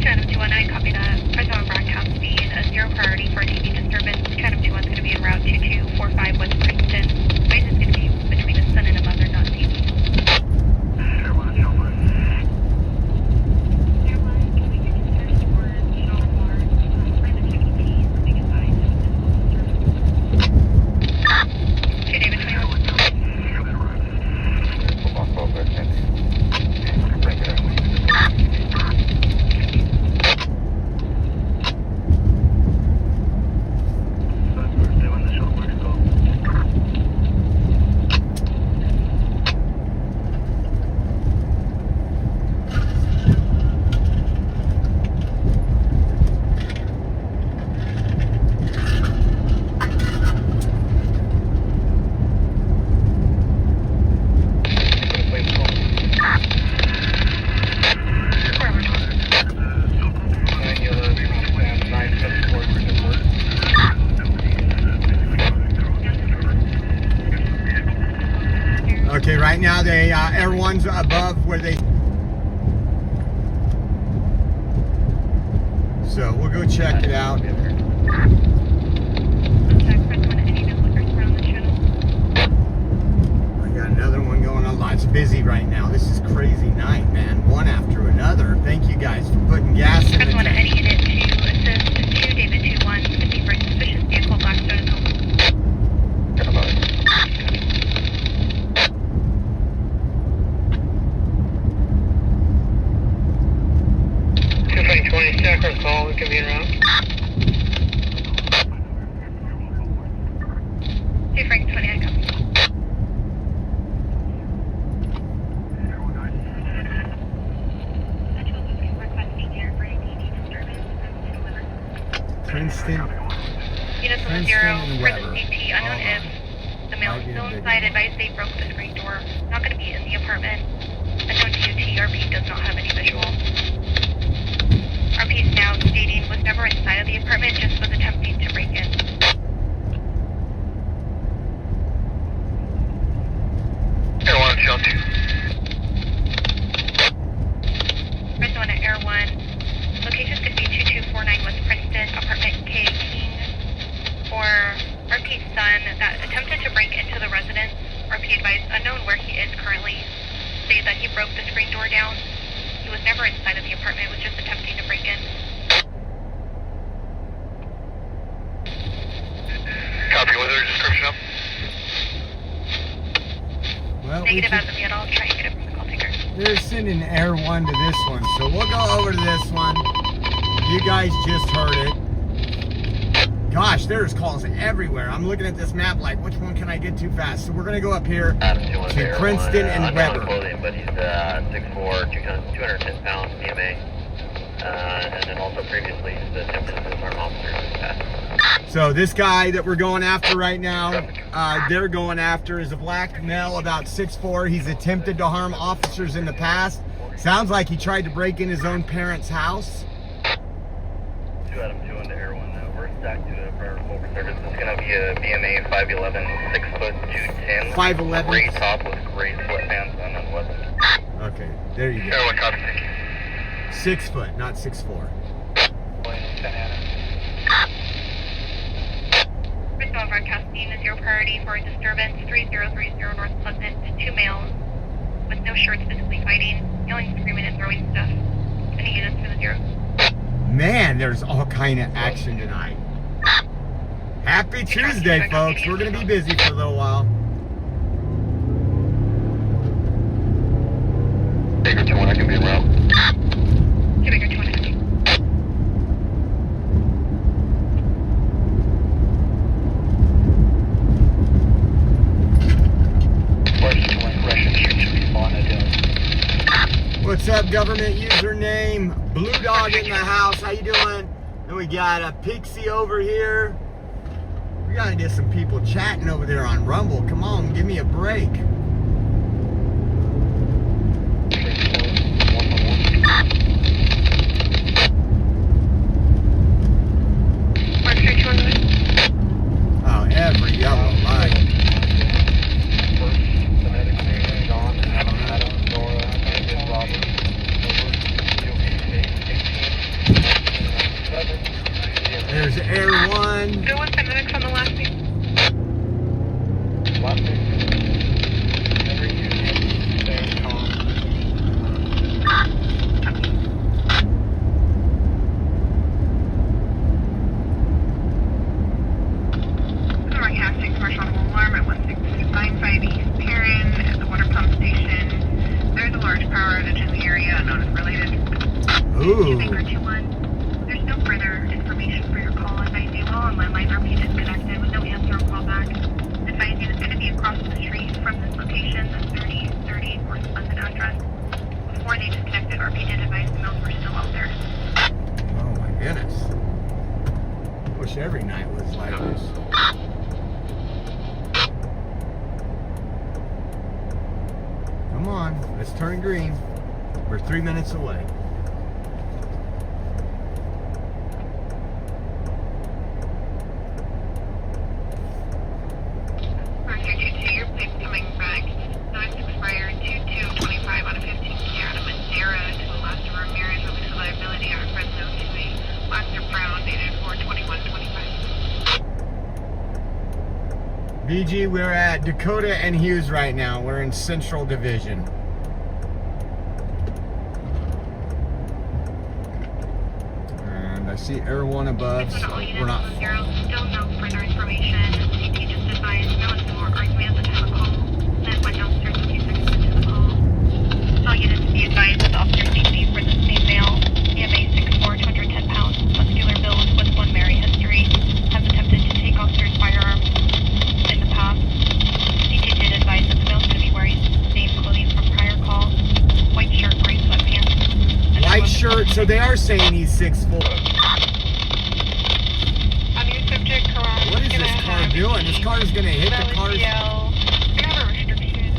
Speaker 2: Channel 219, copy that. Fresno and Brocktown speed, a 0 priority for a TV disturbance. Channel 21 is going to be en route 2245 West Princeton. Base is going to be between a son and a mother, not TV.
Speaker 1: Okay, right now they everyone's above where they. So we'll go check it out. I got another one going on. It's busy right now. This is crazy night, man. One after another. Thank you guys for putting gas in the
Speaker 2: Fresno on to
Speaker 1: tank.
Speaker 2: any unit to assist 2 David 21, 50 for suspicious vehicle, Blackstone is over.
Speaker 3: Stacker call, we can be around.
Speaker 2: 2 Frank 20, I copy.
Speaker 1: Princeton.
Speaker 2: Units on the
Speaker 1: Princeton
Speaker 2: 0,
Speaker 1: and
Speaker 2: for the
Speaker 1: Weber.
Speaker 2: CT, unknown
Speaker 1: Hold
Speaker 2: if. The male
Speaker 1: Might
Speaker 2: is
Speaker 1: be a
Speaker 2: still
Speaker 1: big
Speaker 2: inside,
Speaker 1: one.
Speaker 2: advised they broke the screen door. Not going to be in the apartment. Unknown DOT, RP does not have any visual. RP is now stating was never inside of the apartment, just was attempting to break in.
Speaker 3: Air 1, Shell 2.
Speaker 2: Fresno and Air 1. Location's going to be 2249 West Princeton, apartment K King. For RP's son that attempted to break into the residence. RP advised unknown where he is currently. Stated that he broke the screen door down. He was never inside of the apartment, was just attempting to break in.
Speaker 3: Copy, was there a description up?
Speaker 1: Well,
Speaker 2: Negative as of yet, I'll try and get it from the call taker.
Speaker 1: they're sending Air 1 to this one, so we'll go over to this one. You guys just heard it. Gosh, there's calls everywhere. I'm looking at this map like, which one can I get to fast? So we're going to go up here to Princeton and Weber.
Speaker 3: But he's 6'4", 210 pounds, BMA. And then also previously he's attempted to disarm officers in the past.
Speaker 1: So this guy that we're going after right now, they're going after is a black male about 6'4". He's attempted to harm officers in the past. Sounds like he tried to break in his own parents' house.
Speaker 3: 2 Adam 2 into Air 1. We're stacked to prior over service. This is going to be a BMA 5'11", 6 foot 210.
Speaker 1: 5'11".
Speaker 3: Gray top with gray sweatpants and then weapons.
Speaker 1: Okay, there you
Speaker 3: Air
Speaker 1: go.
Speaker 3: 1, copy.
Speaker 1: 6 foot, not 6'4".
Speaker 2: Fresno broadcasting is your priority for a disturbance 3030 North Pleasant. 2 males with no shirts physically fighting, yelling, screaming, and throwing stuff. Any units for the 0.
Speaker 1: Man, there's all kind of action tonight. Happy Tuesday, folks. We're going to be busy for a little while.
Speaker 3: Baker 2-1, I can be around.
Speaker 2: 2 Baker 2-1.
Speaker 1: What's up, government username? Blue Dog in the house. How you doing? Then we got a Pixie over here. We gotta get some people chatting over there on Rumble. Come on, give me a break. Oh, every yellow light. There's Air 1.
Speaker 2: No one sent medics on the last name. Broadcasting commercial alarm at 1695 East Perrin at the water pump station. There's a large power outage in the area, known as related.
Speaker 1: Ooh.
Speaker 2: Baker 2-1. There's no further information for your call. Advise you all on landline RP disconnected with no answer or callback. Advise you it's going to be across the street from this location, the 3030 North Pleasant address. Before they disconnected, RP did advise the mills were still out there.
Speaker 1: Oh my goodness. Wish every night was like this. Come on, let's turn green. We're 3 minutes away.
Speaker 2: Your pick coming back. Notice expired 2225 on a 15K out of Madeira to Alaska Ramirez, release of liability out of Fresno to a Alaska Brown dated 4/21/25.
Speaker 1: BG, we're at Dakota and Hughes right now. We're in Central Division. And I see Air 1 above, so we're not far.
Speaker 2: Still no further information. CT just advised no more argument at the time of call. Then went downstairs a few seconds into the call. All units be advised that Officer CT for the same male, BMA 6'4", 210 pounds, muscular build with 1 married history, has attempted to take officer's firearms in the past. CT did advise that the male is going to be wearing the same clothing from prior calls, white shirt, gray sweatpants.
Speaker 1: White shirt, so they are saying he's 6'4".
Speaker 2: Subject,
Speaker 1: What is this car doing? This car is going to hit the cars.
Speaker 2: We have a restriction.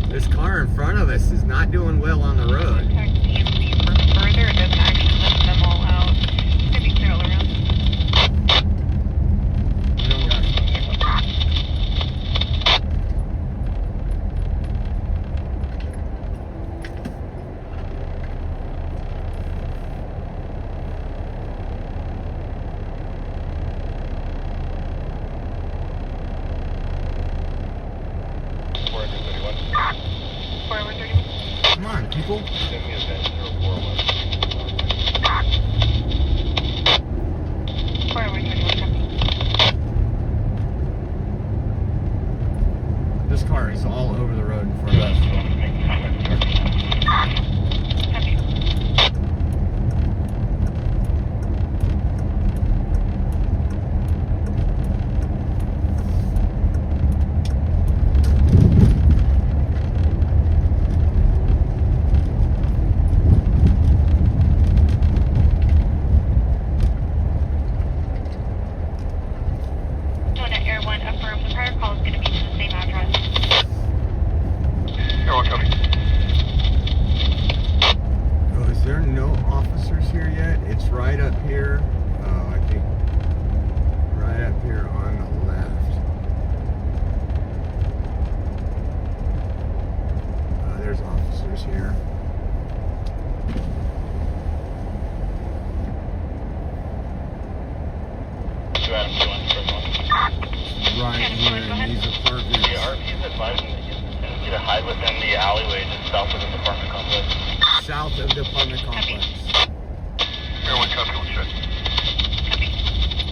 Speaker 1: This car in front of us is not doing well on the road.
Speaker 2: Contact DMV for further. It doesn't actually list them all out. It's gonna be clear all around.
Speaker 1: We don't got
Speaker 2: Forward 31.
Speaker 1: Come on, people.
Speaker 2: Forward 31. Copy.
Speaker 1: This car is all over the road in front of us.
Speaker 2: Copy. Donut Air 1 affirm. The prior call is going to be to the same address.
Speaker 3: Air 1 copy.
Speaker 1: Oh, is there no officers here yet? It's right up here. Oh, I think right up here on the left. There's officers here.
Speaker 3: Two Adam 2 1 Fresno.
Speaker 1: Right here in these apartments.
Speaker 3: The RP's advising that you get a hide within the alleyway just south of the apartment complex.
Speaker 1: South of the apartment complex.
Speaker 3: Air 1 copy, we'll check.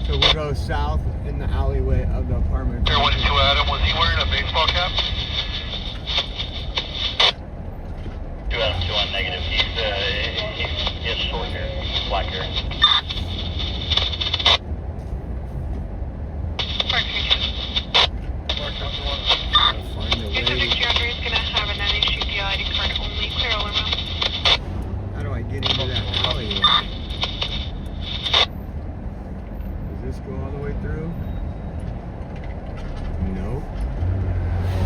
Speaker 1: So we'll go south in the alleyway of the apartment
Speaker 3: Air 1
Speaker 1: complex.
Speaker 3: 2 Adam, was he wearing a baseball cap? 2 Adam 2 1 negative. He has short hair, black hair.
Speaker 2: Park 32.
Speaker 1: Gotta find a
Speaker 2: Your
Speaker 1: way.
Speaker 2: subject to your under is going to have an unissued ID card only. Clear all around.
Speaker 1: How do I get into that alleyway? Does this go all the way through? Nope. I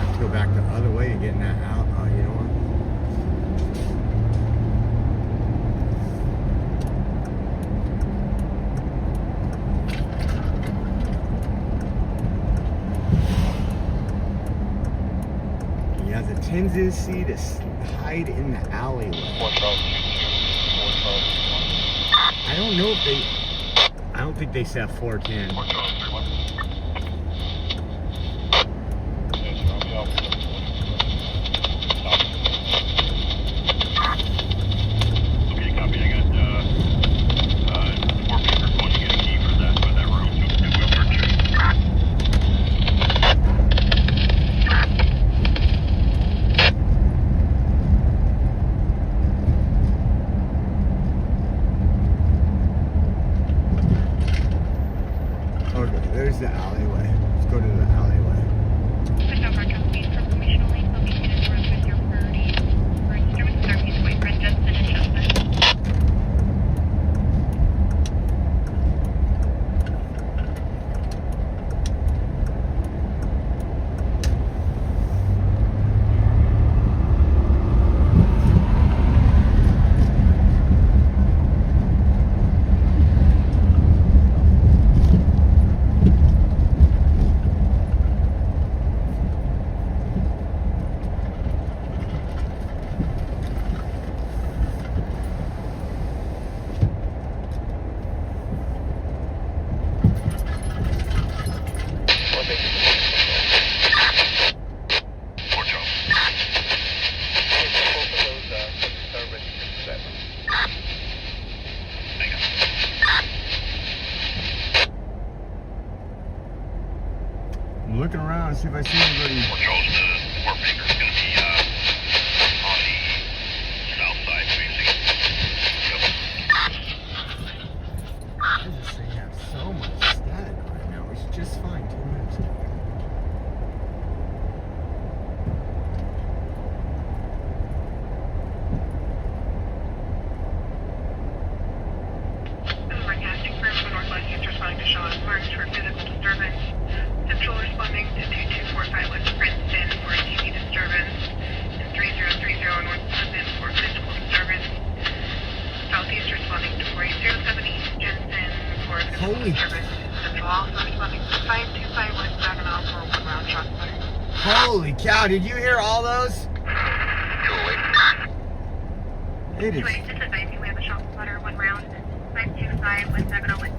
Speaker 1: have to go back the other way to get in that out. Oh, you know what? He has a tendency to hide in the alleyway.
Speaker 3: 4 Charles 2 2. 4 Charles 2 1.
Speaker 1: I don't know if they. I don't think they said 410.
Speaker 3: 4 Charles 3 1. Okay, copy. I got 4 papers going to get a key for that room. So we'll search it.
Speaker 1: Okay, there's the alleyway. Let's go to the alleyway.
Speaker 2: Push over trustees for permission only. Located in the room with your priority for instruments, therapy, boyfriend, Justin, and Justin.
Speaker 1: I'm looking around to see if I see anybody.
Speaker 3: Fort Charles, the Fort Baker's going to be on the south side facing.
Speaker 1: Why does this thing have so much static right now? It was just fine 2 minutes ago.
Speaker 2: Broadcasting from the Northwest East responding to Sean Marks for physical disturbance. Central responding to 2245 West Princeton for a TV disturbance. And
Speaker 1: Holy,
Speaker 2: Central also responding to 525 West Saginaw for one round shot fire.
Speaker 1: holy cow! Did you hear all those? It is
Speaker 2: 286 advising we have a shot spotter, one round. 525 West Saginaw West.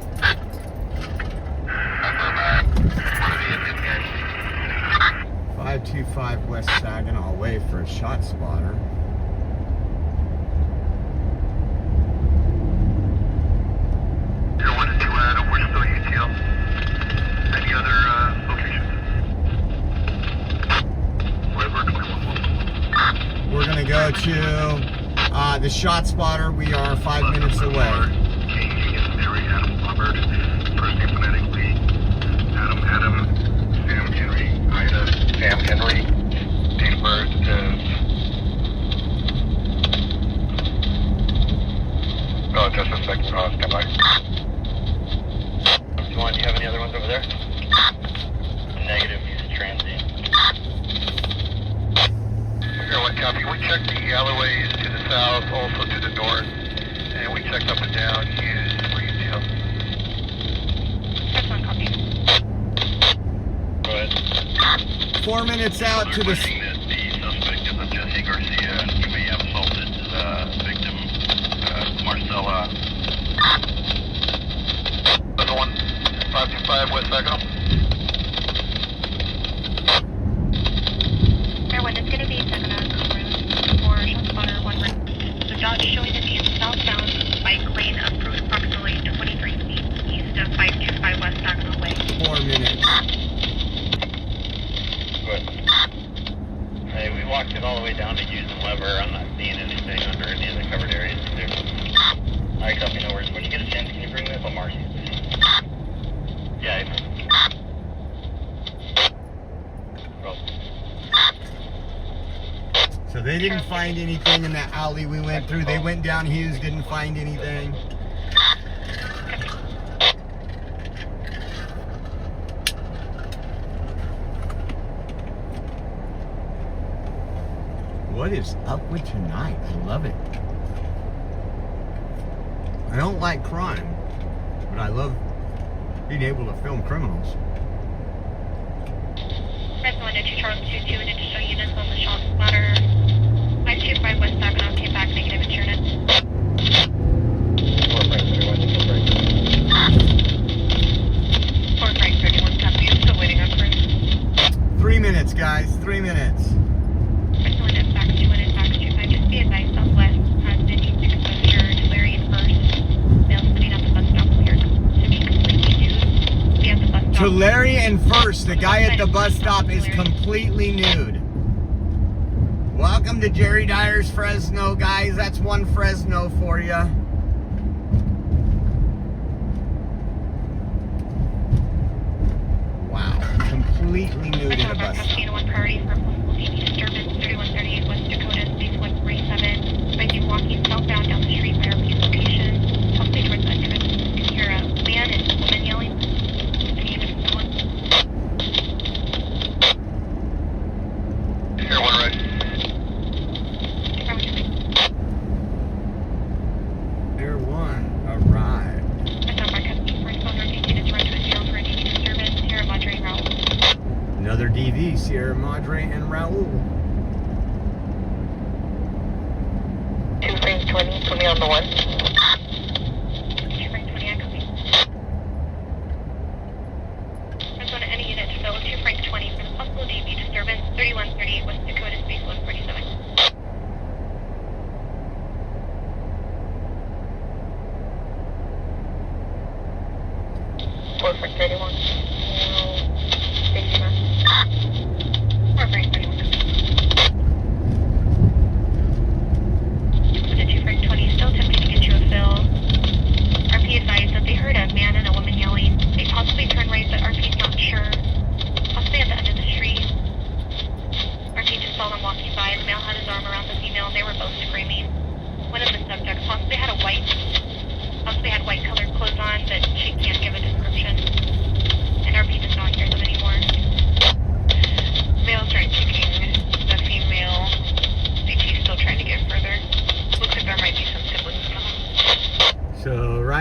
Speaker 1: 525 West Saginaw Way for a shot spotter.
Speaker 3: One to two Adam, we're still UTL. Any other locations? River 21.
Speaker 1: We're gonna go to the shot spotter. We are 5 minutes away.
Speaker 3: Changing is Mary Adam Hubbard. First name phonetically. Adam, Sam Henry, Ida, Sam Henry. Date of birth is. Oh, just a second. Stand by. Do you have any other ones over there? Negative, he's transient. Here, one copy. We checked the alleyways to the south, also to the north, and we checked up and down. Use for UTL.
Speaker 2: That's one copy.
Speaker 3: Go ahead.
Speaker 1: 4 minutes out to the.
Speaker 3: That the suspect is a Jesse Garcia. He may have assaulted the victim, Marcella. Another one, 525 West Saginaw.
Speaker 2: Everyone, it's going to be Saginaw for shot spotter, one round. The Dodge showing to be southbound bike lane approach approximately 23 feet east of 525 West Saginaw Way.
Speaker 1: 4 minutes.
Speaker 3: Good. Hey, we walked it all the way down to Hughes and Weber. I'm not seeing anything under any of the covered areas either. Alright, copy, no worries. When you get a chance, can you bring that up, Marcy? Yeah, Roll.
Speaker 1: So they didn't find anything in that alley we went through. They went down Hughes, didn't find anything. What is up with tonight? I love it. I don't like crime, but I love being able to film criminals.
Speaker 2: Fresno 102 Charles 22 and additional units on the shot spotter. 525 West Saginaw came back negative insurance. 4 Frank 31 copy. I'm still waiting on crew.
Speaker 1: 3 minutes, guys. 3 minutes.
Speaker 2: Fresno and back 2 and back 25. Just be advised, Southwest has been used exposure to Larry and First. Male sitting at the bus stop here to be completely nude. Be at the bus stop.
Speaker 1: To Larry and First, the guy at the bus stop is completely nude. Welcome to Jerry Dyer's Fresno, guys. That's one Fresno for you. Wow, completely nude at a bus stop.
Speaker 2: 1 priority for possible TV disturbance. 3138 West Dakota, space 147. Might be walking southbound down the street by our peace location, possibly towards the entrance. You can hear a man and a woman yelling. Any unit of someone.
Speaker 3: Here, one right.
Speaker 1: Air 1 arrived.
Speaker 2: That's on my custody. First phone rotate units run to a 0 for a TV disturbance. Sierra Madre and Raul.
Speaker 1: Another DV, Sierra Madre and Raul.
Speaker 2: 2 Frank 20, put me on the 1. 2 Frank 20, I copy. Press 1 to any unit to fill 2 Frank 20 for the possible DV disturbance. 3138 West Dakota, space 147. Four Frank 31. Safety man. 4 Frank 31. With the 2 Frank 20 still attempting to get you a fill. RP advised that they heard a man and a woman yelling. They possibly turned right, but RP's not sure. Possibly at the end of the street. RP just saw them walking by. The male had his arm around the female, and they were both screaming. One of the subjects possibly had white colored clothes on, but she can't give a description.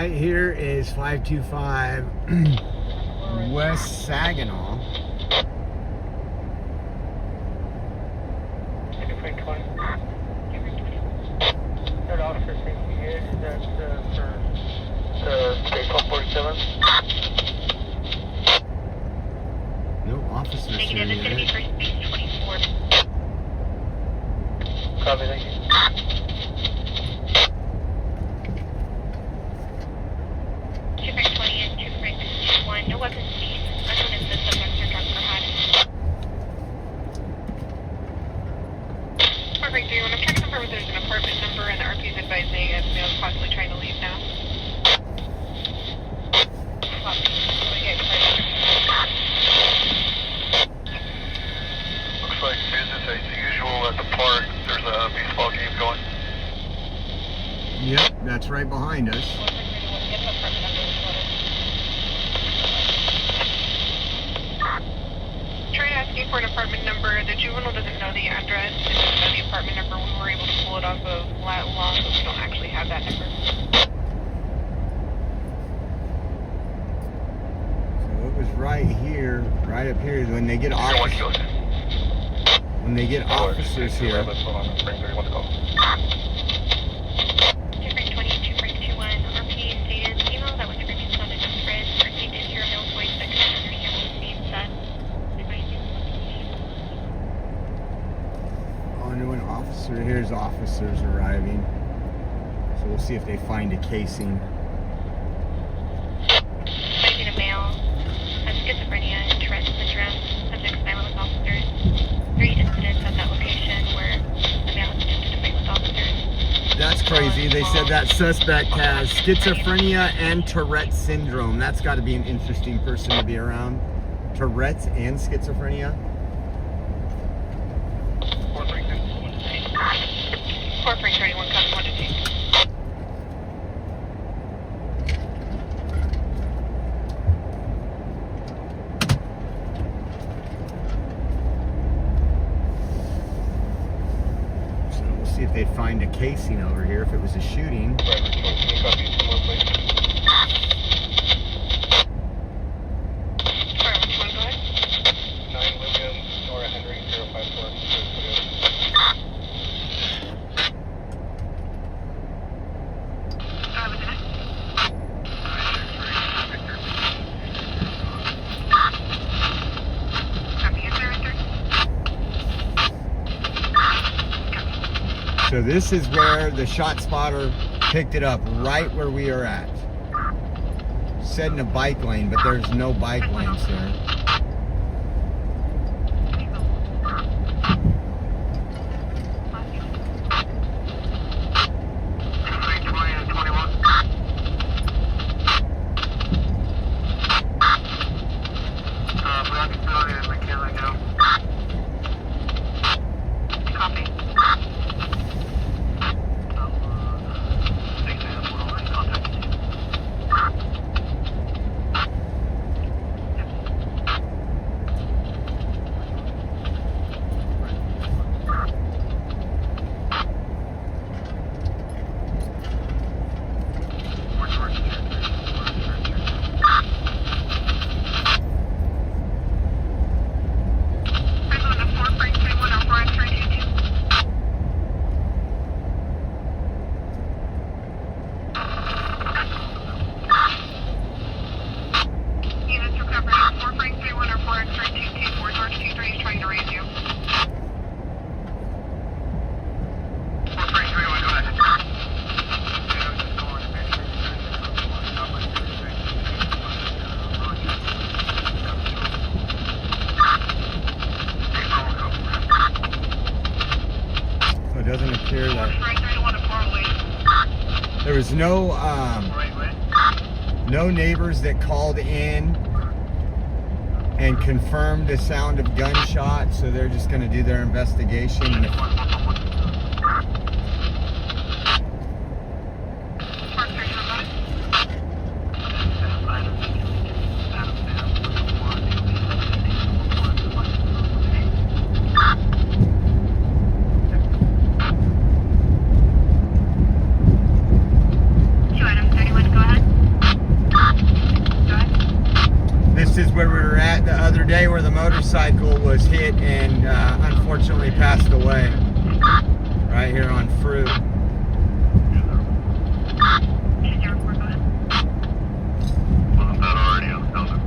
Speaker 1: right here is 525 West Saginaw.
Speaker 3: Third officer safety here, is that for state 1247?
Speaker 1: No officers here
Speaker 2: Negative, it's going to be
Speaker 1: yet.
Speaker 2: for speed 24.
Speaker 3: Copy, thank you.
Speaker 2: Two Frank 20 and 2 Frank 21. No weapons seized. Unknown is the subject or drugs were had. 4 Frank 31, I'm trying to confirm if there's an apartment number and the RP is advising as male is possibly trying to leave now. Copy. We get clear.
Speaker 3: Looks like business as usual at the park. There's a baseball game going.
Speaker 1: Yep, that's right behind us.
Speaker 2: 4 Frank 31, get the apartment number as well. Trying asking for an apartment number. The juvenile doesn't know the address. It doesn't know the apartment number. We were able to pull it off of lat long, but we don't actually have that number.
Speaker 1: So it was right here, right up here. When they get officers here.
Speaker 2: 2 Frank 20, 2 Frank 21. RP stated female that was previously on the spread. Received interior military section under here will be set.
Speaker 1: Oh, no, an officer. Here's officers arriving. So we'll see if they find a casing.
Speaker 2: Finding a male has schizophrenia and Tourette's syndrome. Subject silent with officers. 3 incidents at that location where the male has attempted to fight with officers.
Speaker 1: That's crazy. They said that suspect has schizophrenia and Tourette's syndrome. That's got to be an interesting person to be around. Tourette's and schizophrenia.
Speaker 2: 4 Frank 31 comes 1 to 2.
Speaker 1: So we'll see if they find a casing over here if it was a shooting.
Speaker 2: Alright, which one, go ahead.
Speaker 3: 9 William, Nora Henry, 054.
Speaker 1: So this is where the shot spotter picked it up, right where we are at. Said in a bike lane, but there's no bike lanes there.
Speaker 2: Copy.
Speaker 1: It doesn't appear that there was no neighbors that called in and confirmed the sound of gunshots, so they're just going to do their investigation.
Speaker 2: Two items, 31, go ahead.
Speaker 1: motorcycle was hit and unfortunately passed away right here on Fruit.
Speaker 3: Wasn't that already on the calendar?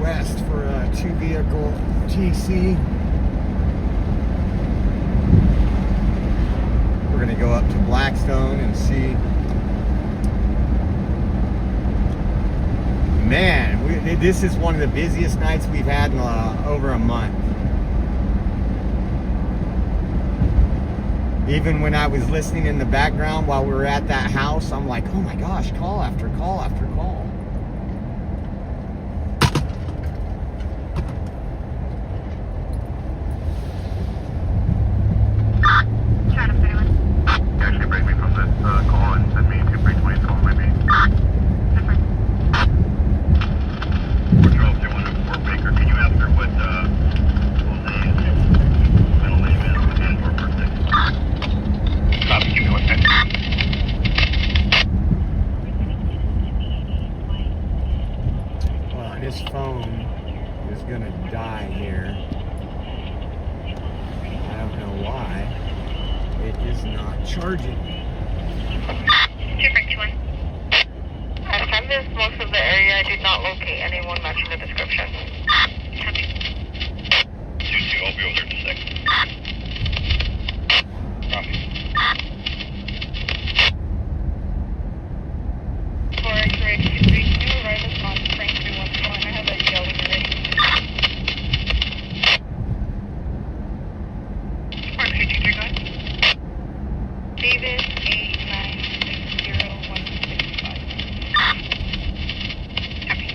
Speaker 1: West for a 2-vehicle TC. We're gonna go up to Blackstone and see. Man, this is one of the busiest nights we've had in over a month. Even when I was listening in the background while we were at that house, I'm like, oh my gosh, call after call after call.
Speaker 3: Actually break me from this call and send me to 320 maybe. For Charles 214 Baker, can you ask her what Jose's middle name is and her birthday? Copy, give me 1 second.
Speaker 1: Well, this phone is gonna die here. I don't know why. It is not charging.
Speaker 2: Different one. I canvassed most of the area. I did not locate anyone matching the description. Copy.
Speaker 3: 2-2, I'll be over there in a second. Copy.
Speaker 2: 4X-ray 232, right response, Frank 314. I have a yellow when you're ready. 4X-ray 232, go ahead. Davis 8960165. Copy.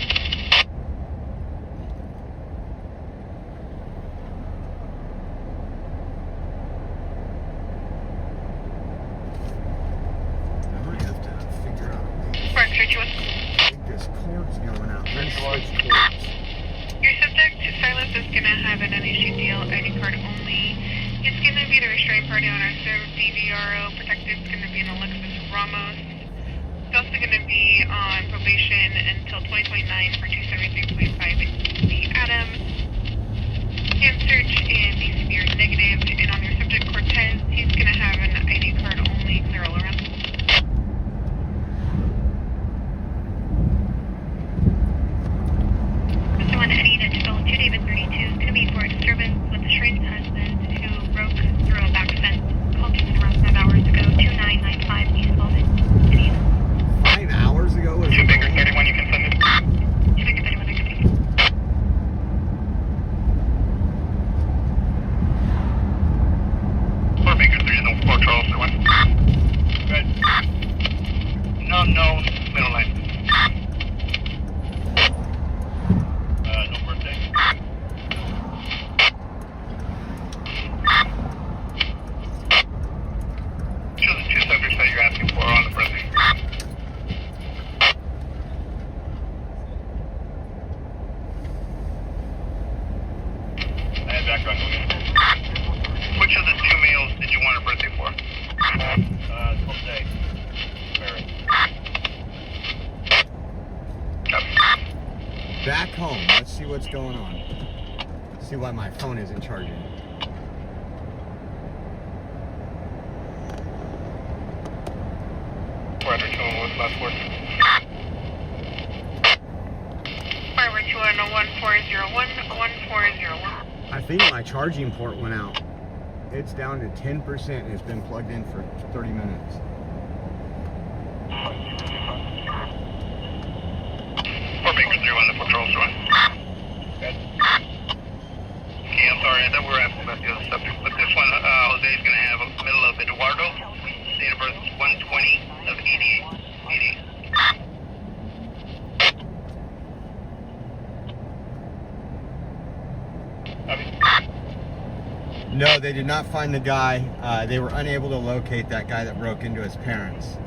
Speaker 1: I might have to figure out a way.
Speaker 2: 4X-ray 214.
Speaker 1: I think this cord's going out. Let's switch cords.
Speaker 2: Your subject, Silas, is going to have an unissued deal, ID card only. It's going to be the restraint party on our served DVRO. Protected is going to be an Alexis Ramos. It's also going to be on probation until 2029 for 273.5 the Adams. Hand search and be severe negative. And on your subject, Cortez, he's going to have an ID card only. Clear all around. Mr. 1 Eddie, that's 2 David 32 is going to be for a disturbance with a strange husband who broke through a back fence. Called us around 5 hours ago, 2995 East Bowman.
Speaker 1: 5 hours ago was
Speaker 3: 2 Baker 31, you can send it.
Speaker 2: 2 Baker 31, I can take it.
Speaker 3: 4 Baker 3, no 4 Charles 1. Good. No, middle line. No birthday. Show the 2 subjects that you're asking for on the birthday. I had background noise. Which of the 2 males did you want a birthday for? Jose. Barrett. Copy.
Speaker 1: back home. Let's see what's going on. See why my phone isn't charging.
Speaker 3: Weather 2 and what's last word?
Speaker 2: Firework 2 on 1401, 1401.
Speaker 1: I think my charging port went out. it's down to 10% and it's been plugged in for 30 minutes.
Speaker 3: 4 Baker 3 on the patrol showing. Okay, I'm sorry, I thought we were asking about the other subject, but this one, Jose's going to have a middle of Eduardo, date of birth 120 of 88.
Speaker 1: No, they did not find the guy. They were unable to locate that guy that broke into his parents.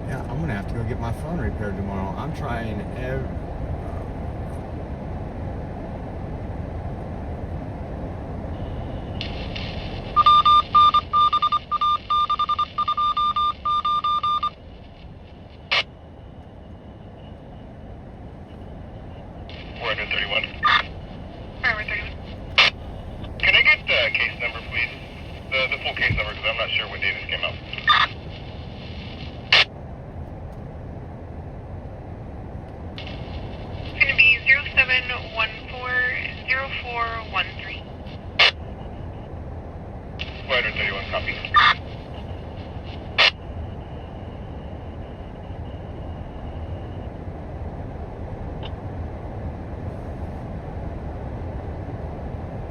Speaker 1: Yeah, I'm gonna have to go get my phone repaired tomorrow. I'm trying
Speaker 3: Forever 31. Can I get the case number, please? The full case number, because I'm not sure what day this came out.
Speaker 2: It's going to be 07140413.
Speaker 3: Forever 31 copy.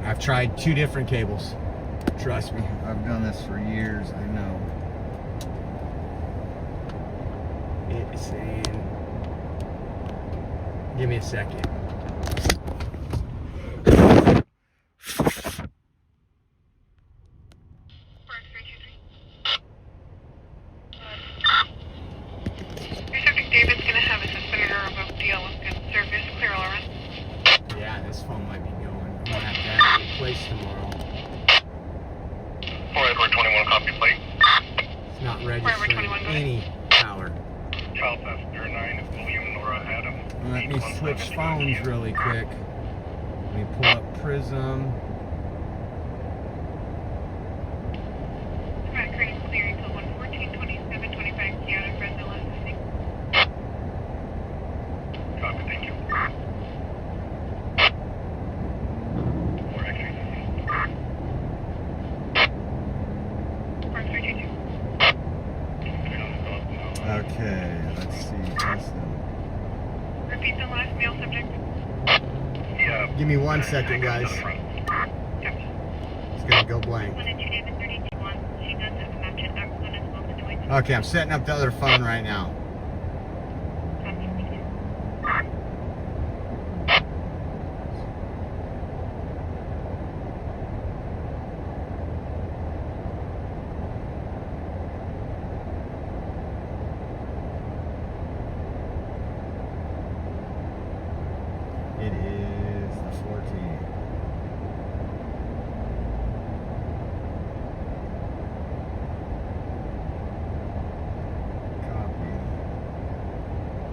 Speaker 1: I've tried 2 different cables. Trust me, I've done this for years. I know. It's saying, give me a second.
Speaker 2: Your subject David's going to have a suspended or revoked deal with good service. Clear all around.
Speaker 1: Yeah, this phone might be going. I'm gonna have to have it replaced tomorrow.
Speaker 3: 421 copy plate.
Speaker 1: It's not registering
Speaker 2: 21, go ahead.
Speaker 1: any power.
Speaker 3: Child passenger 9, William Nora Adam.
Speaker 1: Let me switch phones really quick. Let me pull up Prism.
Speaker 2: Traffic clear until 114:27:25 Kia to Fresno listening.
Speaker 3: Copy, thank you. 4X3.
Speaker 2: 4322.
Speaker 1: Okay, let's see. Preston.
Speaker 2: Repeat the last male subject.
Speaker 3: Yeah.
Speaker 1: Give me 1 second, guys.
Speaker 2: Copy.
Speaker 1: It's gonna go blank.
Speaker 2: 102 David 321. She does have a match at Arizona as well as the Dwight.
Speaker 1: Okay, I'm setting up the other phone right now.
Speaker 2: Copy. Thank you.
Speaker 1: It is the 14th. Copy.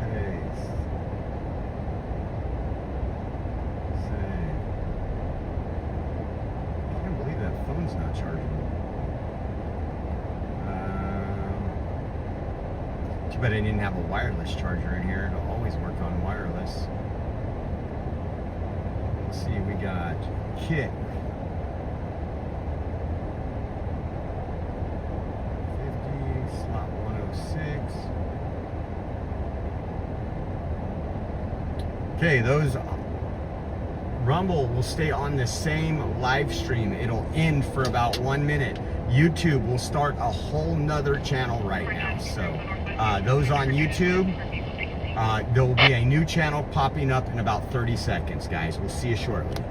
Speaker 1: Paste. Save. I can't believe that phone's not charging. Too bad I didn't have a wireless charger in here. It'll always work on wireless. Let's see, we got Kit. 50, slot 106. Okay, those Rumble will stay on the same live stream. It'll end for about 1 minute. YouTube will start a whole nother channel right now. So those on YouTube, there will be a new channel popping up in about 30 seconds, guys. We'll see you shortly.